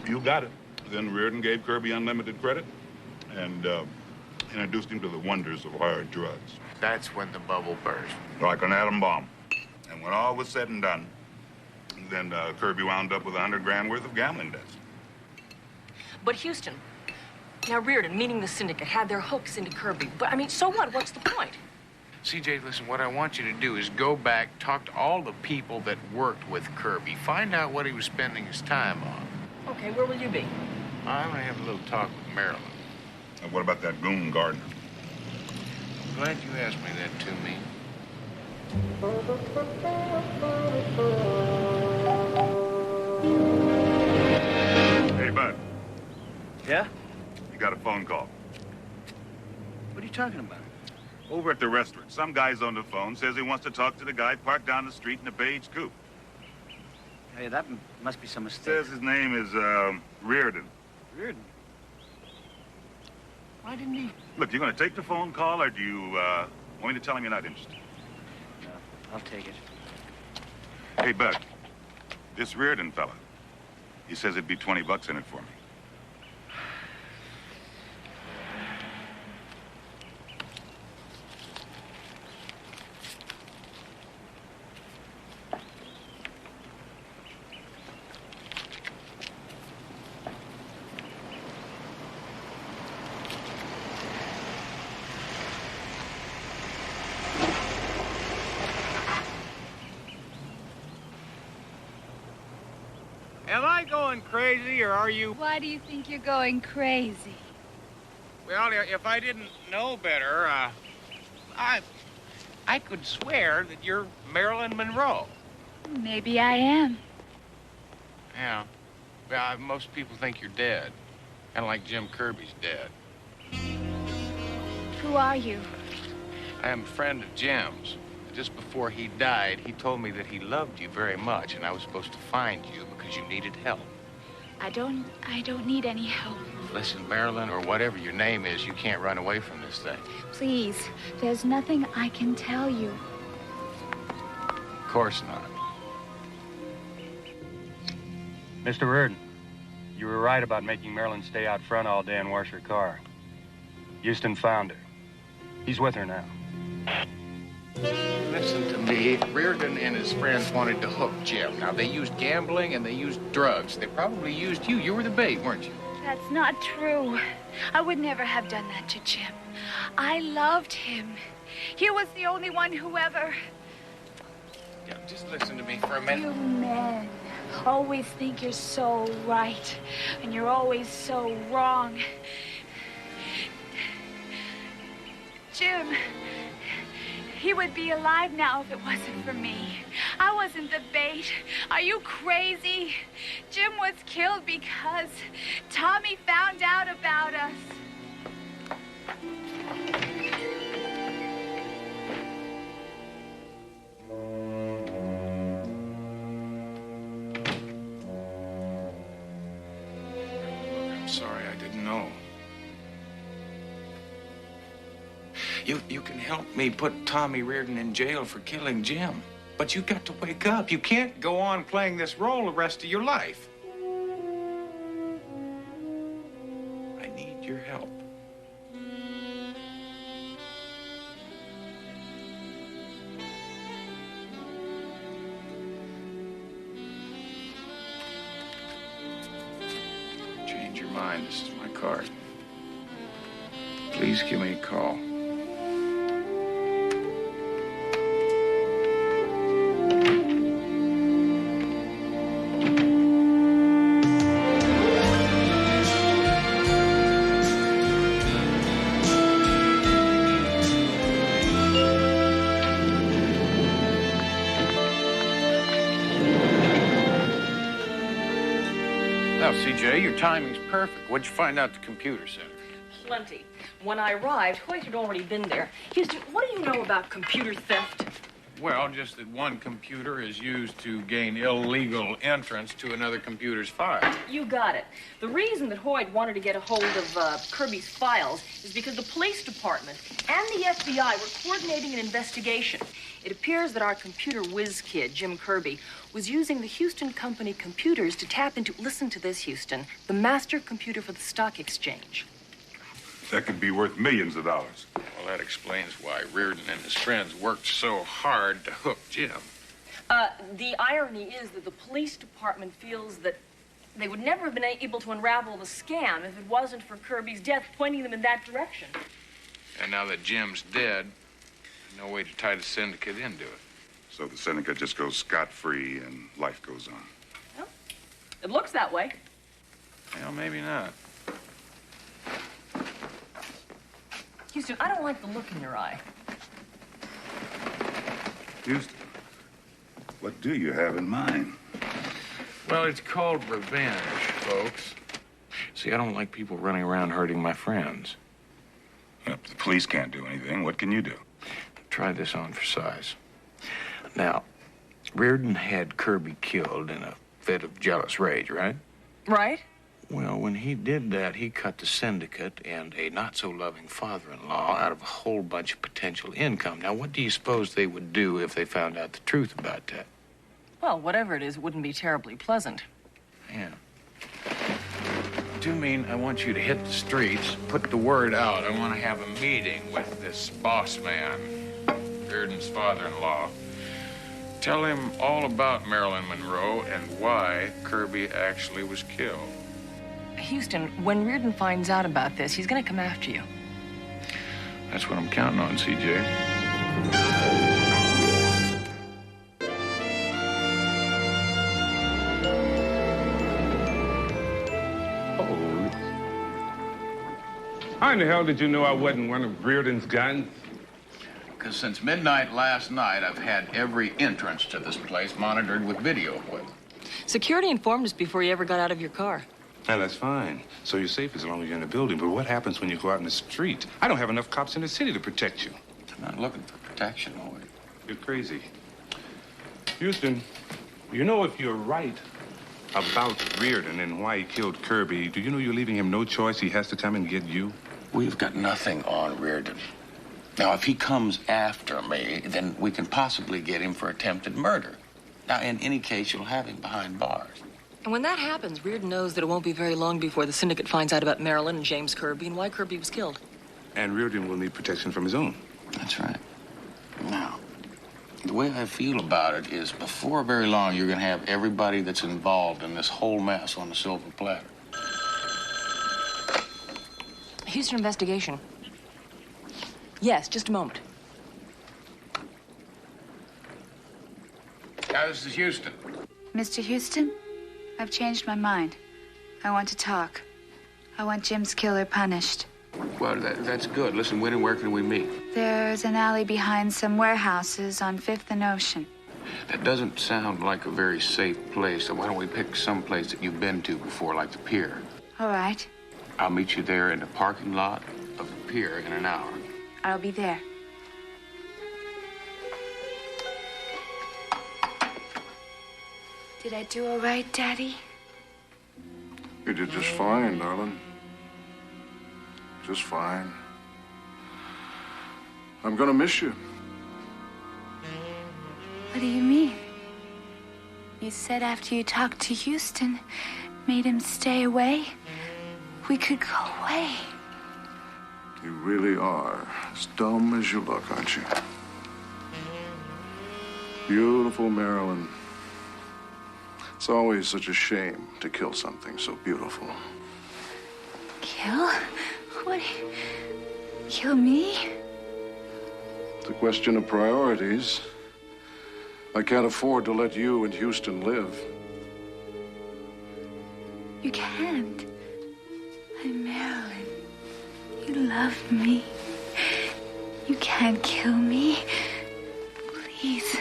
You got it. Then Reardon gave Kirby unlimited credit and introduced him to the wonders of hard drugs. That's when the bubble burst. Like an atom bomb. And when all was said and done, then Kirby wound up with $100,000 worth of gambling debts. But Houston, now Reardon, meaning the syndicate, had their hooks into Kirby. But, I mean, so what? What's the point? CJ, listen, what I want you to do is go back, talk to all the people that worked with Kirby, find out what he was spending his time on. Okay, where will you be? I'm gonna have a little talk with Marilyn. And what about that goon Gardner? Glad you asked me that, Toomey. Hey, Bud. Yeah? You got a phone call. What are you talking about? Over at the restaurant, some guy's on the phone, says he wants to talk to the guy parked down the street in a beige coupe. Hey, that must be some mistake. Says his name is, Reardon. Reardon? Why didn't he? Look, you gonna take the phone call, or do you, want me to tell him you're not interested? No, I'll take it. Hey, Bud, this Reardon fella, he says it'd be $20 in it for me. Am I going crazy, or are you... Why do you think you're going crazy? Well, if I didn't know better, I could swear that you're Marilyn Monroe. Maybe I am. Yeah. Well, most people think you're dead. Kind of like Jim Kirby's dead. Who are you? I am a friend of Jim's. Just before he died, he told me that he loved you very much, and I was supposed to find you because you needed help. I don't need any help. Listen, Marilyn, or whatever your name is, you can't run away from this thing. Please, there's nothing I can tell you. Of course not. Mr. Reardon, you were right about making Marilyn stay out front all day and wash her car. Houston found her. He's with her now. Listen to me. Reardon and his friends wanted to hook Jim. Now, they used gambling and they used drugs. They probably used you. You were the bait, weren't you? That's not true. I would never have done that to Jim. I loved him. He was the only one who ever... Yeah, just listen to me for a minute. You men always think you're so right, and you're always so wrong. Jim... he would be alive now if it wasn't for me. I wasn't the bait. Are you crazy? Jim was killed because Tommy found out about us. I'm sorry, I didn't know. You can help me put Tommy Reardon in jail for killing Jim. But you got to wake up. You can't go on playing this role the rest of your life. I need your help. Change your mind. This is my card. Please give me a call. Now, CJ, your timing's perfect. What'd you find out at the computer center? Plenty. When I arrived, Hoyt had already been there. Houston, what do you know about computer theft? Well, just that one computer is used to gain illegal entrance to another computer's file. You got it. The reason that Hoyt wanted to get a hold of Kirby's files is because the police department and the FBI were coordinating an investigation. It appears that our computer whiz kid, Jim Kirby, was using the Houston Company computers to tap into, listen to this, Houston, the master computer for the stock exchange. That could be worth millions of dollars. Well, that explains why Reardon and his friends worked so hard to hook Jim. The irony is that the police department feels that they would never have been able to unravel the scam if it wasn't for Kirby's death pointing them in that direction. And now that Jim's dead, no way to tie the syndicate into it. So the syndicate just goes scot-free and life goes on. Well, it looks that way. Well, maybe not. Houston, I don't like the look in your eye. Houston, what do you have in mind? Well, it's called revenge, folks. See, I don't like people running around hurting my friends. Well, the police can't do anything. What can you do? Try this on for size. Now, Reardon had Kirby killed in a fit of jealous rage, right? Right. Well, when he did that, he cut the syndicate and a not-so-loving father-in-law out of a whole bunch of potential income. Now, what do you suppose they would do if they found out the truth about that? Well, whatever it is, it wouldn't be terribly pleasant. Yeah. I do mean I want you to hit the streets, put the word out. I want to have a meeting with this boss man, Reardon's father-in-law. Tell him all about Marilyn Monroe and why Kirby actually was killed. Houston, when Reardon finds out about this, he's going to come after you. That's what I'm counting on, CJ. How in the hell did you know I wasn't one of Reardon's guns? Because since midnight last night, I've had every entrance to this place monitored with video equipment. Security informed us before you ever got out of your car. Now, that's fine. So you're safe as long as you're in the building. But what happens when you go out in the street? I don't have enough cops in the city to protect you. I'm not looking for protection, Lloyd. You're crazy. Houston, you know if you're right about Reardon and why he killed Kirby, do you know you're leaving him no choice? He has to come and get you? We've got nothing on Reardon. Now, if he comes after me, then we can possibly get him for attempted murder. Now, in any case, you'll have him behind bars. And when that happens, Reardon knows that it won't be very long before the syndicate finds out about Marilyn and James Kirby and why Kirby was killed. And Reardon will need protection from his own. That's right. Now, the way I feel about it is before very long, you're going to have everybody that's involved in this whole mess on the silver platter. Houston investigation. Yes, just a moment. Now, this is Houston. Mr. Houston, I've changed my mind. I want to talk. I want Jim's killer punished. Well, that's good. Listen, when and where can we meet? There's an alley behind some warehouses on 5th and Ocean. That doesn't sound like a very safe place, so why don't we pick some place that you've been to before, like the pier? All right. I'll meet you there in the parking lot of the pier in an hour. I'll be there. Did I do all right, Daddy? You did just fine, darling. Just fine. I'm gonna miss you. What do you mean? You said after you talked to Houston, made him stay away, we could go away. You really are as dumb as you look, aren't you? Beautiful Marilyn. It's always such a shame to kill something so beautiful. Kill? What? Kill me? It's a question of priorities. I can't afford to let you and Houston live. You can't. I'm Marilyn. You love me. You can't kill me. Please,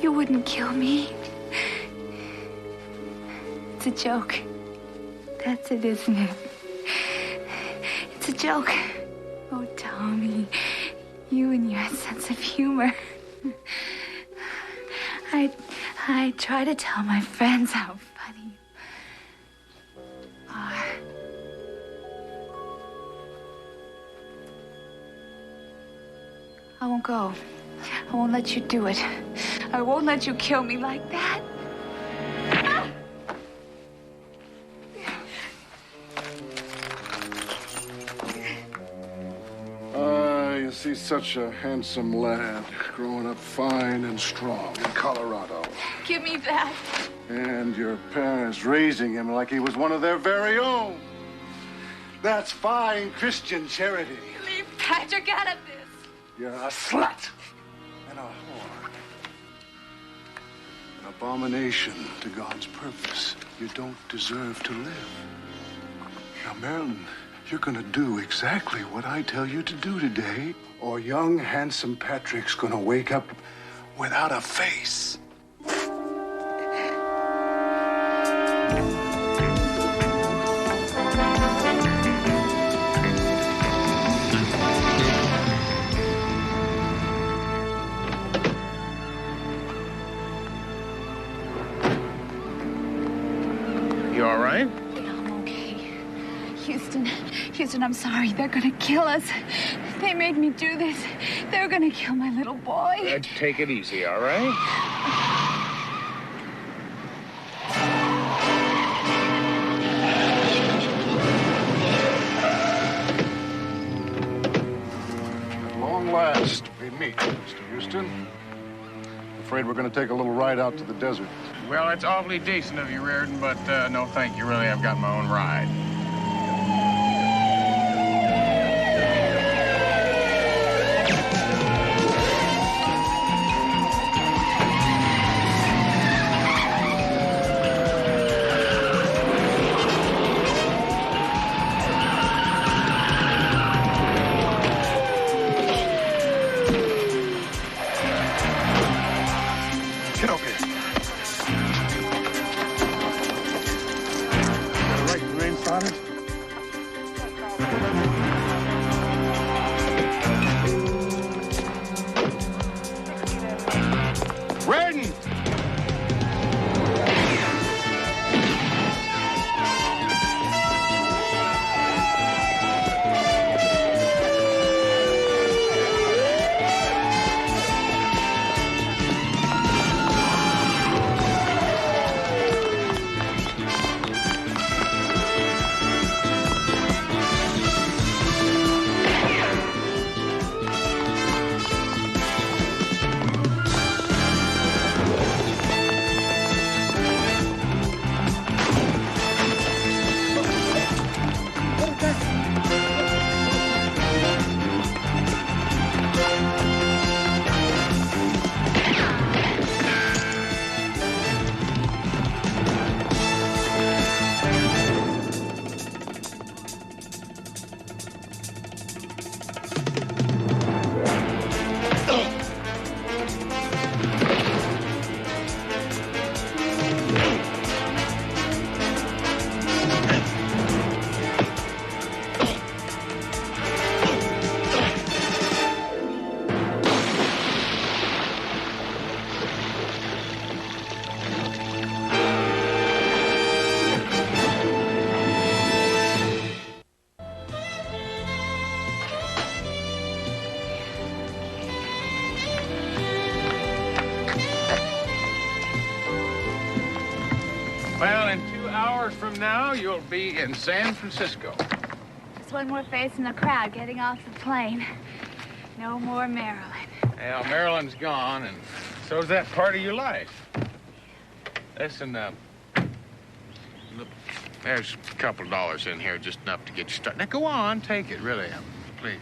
you wouldn't kill me. It's a joke. That's it, isn't it? It's a joke. Oh, Tommy, you and your sense of humor. I try to tell my friends how funny you are. I won't go. I won't let you do it. I won't let you kill me like that. You see such a handsome lad growing up fine and strong in Colorado. Give me that. And your parents raising him like he was one of their very own. That's fine Christian charity. Leave Patrick out of this. You're a slut and a whore. An abomination to God's purpose. You don't deserve to live. Now, Marilyn, you're gonna do exactly what I tell you to do today, or young, handsome Patrick's gonna wake up without a face. You all right? Houston, I'm sorry. They're gonna kill us. They made me do this. They're gonna kill my little boy. Take it easy, all right? At long last, we meet, Mr. Houston. Afraid we're gonna take a little ride out to the desert. Well, it's awfully decent of you, Reardon, but no thank you. Really, I've got my own ride. Get over here. Got a right to rain started? Reardon! Well, in 2 hours from now, you'll be in San Francisco. Just one more face in the crowd getting off the plane. No more Marilyn. Well, Marilyn's gone, and so's that part of your life. Listen, look, there's a couple dollars in here, just enough to get you started. Now, go on, take it, really, please.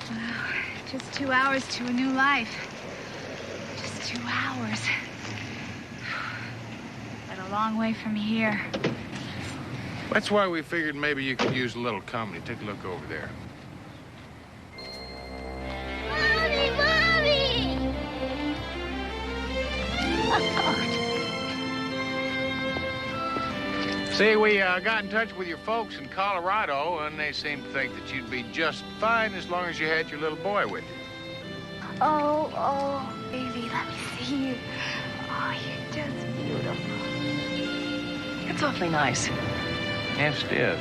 Wow, just 2 hours to a new life. Just 2 hours. But a long way from here. That's why we figured maybe you could use a little company. Take a look over there. See, we got in touch with your folks in Colorado, and they seem to think that you'd be just fine as long as you had your little boy with you. Oh, baby, let me see you. Oh, you're just beautiful. It's awfully nice. Yes, it is.